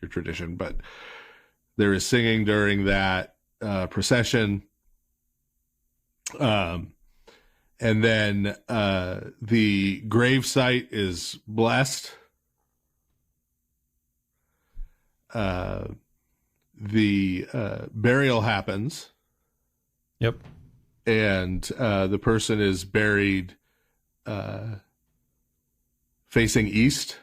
your tradition, but there is singing during that procession. And then the gravesite is blessed. The burial happens. Yep. And the person is buried facing east.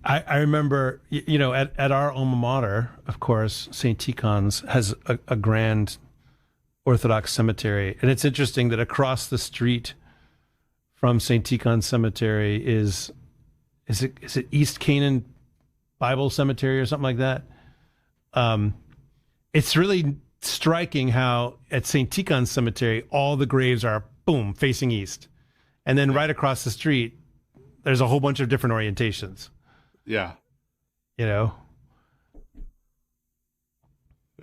I remember, at our alma mater, of course, St. Tikhon's has a grand Orthodox cemetery. And it's interesting that across the street from St. Tikhon Cemetery is it East Canaan Bible Cemetery or something like that? It's really striking how at St. Tikhon Cemetery, all the graves are, boom, facing east. And then right across the street, there's a whole bunch of different orientations. Yeah.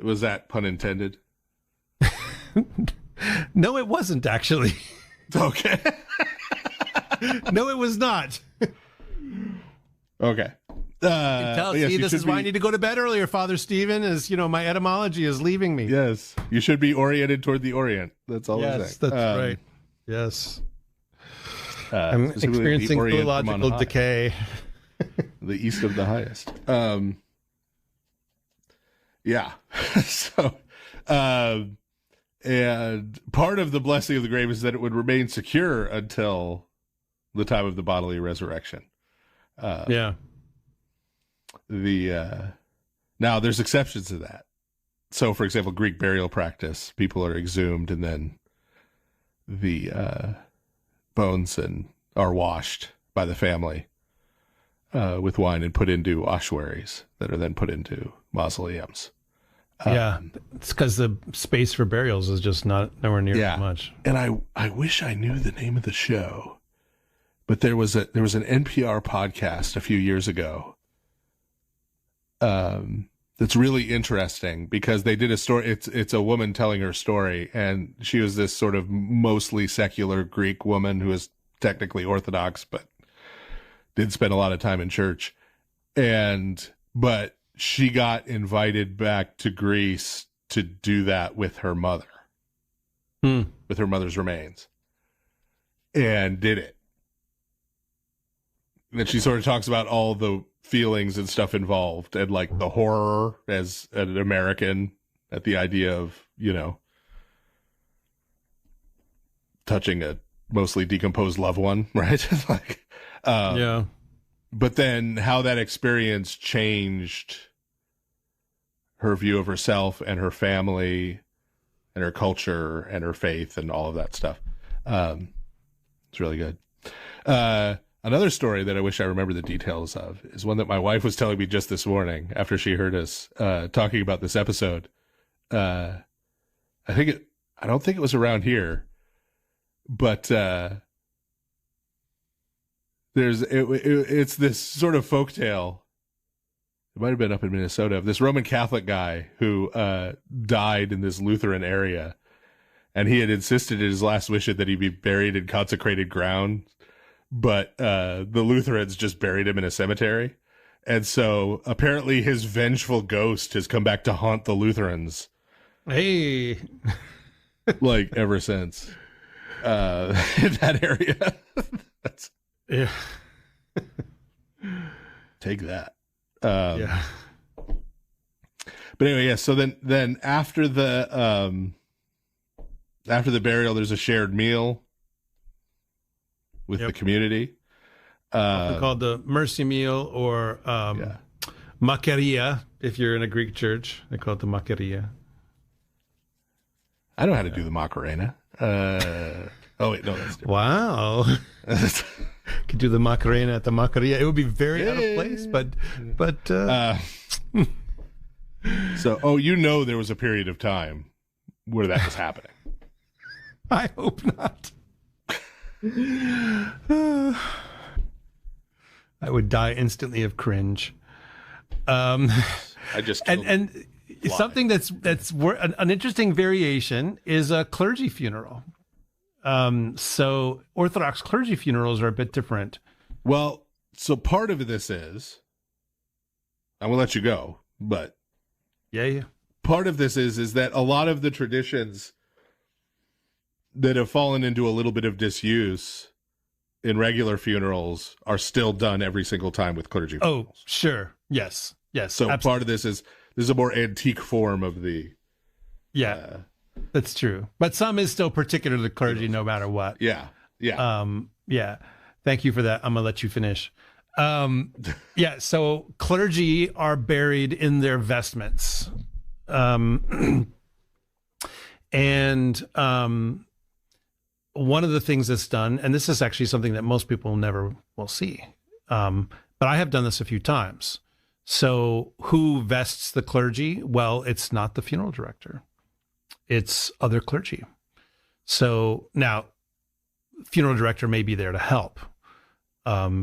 Was that pun intended? No, it wasn't actually. Okay. No, it was not. Okay. See, this is why I need to go to bed earlier, Father Stephen, is, my etymology is leaving me. Yes, you should be oriented toward the Orient. That's all I'm saying. Yes, that's right. Yes. I'm experiencing philological decay. The east of the highest. Yeah. So, and part of the blessing of the grave is that it would remain secure until the time of the bodily resurrection. Yeah. Now there's exceptions to that. So, for example, Greek burial practice, people are exhumed and then the bones are washed by the family with wine and put into ossuaries that are then put into mausoleums. Yeah, it's because the space for burials is just nowhere near as much. And I wish I knew the name of the show, but there was an NPR podcast a few years ago that's really interesting because they did a story. It's a woman telling her story, and she was this sort of mostly secular Greek woman who is technically Orthodox, but did spend a lot of time in church. But she got invited back to Greece to do that with her mother, with her mother's remains, and did it. And then she sort of talks about all the feelings and stuff involved and like the horror as an American at the idea of, touching a mostly decomposed loved one, right? Yeah. But then how that experience changed her view of herself and her family and her culture and her faith and all of that stuff. It's really good. Another story that I wish I remember the details of is one that my wife was telling me just this morning after she heard us talking about this episode. I don't think it was around here, but it's this sort of folktale. It might have been up in Minnesota, of this Roman Catholic guy who died in this Lutheran area, and he had insisted in his last wish that he be buried in consecrated ground, but the Lutherans just buried him in a cemetery, and so apparently his vengeful ghost has come back to haunt the Lutherans. Hey, like ever since in that area. Yeah. Take that. Yeah. But anyway, yeah. So then after the burial, there's a shared meal with the community. Called the mercy meal, or Macaria. If you're in a Greek church, they call it the Macaria. I know how to do the Macarena. Oh wait, no, that's different. Wow. Could do the Macarena at the Macaria. It would be very out of place, but so there was a period of time where that was happening. I hope not. I would die instantly of cringe. I just and something that's an interesting variation is a clergy funeral. So Orthodox clergy funerals are a bit different. Well, so part of this is, I'm gonna let you go, but yeah. Part of this is that a lot of the traditions that have fallen into a little bit of disuse in regular funerals are still done every single time with clergy funerals. Oh, sure. Yes. So absolutely. Part of this is a more antique form of the that's true. But some is still particular to the clergy no matter what. Yeah. Thank you for that. I'm going to let you finish. So clergy are buried in their vestments. And one of the things that's done, and this is actually something that most people never will see, but I have done this a few times. So who vests the clergy? Well, it's not the funeral director. It's other clergy. So now, funeral director may be there to help,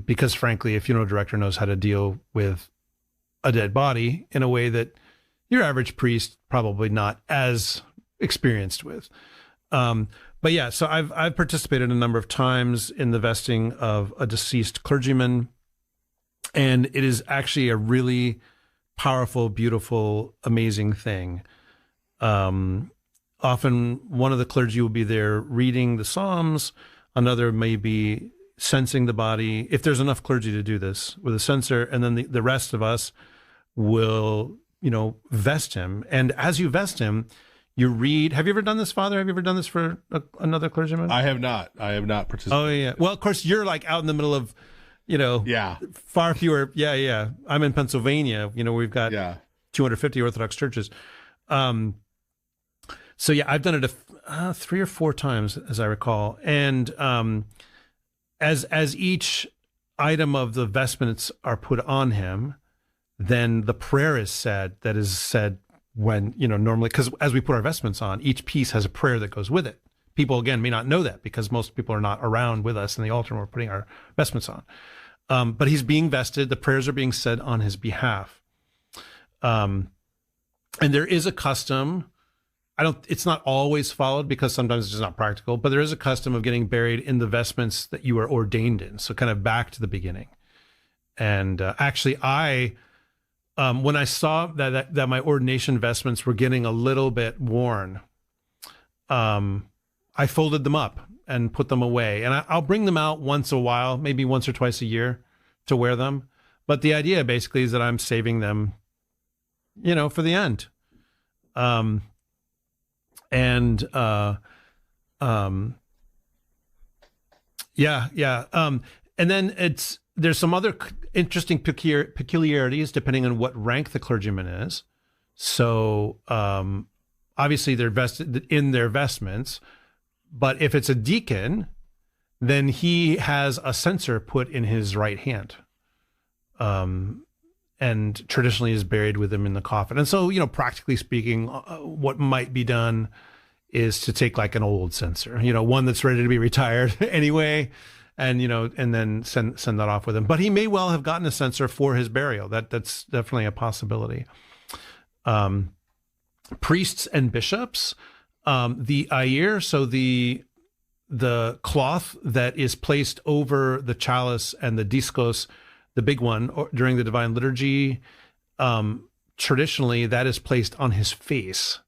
because frankly, a funeral director knows how to deal with a dead body in a way that your average priest probably not as experienced with. But yeah, so I've participated a number of times in the vesting of a deceased clergyman, And it is actually a really powerful, beautiful, amazing thing. Often one of the clergy will be there reading the Psalms. Another may be censing the body, if there's enough clergy to do this with a censer. And then the rest of us will, vest him. And as you vest him, you read. Have you ever done this, Father? Have you ever done this for another clergyman? I have not participated. Oh, yeah. Well, of course, you're like out in the middle of, far fewer. Yeah. I'm in Pennsylvania. We've got 250 Orthodox churches. So yeah, I've done it 3 or 4 times, as I recall. And as each item of the vestments are put on him, then the prayer is said. That is said when normally, because as we put our vestments on, each piece has a prayer that goes with it. People again may not know that because most people are not around with us in the altar when we're putting our vestments on. But he's being vested. The prayers are being said on his behalf. And there is a custom. It's not always followed because sometimes it's just not practical, but there is a custom of getting buried in the vestments that you were ordained in. So kind of back to the beginning. And actually when I saw that my ordination vestments were getting a little bit worn, I folded them up and put them away. And I'll bring them out once a while, maybe once or twice a year to wear them. But the idea basically is that I'm saving them, for the end. And then there's some other interesting peculiarities depending on what rank the clergyman is. So obviously they're vested in their vestments, but if it's a deacon, then he has a censer put in his right hand, and traditionally is buried with him in the coffin. And so, practically speaking, what might be done is to take like an old censer, one that's ready to be retired anyway, and and then send that off with him. But he may well have gotten a censer for his burial. That's definitely a possibility. Priests and bishops, the ayir, so the cloth that is placed over the chalice and the diskos, the big one during the Divine Liturgy, traditionally that is placed on his face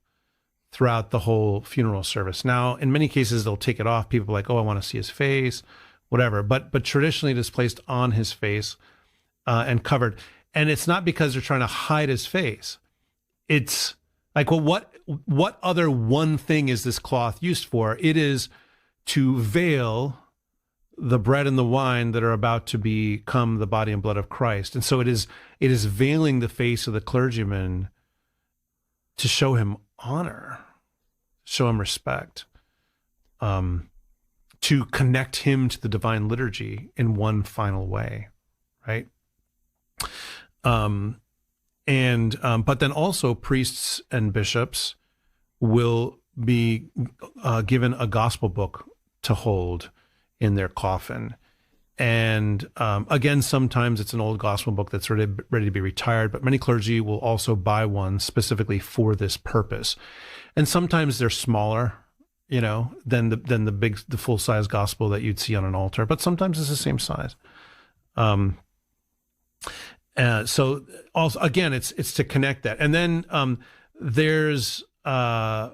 throughout the whole funeral service. Now, in many cases, they'll take it off. People are like, oh, I want to see his face, whatever. But traditionally, it is placed on his face and covered. And it's not because they're trying to hide his face. It's like, well, what other one thing is this cloth used for? It is to veil the bread and the wine that are about to become the body and blood of Christ. And so it is veiling the face of the clergyman to show him honor, show him respect, to connect him to the Divine Liturgy in one final way, right? But then also priests and bishops will be given a gospel book to hold in their coffin. And again, sometimes it's an old gospel book that's ready to be retired, but many clergy will also buy one specifically for this purpose. And sometimes they're smaller, than the full-size gospel that you'd see on an altar, but sometimes it's the same size. So also, again, it's to connect that. And then there is a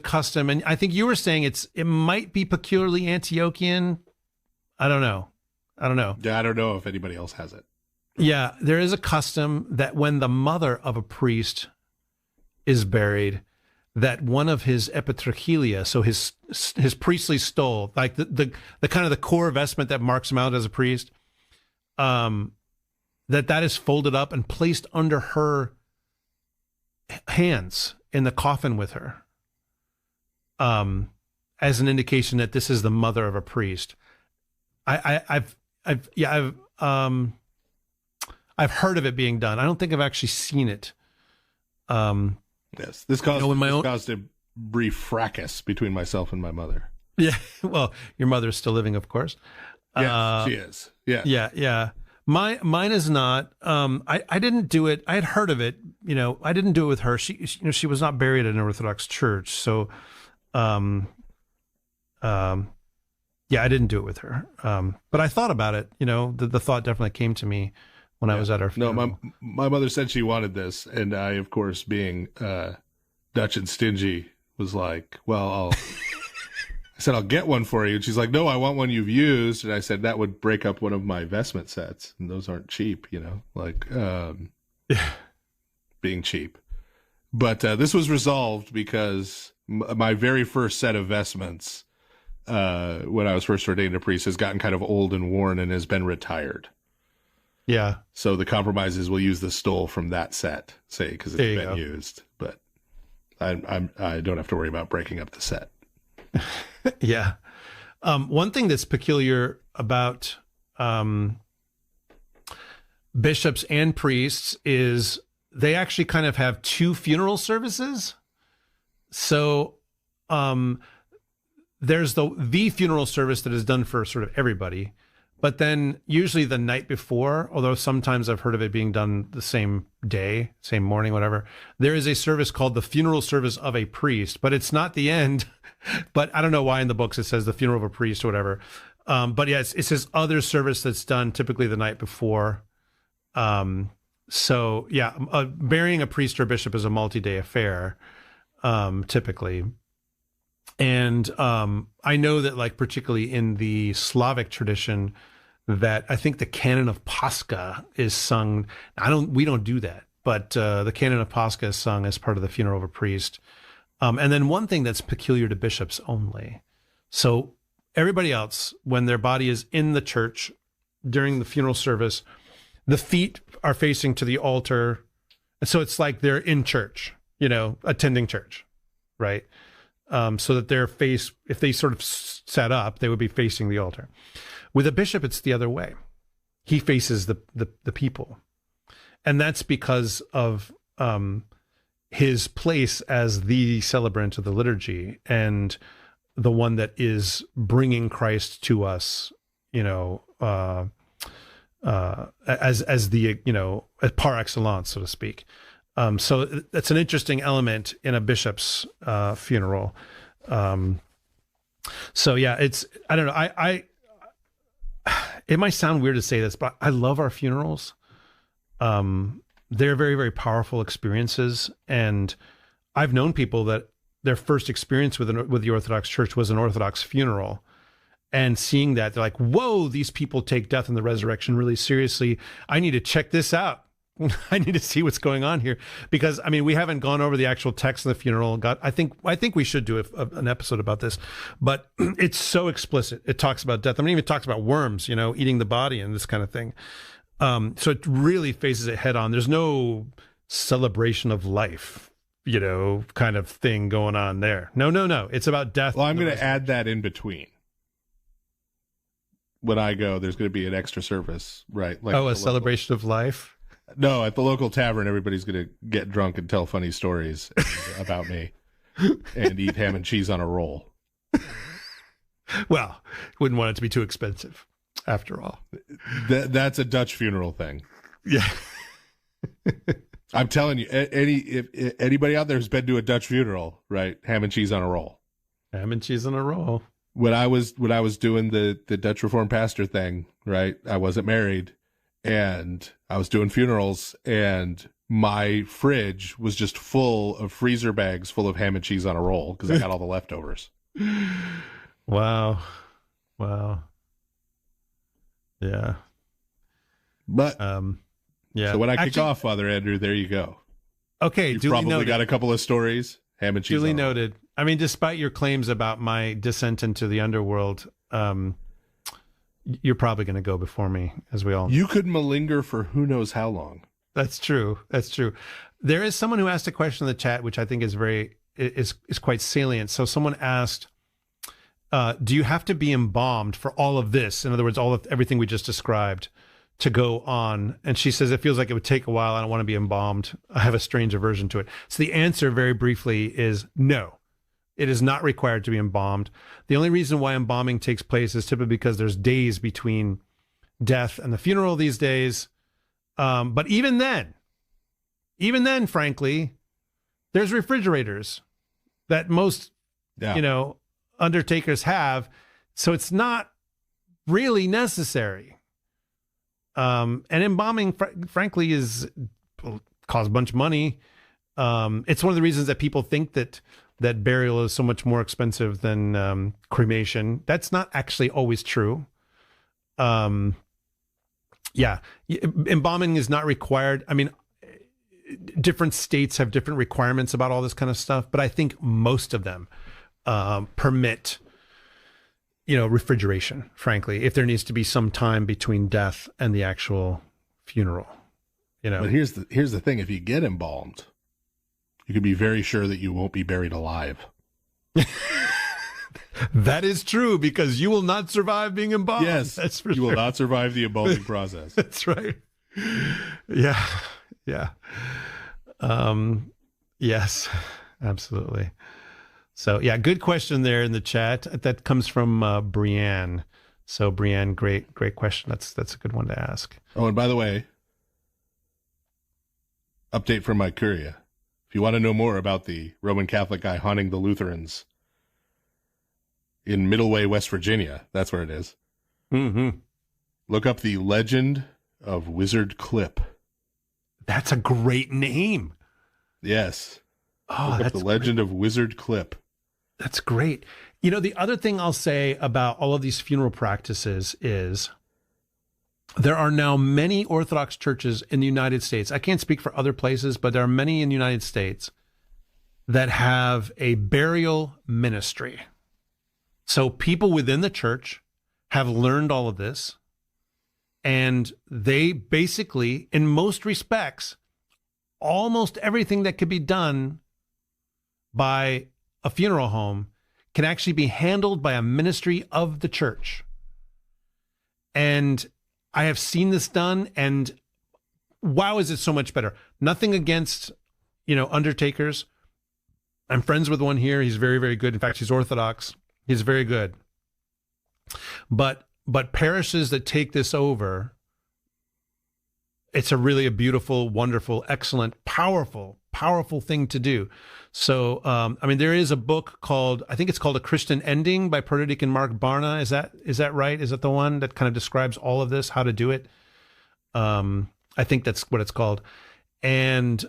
custom, and I think you were saying it might be peculiarly Antiochian. I don't know. Yeah, I don't know if anybody else has it. Yeah, there is a custom that when the mother of a priest is buried, that one of his epitrachelia, so his priestly stole, like the kind of the core vestment that marks him out as a priest, that is folded up and placed under her hands in the coffin with her, as an indication that this is the mother of a priest. I've heard of it being done. I don't think I've actually seen it. Yes, this caused a brief fracas between myself and my mother. Yeah, well, your mother's still living, of course. Yes, she is. Yeah, yeah. Mine is not. I didn't do it. I had heard of it. I didn't do it with her. She was not buried in an Orthodox church, so, yeah, I didn't do it with her. But I thought about it. The thought definitely came to me when I was at our funeral. No, my mother said she wanted this, and I, of course, being Dutch and stingy, was like, well, I said, I'll get one for you. And she's like, no, I want one you've used. And I said, that would break up one of my vestment sets. And those aren't cheap, like being cheap. But this was resolved because my very first set of vestments, when I was first ordained a priest, has gotten kind of old and worn and has been retired. Yeah. So the compromise is we'll use the stole from that set, say, because it's been used. But I don't have to worry about breaking up the set. Yeah. One thing that's peculiar about bishops and priests is they actually kind of have two funeral services. So there's the funeral service that is done for sort of everybody. But then usually the night before, although sometimes I've heard of it being done the same day, same morning, whatever, there is a service called the funeral service of a priest, but it's not the end. But I don't know why in the books it says the funeral of a priest or whatever. But yeah, it says other service that's done typically the night before. So yeah, burying a priest or bishop is a multi-day affair, typically. And I know that, like, particularly in the Slavic tradition, that I think the canon of Pascha is sung. We don't do that, but the canon of Pascha is sung as part of the funeral of a priest. And then one thing that's peculiar to bishops only. So everybody else, when their body is in the church during the funeral service, the feet are facing to the altar. And so it's like they're in church, attending church, right? So that their face, if they sort of sat up, they would be facing the altar. With a bishop, it's the other way. He faces the people. And that's because of his place as the celebrant of the liturgy and the one that is bringing Christ to us, as the, par excellence, so to speak. So that's an interesting element in a bishop's funeral. So yeah, I don't know. It might sound weird to say this, but I love our funerals. They're very, very powerful experiences. And I've known people that their first experience with the Orthodox Church was an Orthodox funeral. And seeing that, they're like, whoa, these people take death and the resurrection really seriously. I need to check this out. I need to see what's going on here, because we haven't gone over the actual text of the funeral. I think we should do an episode about this, but it's so explicit. It talks about death. It even talks about worms, eating the body and this kind of thing. So it really faces it head on. There's no celebration of life, kind of thing going on there. No. It's about death. Well, I'm going to add that in between. When I go, there's going to be an extra service, right? Like a celebration of life. No, at the local tavern, everybody's going to get drunk and tell funny stories about me and eat ham and cheese on a roll. Well, wouldn't want it to be too expensive, after all. That's a Dutch funeral thing. Yeah. I'm telling you, if anybody out there who's been to a Dutch funeral, right? Ham and cheese on a roll. Ham and cheese on a roll. When I was doing the Dutch Reformed pastor thing, right? I wasn't married. And I was doing funerals, and my fridge was just full of freezer bags full of ham and cheese on a roll because I got all the leftovers. Wow. Yeah. But yeah. So when I kick off, Father Andrew, there you go. Okay, you probably noted. Got a couple of stories. Ham and cheese. Duly noted. Despite your claims about my descent into the underworld, you're probably going to go before me, as we all know. You could malinger for who knows how long. That's true. There is someone who asked a question in the chat, which I think is quite salient. So someone asked, do you have to be embalmed for all of this? In other words, everything we just described to go on. And she says, it feels like it would take a while. I don't want to be embalmed. I have a strange aversion to it. So the answer, very briefly, is no. It is not required to be embalmed. The only reason why embalming takes place is typically because there's days between death and the funeral these days. But even then, frankly, there's refrigerators that most, undertakers have. So it's not really necessary. And embalming, frankly, costs a bunch of money. It's one of the reasons that people think that burial is so much more expensive than cremation. That's not actually always true. Embalming is not required. I mean, different states have different requirements about all this kind of stuff, but I think most of them permit, refrigeration, frankly, if there needs to be some time between death and the actual funeral. But here's the thing: if you get embalmed, you can be very sure that you won't be buried alive. That is true, because you will not survive being embalmed. Yes, that's for you sure. will not survive the embalming process. That's right. Yeah. Yes, absolutely. So yeah, good question there in the chat. That comes from Brianne. So Brianne, great question. That's a good one to ask. Oh, and by the way, update from my Curia. If you want to know more about the Roman Catholic guy haunting the Lutherans in Middleway, West Virginia, that's where it is. Mm-hmm. Look up the Legend of Wizard Clip. That's a great name. Yes. Oh, Look up the Legend of Wizard Clip. That's great. The other thing I'll say about all of these funeral practices is there are now many Orthodox churches in the United States. I can't speak for other places, but there are many in the United States that have a burial ministry. So people within the church have learned all of this, and they basically, in most respects, almost everything that could be done by a funeral home can actually be handled by a ministry of the church. And I have seen this done, and wow, is it so much better. Nothing against, undertakers. I'm friends with one here. He's very, very good. In fact, he's Orthodox. He's very good. But parishes that take this over, it's a beautiful, wonderful, excellent, powerful thing to do. So, there is a book called, I think it's called A Christian Ending by Protodeacon Mark Barna. Is that right? Is that the one that kind of describes all of this, how to do it? I think that's what it's called. And,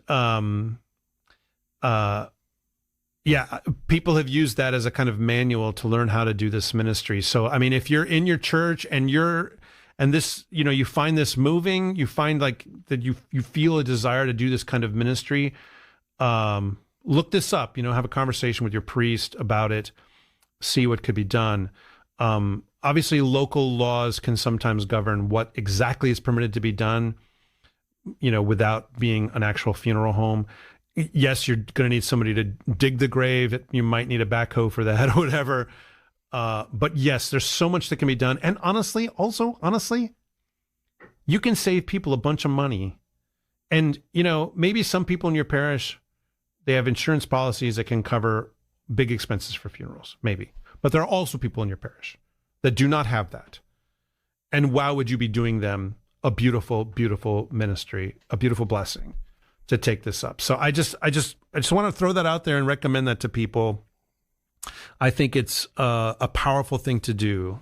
people have used that as a kind of manual to learn how to do this ministry. So, if you're in your church and this, you find this moving, you find like that you feel a desire to do this kind of ministry, look this up, have a conversation with your priest about it, see what could be done. Obviously, local laws can sometimes govern what exactly is permitted to be done, without being an actual funeral home. Yes, you're going to need somebody to dig the grave. You might need a backhoe for that or whatever. But yes, there's so much that can be done. And honestly, you can save people a bunch of money. And, maybe some people in your parish, they have insurance policies that can cover big expenses for funerals, maybe. But there are also people in your parish that do not have that. And wow, would you be doing them a beautiful, beautiful ministry, a beautiful blessing to take this up. So I just want to throw that out there and recommend that to people. I think it's a powerful thing to do.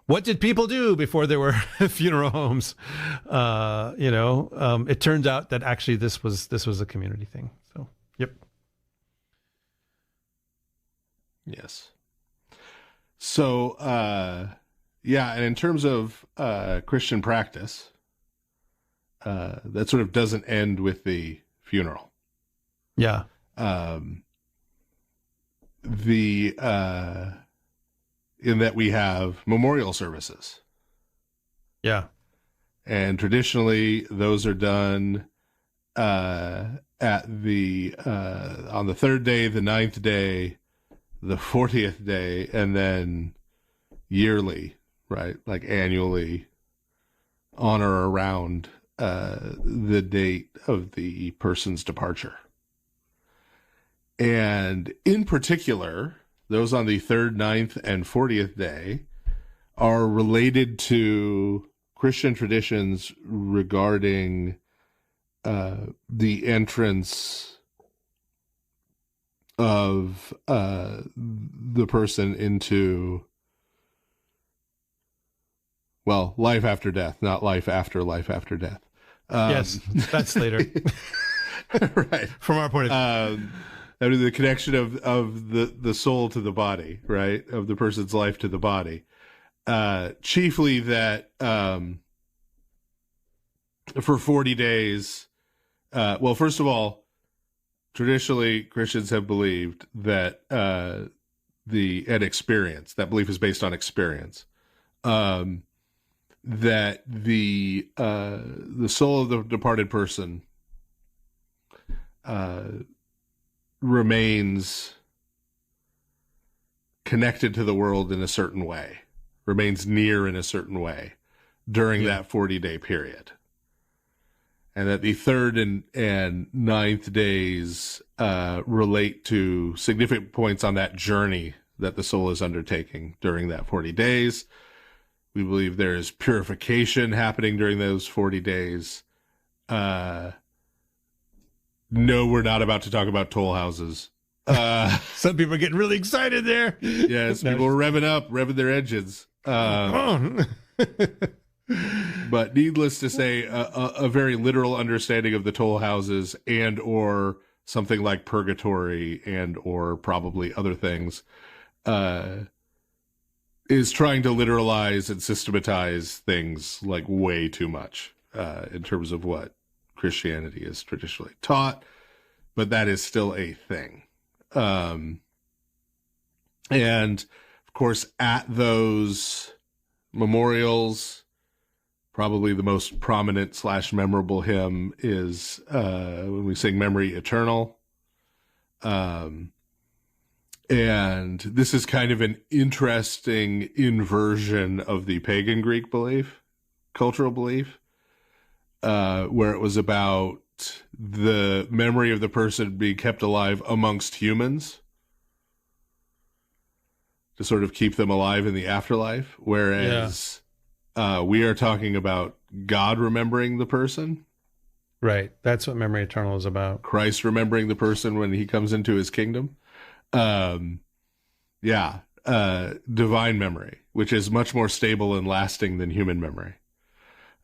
What did people do before there were funeral homes? It turns out that actually this was a community thing. So, yep. Yes. So, and in terms of Christian practice, that sort of doesn't end with the funeral. Yeah. In that we have memorial services. Yeah. And traditionally those are done on the third day, the 9th day, the 40th day, and then yearly, right? Like annually on or around the date of the person's departure. And in particular, those on the 3rd, 9th, and 40th day are related to Christian traditions regarding the entrance of the person into Well, life after death, not life after death. Yes, that's later. Right. From our point of view. That is the connection of the soul to the body, right? Of the person's life to the body. Chiefly that for 40 days, well, first of all, traditionally Christians have believed that an experience, that belief is based on experience, that the soul of the departed person remains connected to the world in a certain way, remains near in a certain way during that 40-day period. And that the third and ninth days relate to significant points on that journey that the soul is undertaking during that 40 days. We believe there is purification happening during those 40 days. No, we're not about to talk about toll houses. Some people are getting really excited there. Yes, people are revving their engines. But needless to say, a very literal understanding of the toll houses and or something like purgatory and or probably other things is trying to literalize and systematize things like way too much in terms of what Christianity is traditionally taught, but that is still a thing. And of course, at those memorials, probably the most prominent / memorable hymn is when we sing Memory Eternal. And this is kind of an interesting inversion of the pagan Greek belief, cultural belief, where it was about the memory of the person being kept alive amongst humans to sort of keep them alive in the afterlife. Whereas we are talking about God remembering the person. Right. That's what Memory Eternal is about. Christ remembering the person when he comes into his kingdom. Divine memory, which is much more stable and lasting than human memory.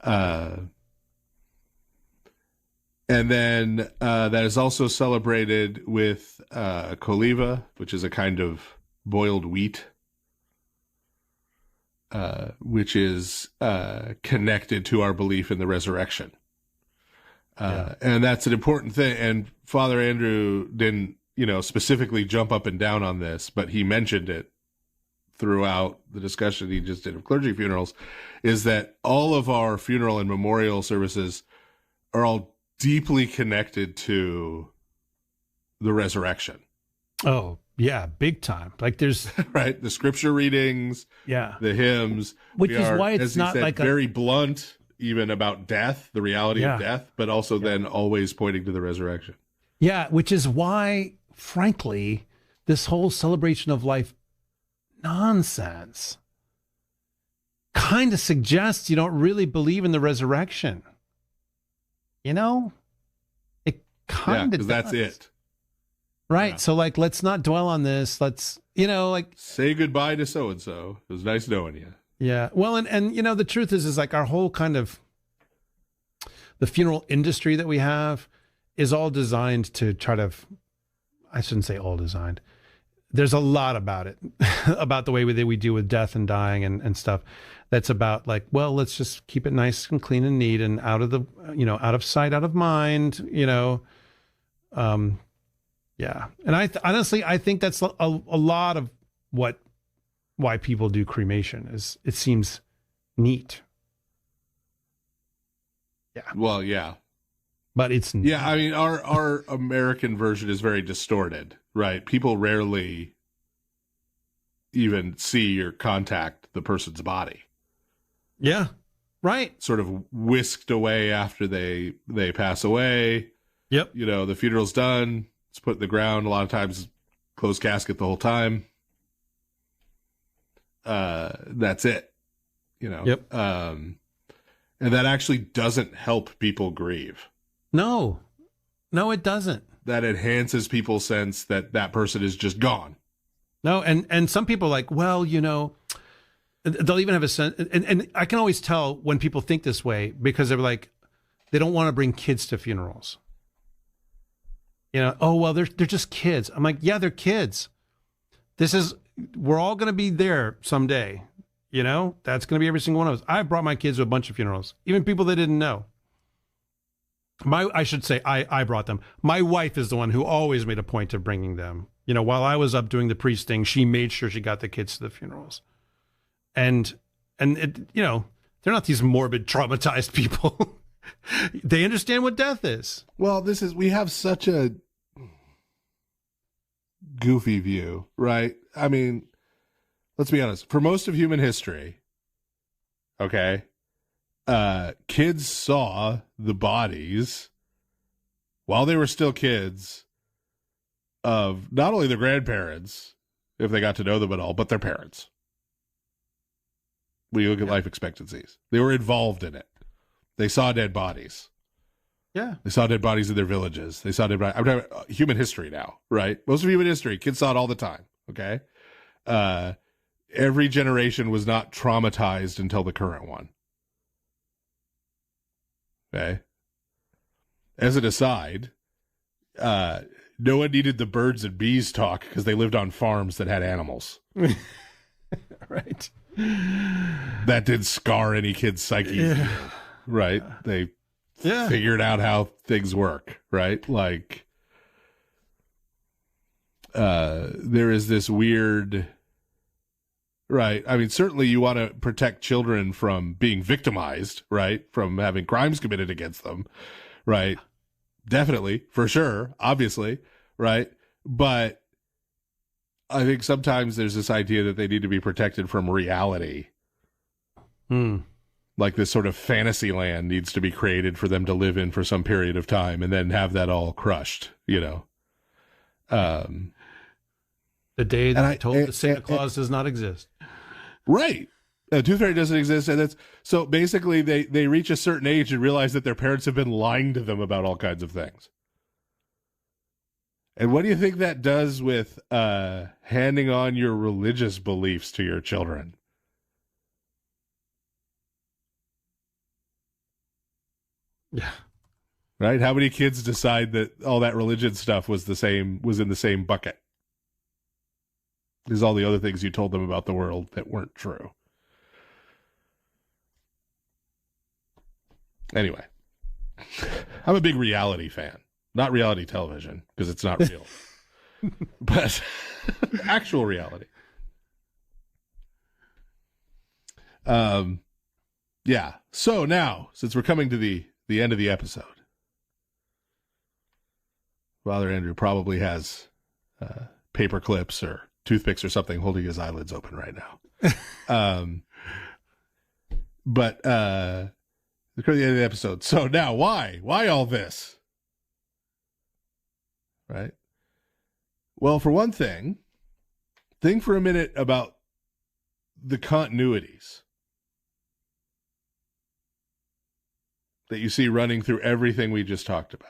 And then that is also celebrated with koliva, which is a kind of boiled wheat, which is connected to our belief in the resurrection. And that's an important thing. And Father Andrew didn't, specifically jump up and down on this, but he mentioned it throughout the discussion he just did of clergy funerals, is that all of our funeral and memorial services are all deeply connected to the resurrection. Oh, yeah, big time. Like there's right, the scripture readings, the hymns, which is why it's not like very blunt, even about death, the reality of death, but also then always pointing to the resurrection. Yeah, which is why, frankly, this whole celebration of life nonsense kind of suggests you don't really believe in the resurrection. It kind of does. That's it. Right. Yeah. So let's not dwell on this. Let's, say goodbye to so-and-so. It was nice knowing you. Yeah. Well, and the truth is like our whole kind of the funeral industry that we have is all designed to try to, I shouldn't say all designed. There's a lot about it, about the way that we deal with death and dying and stuff. That's about like, well, let's just keep it nice and clean and neat and out of the, out of sight, out of mind, Yeah. And honestly, I think that's a lot of why people do cremation is it seems neat. Yeah. Well, yeah. But it's neat. Yeah, I mean, our American version is very distorted, right? People rarely even see or contact the person's body. Yeah. Right. Sort of whisked away after they pass away. Yep. The funeral's done. It's put in the ground. A lot of times closed casket the whole time. That's it. Yep. And that actually doesn't help people grieve. No, it doesn't. That enhances people's sense that person is just gone. No. And some people are like, well, they'll even have a sense, and I can always tell when people think this way because they're like, they don't want to bring kids to funerals. You know, oh, well, they're just kids. I'm like, yeah, they're kids. We're all going to be there someday. You know, that's going to be every single one of us. I brought my kids to a bunch of funerals, even people they didn't know. I should say I brought them. My wife is the one who always made a point of bringing them. You know, while I was up doing the priest thing, she made sure she got the kids to the funerals. And it, you know, they're not these morbid, traumatized people. They understand what death is. Well, we have such a goofy view, right? I mean, let's be honest. For most of human history, okay, kids saw the bodies while they were still kids of not only their grandparents, if they got to know them at all, but their parents. When you look at life expectancies, they were involved in it. They saw dead bodies. Yeah. They saw dead bodies in their villages. They saw dead bodies. I'm talking about human history now, right? Most of human history, kids saw it all the time, okay? Every generation was not traumatized until the current one. Okay? As an aside, no one needed the birds and bees talk because they lived on farms that had animals. Right. That did scar any kid's psyche. Yeah. Right? They figured out how things work, right? Like, there is this weird, right? I mean, certainly you want to protect children from being victimized, right? From having crimes committed against them, right? Definitely, for sure, obviously, right? But I think sometimes there's this idea that they need to be protected from reality. Like this sort of fantasy land needs to be created for them to live in for some period of time and then have that all crushed, you know? The day that I told that Santa Claus does not exist. Right. Tooth Fairy doesn't exist. And that's so basically they reach a certain age and realize that their parents have been lying to them about all kinds of things. And what do you think that does with handing on your religious beliefs to your children? Yeah. Right? How many kids decide that all that religion stuff was in the same bucket? There's all the other things you told them about the world that weren't true. Anyway, I'm a big reality fan. Not reality television, because it's not real. But actual reality. Yeah. So now, since we're coming to the end of the episode, Father Andrew probably has paper clips or toothpicks or something holding his eyelids open right now. But we're coming to the end of the episode. So now, why? Why all this? Right? Well, for one thing, think for a minute about the continuities that you see running through everything we just talked about.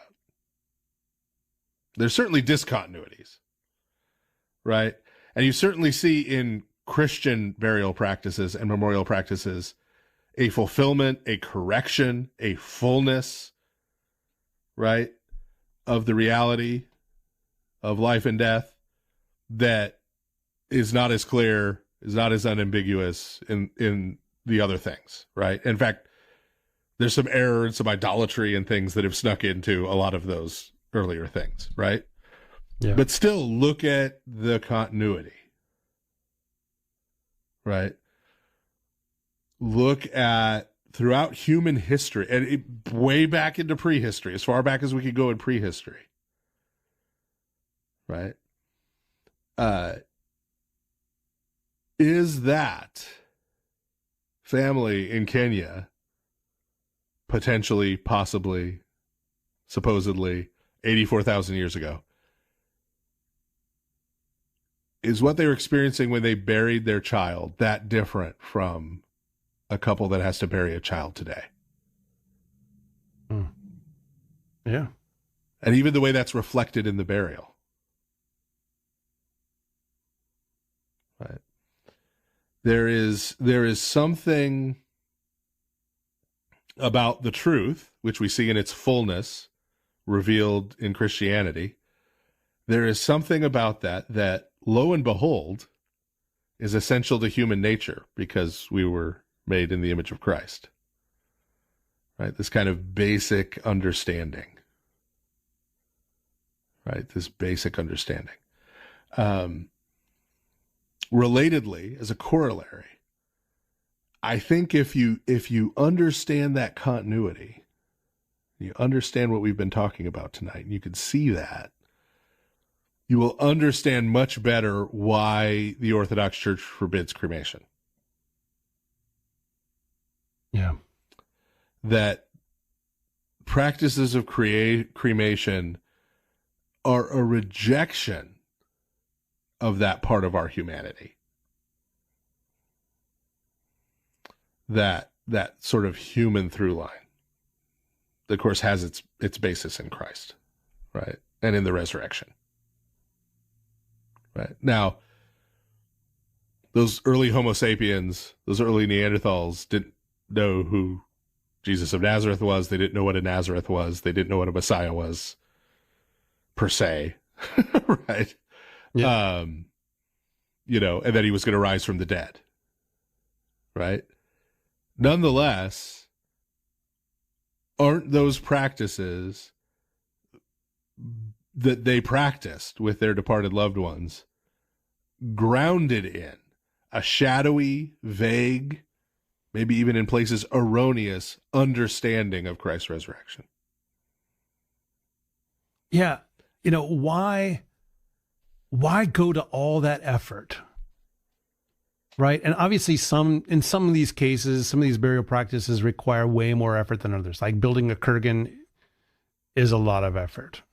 There's certainly discontinuities, right? And you certainly see in Christian burial practices and memorial practices a fulfillment, a correction, a fullness, right, of the reality of life and death that is not as clear, is not as unambiguous in the other things, right? In fact, there's some error and some idolatry and things that have snuck into a lot of those earlier things, right? Yeah. But still look at the continuity, right? Look at throughout human history and way back into prehistory, as far back as we could go in prehistory, right? Is that family in Kenya potentially, possibly, supposedly 84,000 years ago, is what they were experiencing when they buried their child that different from a couple that has to bury a child today? Yeah. And even the way that's reflected in the burial. Right. there is something about the truth, which we see in its fullness revealed in Christianity. There is something about that, lo and behold, is essential to human nature because we were made in the image of Christ. Right? This kind of basic understanding. Right? This basic understanding. Relatedly, as a corollary, I think if you understand that continuity, you understand what we've been talking about tonight, and you can see that, you will understand much better why the Orthodox Church forbids cremation. Yeah. That practices of cremation are a rejection of that part of our humanity. That sort of human through line that, of course, has its basis in Christ, right? And in the resurrection. Right. Now, those early Homo sapiens, those early Neanderthals didn't know who Jesus of Nazareth was. They didn't know what a Nazareth was. They didn't know what a Messiah was, per se. Right. Yeah. And that he was going to rise from the dead. Right. Nonetheless, aren't those practices that they practiced with their departed loved ones grounded in a shadowy, vague, maybe even in places erroneous understanding of Christ's resurrection? Yeah. Why go to all that effort? Right. And obviously in some of these cases, some of these burial practices require way more effort than others. Like building a kurgan is a lot of effort.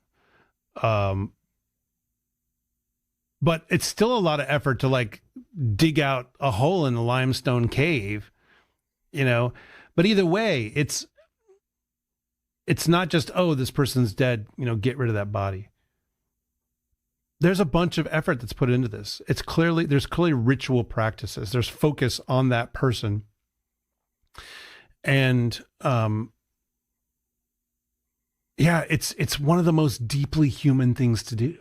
But it's still a lot of effort to dig out a hole in the limestone cave, but either way, it's not just, oh, this person's dead, get rid of that body. There's a bunch of effort that's put into this. There's clearly ritual practices. There's focus on that person. And, yeah, it's one of the most deeply human things to do,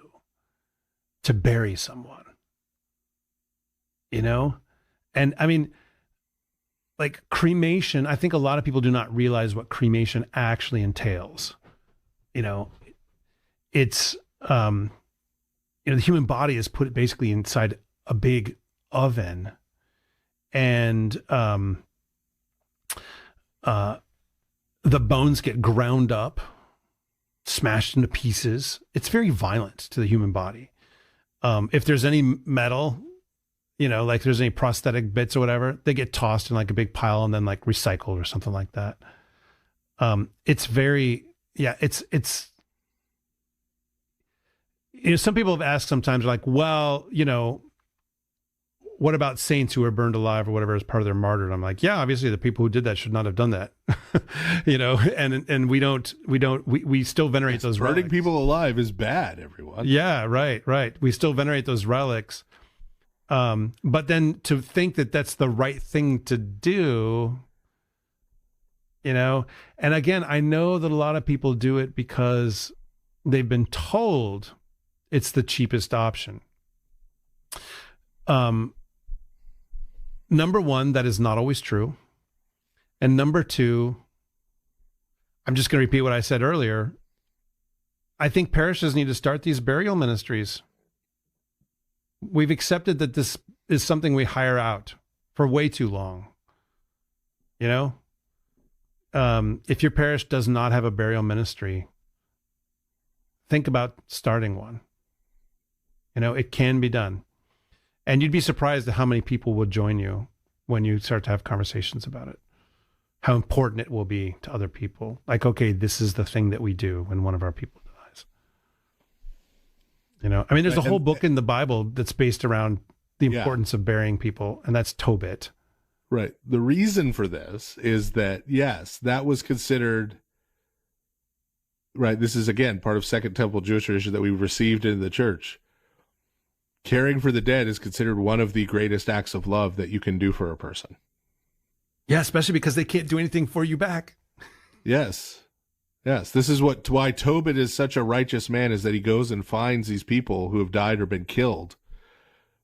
to bury someone, And I mean, cremation, I think a lot of people do not realize what cremation actually entails. It's, the human body is put basically inside a big oven, and the bones get ground up, smashed into pieces. It's very violent to the human body. If there's any metal, there's any prosthetic bits or whatever, they get tossed in a big pile and then recycled or something like that. It's very, it's, some people have asked sometimes well, what about saints who were burned alive or whatever as part of their martyrdom? I'm like, yeah, obviously the people who did that should not have done that, and we still venerate those relics. Burning people alive is bad, everyone. Yeah, right. We still venerate those relics. But then to think that that's the right thing to do, and again, I know that a lot of people do it because they've been told it's the cheapest option. Number one, that is not always true. And number two, I'm just going to repeat what I said earlier. I think parishes need to start these burial ministries. We've accepted that this is something we hire out for way too long. If your parish does not have a burial ministry, think about starting one. It can be done. And you'd be surprised at how many people will join you when you start to have conversations about it. How important it will be to other people. Okay, this is the thing that we do when one of our people dies. There's a whole book in the Bible that's based around the importance of burying people, and that's Tobit. Right. The reason for this is that, yes, that was considered, right, this is, again, part of Second Temple Jewish tradition that we received into the church. caring for the dead is considered one of the greatest acts of love that you can do for a person. Yeah, especially because they can't do anything for you back. Yes. This is why Tobit is such a righteous man, is that he goes and finds these people who have died or been killed,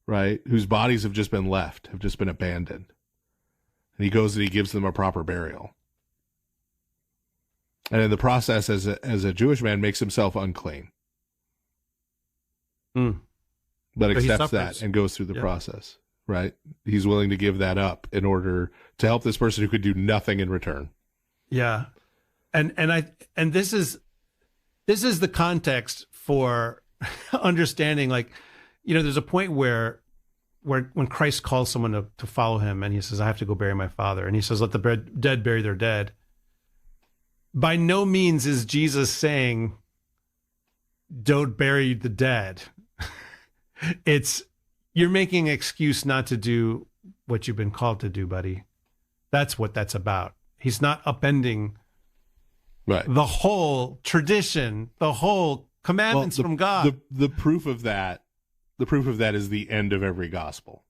right? Whose bodies have just been left, have just been abandoned. And he goes and he gives them a proper burial. And in the process, as a Jewish man, makes himself unclean. But accepts that and goes through the process, right? He's willing to give that up in order to help this person who could do nothing in return. Yeah. And this is the context for understanding, like, there's a point where when Christ calls someone to follow him, and he says, I have to go bury my father. And he says, let the dead bury their dead. By no means is Jesus saying, don't bury the dead. You're making an excuse not to do what you've been called to do, buddy. That's what that's about. He's not upending the whole tradition, the whole commandments from God. The proof of that is the end of every gospel.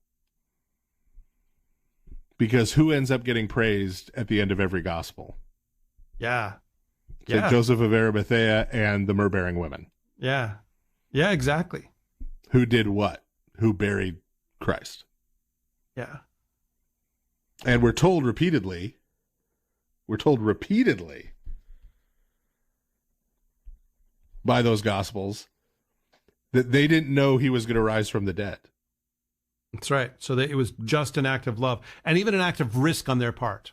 Because who ends up getting praised at the end of every gospel? Yeah. St. Joseph of Arimathea and the myrrh-bearing women. Yeah. Yeah, exactly. Who did what? Who buried Christ? Yeah. And we're told repeatedly by those gospels that they didn't know he was going to rise from the dead. That's right. So that it was just an act of love and even an act of risk on their part.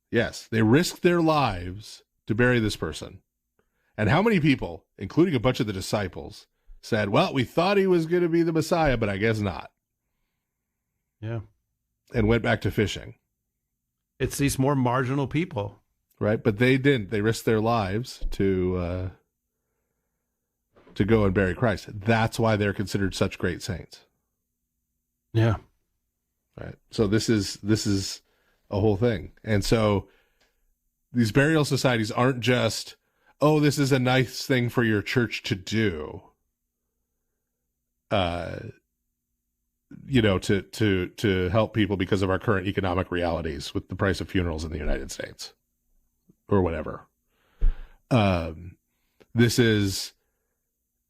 Yes, they risked their lives to bury this person. And how many people, including a bunch of the disciples, said, well, we thought he was going to be the Messiah, but I guess not. Yeah. And went back to fishing. It's these more marginal people. Right, but they didn't. They risked their lives to go and bury Christ. That's why they're considered such great saints. Yeah. Right. So this is a whole thing. And so these burial societies aren't just, oh, this is a nice thing for your church to do. To help people because of our current economic realities with the price of funerals in the United States or whatever. This is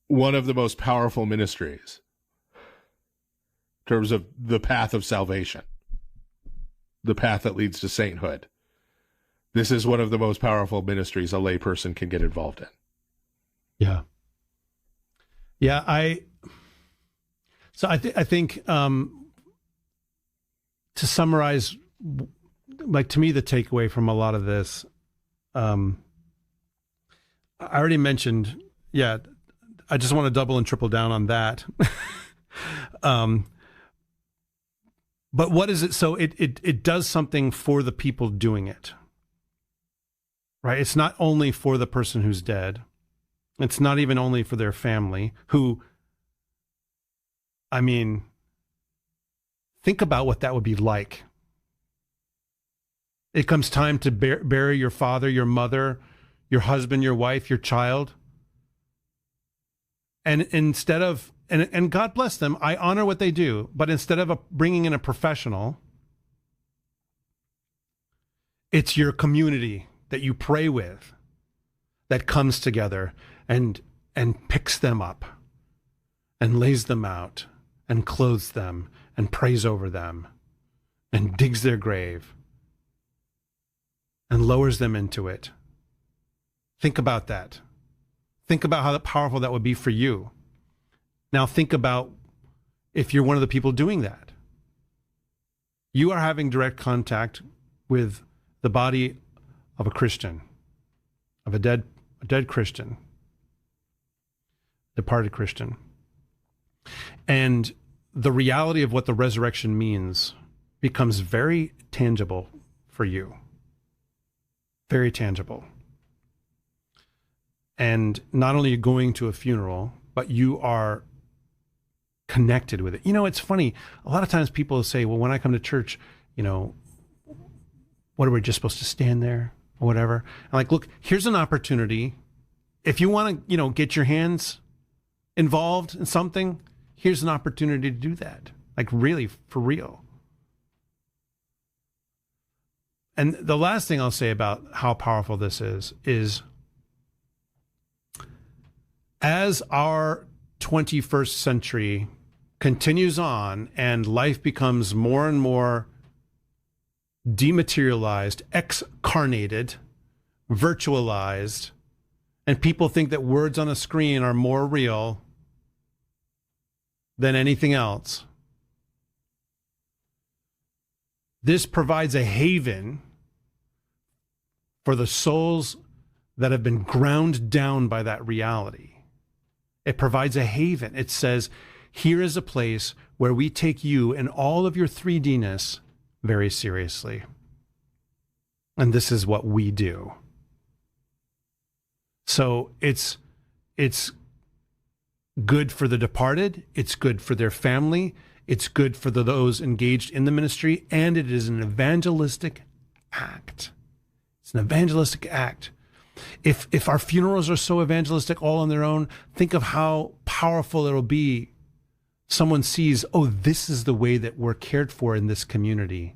one of the most powerful ministries in terms of the path of salvation, the path that leads to sainthood. This is one of the most powerful ministries a layperson can get involved in. Yeah. Yeah. I think to summarize, like, to me, the takeaway from a lot of this, I already mentioned, I just want to double and triple down on that. But what is it? So it does something for the people doing it, right? It's not only for the person who's dead. It's not even only for their family who, I mean, think about what that would be like. It comes time to bury your father, your mother, your husband, your wife, your child. And instead of, and God bless them, I honor what they do, but instead of bringing in a professional, it's your community that you pray with that comes together and picks them up and lays them out and clothes them and prays over them and digs their grave and lowers them into it. Think about that. Think about how powerful that would be for you. Now think about if you're one of the people doing that. You are having direct contact with the body of a Christian, of a dead Christian, departed Christian. And the reality of what the resurrection means becomes very tangible for you. Very tangible. And not only are you going to a funeral, but you are connected with it. You know, it's funny. A lot of times people say, well, when I come to church, what are we just supposed to stand there or whatever? I'm like, look, here's an opportunity. If you want to, get your hands involved in something, here's an opportunity to do that. Like really, for real. And the last thing I'll say about how powerful this is as our 21st century continues on and life becomes more and more dematerialized, excarnated, virtualized, and people think that words on a screen are more real than anything else, this provides a haven for the souls that have been ground down by that reality. It provides a haven. It says, here is a place where we take you and all of your 3D-ness very seriously. And this is what we do. So it's good for the departed. It's good for their family. It's good for those engaged in the ministry. And it is an evangelistic act. It's an evangelistic act. If our funerals are so evangelistic all on their own, think of how powerful it'll be. Someone sees, oh, this is the way that we're cared for in this community.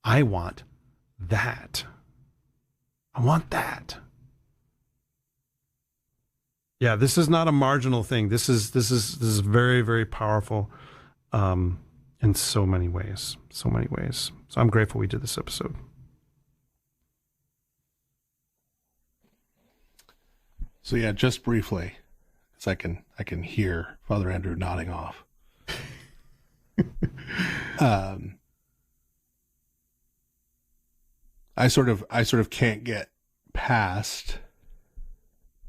I want that. I want that. Yeah, this is not a marginal thing. This is very, very powerful in so many ways. So many ways. So I'm grateful we did this episode. So yeah, just briefly, because I can hear Father Andrew nodding off. I sort of can't get past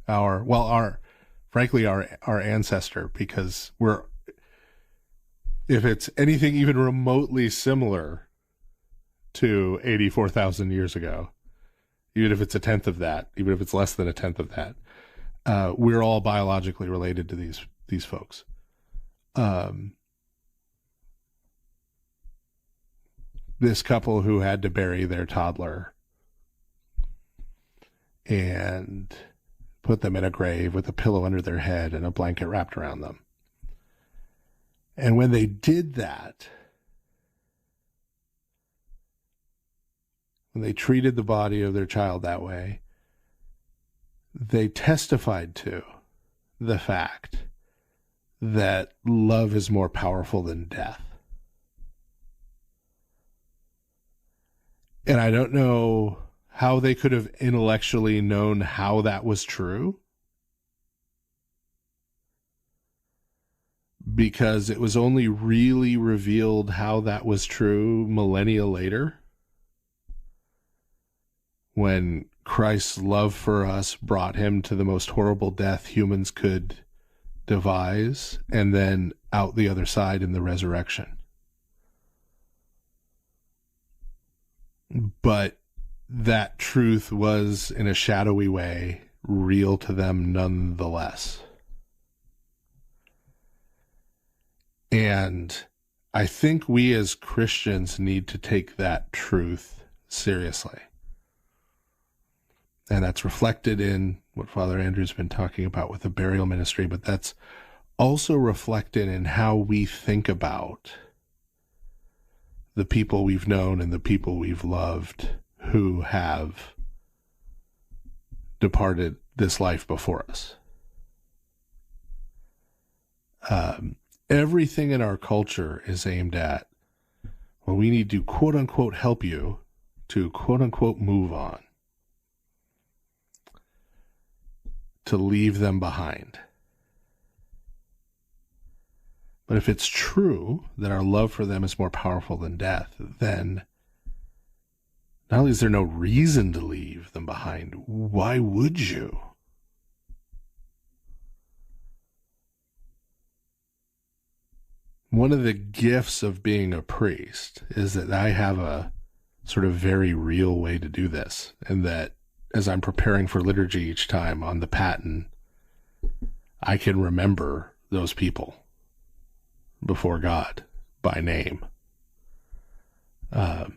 our ancestor, because if it's anything even remotely similar to 84,000 years ago, even if it's a tenth of that, even if it's less than a tenth of that, we're all biologically related to these folks. This couple who had to bury their toddler and put them in a grave with a pillow under their head and a blanket wrapped around them. And when they did that, when they treated the body of their child that way, they testified to the fact that love is more powerful than death. And I don't know how they could have intellectually known how that was true, because it was only really revealed how that was true millennia later, when Christ's love for us brought him to the most horrible death humans could devise, and then out the other side in the resurrection. But that truth was, in a shadowy way, real to them nonetheless. And I think we as Christians need to take that truth seriously. And that's reflected in what Father Andrew's been talking about with the burial ministry, but that's also reflected in how we think about the people we've known and the people we've loved who have departed this life before us. Everything in our culture is aimed at, well, we need to quote unquote help you to quote unquote move on, to leave them behind. But if it's true that our love for them is more powerful than death, then not only is there no reason to leave them behind, why would you? One of the gifts of being a priest is that I have a sort of very real way to do this, and that as I'm preparing for liturgy each time on the paten, I can remember those people before God by name. A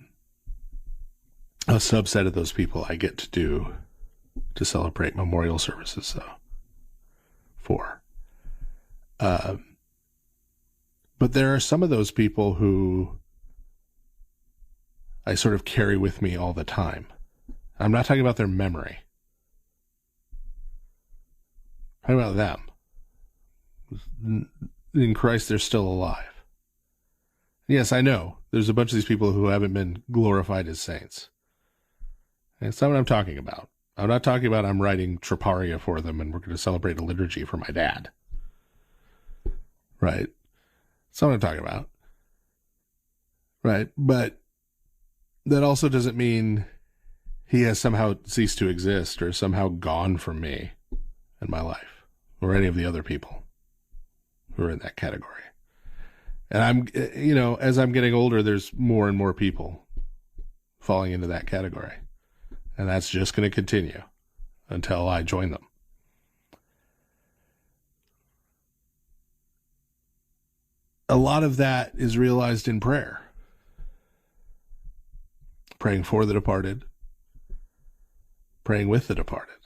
subset of those people I get to celebrate memorial services for. But there are some of those people who I sort of carry with me all the time. I'm not talking about their memory. I'm talking about them. In Christ, they're still alive. Yes, I know. There's a bunch of these people who haven't been glorified as saints. And it's not what I'm talking about. I'm not talking about I'm writing Troparia for them and we're going to celebrate a liturgy for my dad. Right? That's not what I'm talking about. Right? But that also doesn't mean he has somehow ceased to exist or somehow gone from me and my life or any of the other people who are in that category. And I'm, as I'm getting older, there's more and more people falling into that category. And that's just going to continue until I join them. A lot of that is realized in prayer. Praying for the departed. Praying with the departed.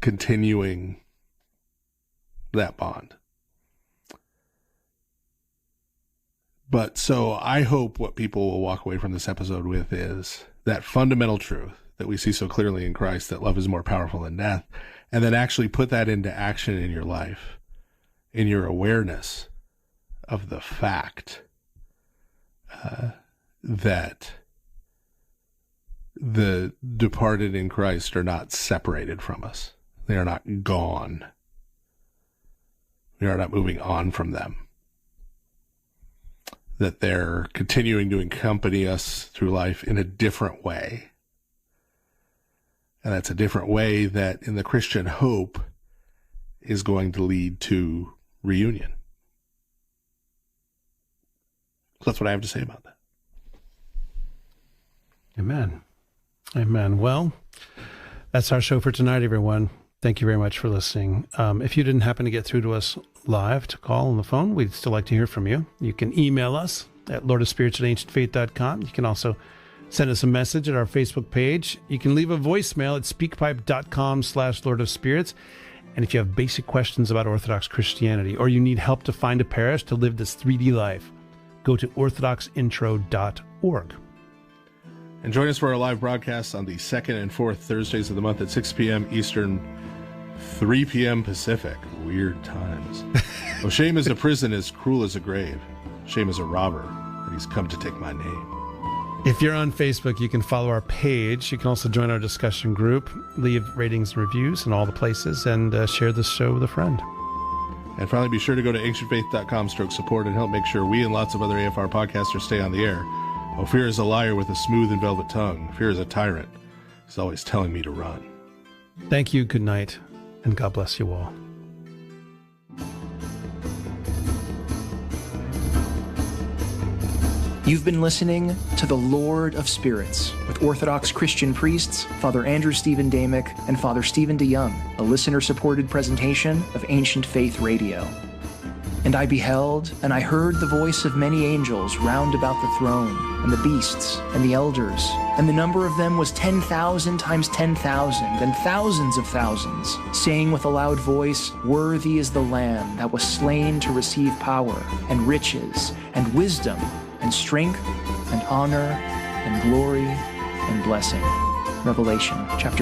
Continuing that bond. But so I hope what people will walk away from this episode with is that fundamental truth that we see so clearly in Christ, that love is more powerful than death, and then actually put that into action in your life, in your awareness of the fact that the departed in Christ are not separated from us. They are not gone. We are not moving on from them. That they're continuing to accompany us through life in a different way. And that's a different way that in the Christian hope is going to lead to reunion. So that's what I have to say about that. Amen. Amen. Well, that's our show for tonight, everyone. Thank you very much for listening. If you didn't happen to get through to us live to call on the phone, we'd still like to hear from you. You can email us at lordofspirits@ancientfaith.com. You can also send us a message at our Facebook page. You can leave a voicemail at speakpipe.com/lordofspirits. And if you have basic questions about Orthodox Christianity, or you need help to find a parish to live this 3D life, go to orthodoxintro.org. And join us for our live broadcasts on the second and fourth Thursdays of the month at 6 p.m. Eastern, 3 p.m. Pacific. Weird times. Oh, shame is a prison as cruel as a grave. Shame is a robber, and he's come to take my name. If you're on Facebook, you can follow our page. You can also join our discussion group, leave ratings and reviews in all the places, and share this show with a friend. And finally, be sure to go to ancientfaith.com/support and help make sure we and lots of other AFR podcasters stay on the air. Oh, fear is a liar with a smooth and velvet tongue. Fear is a tyrant. He's always telling me to run. Thank you, good night, and God bless you all. You've been listening to The Lord of Spirits with Orthodox Christian priests, Father Andrew Stephen Damick and Father Stephen DeYoung, a listener-supported presentation of Ancient Faith Radio. And I beheld, and I heard the voice of many angels round about the throne, and the beasts, and the elders, and the number of them was 10,000 times 10,000, and thousands of thousands, saying with a loud voice, Worthy is the Lamb that was slain to receive power, and riches, and wisdom, and strength, and honor, and glory, and blessing. Revelation chapter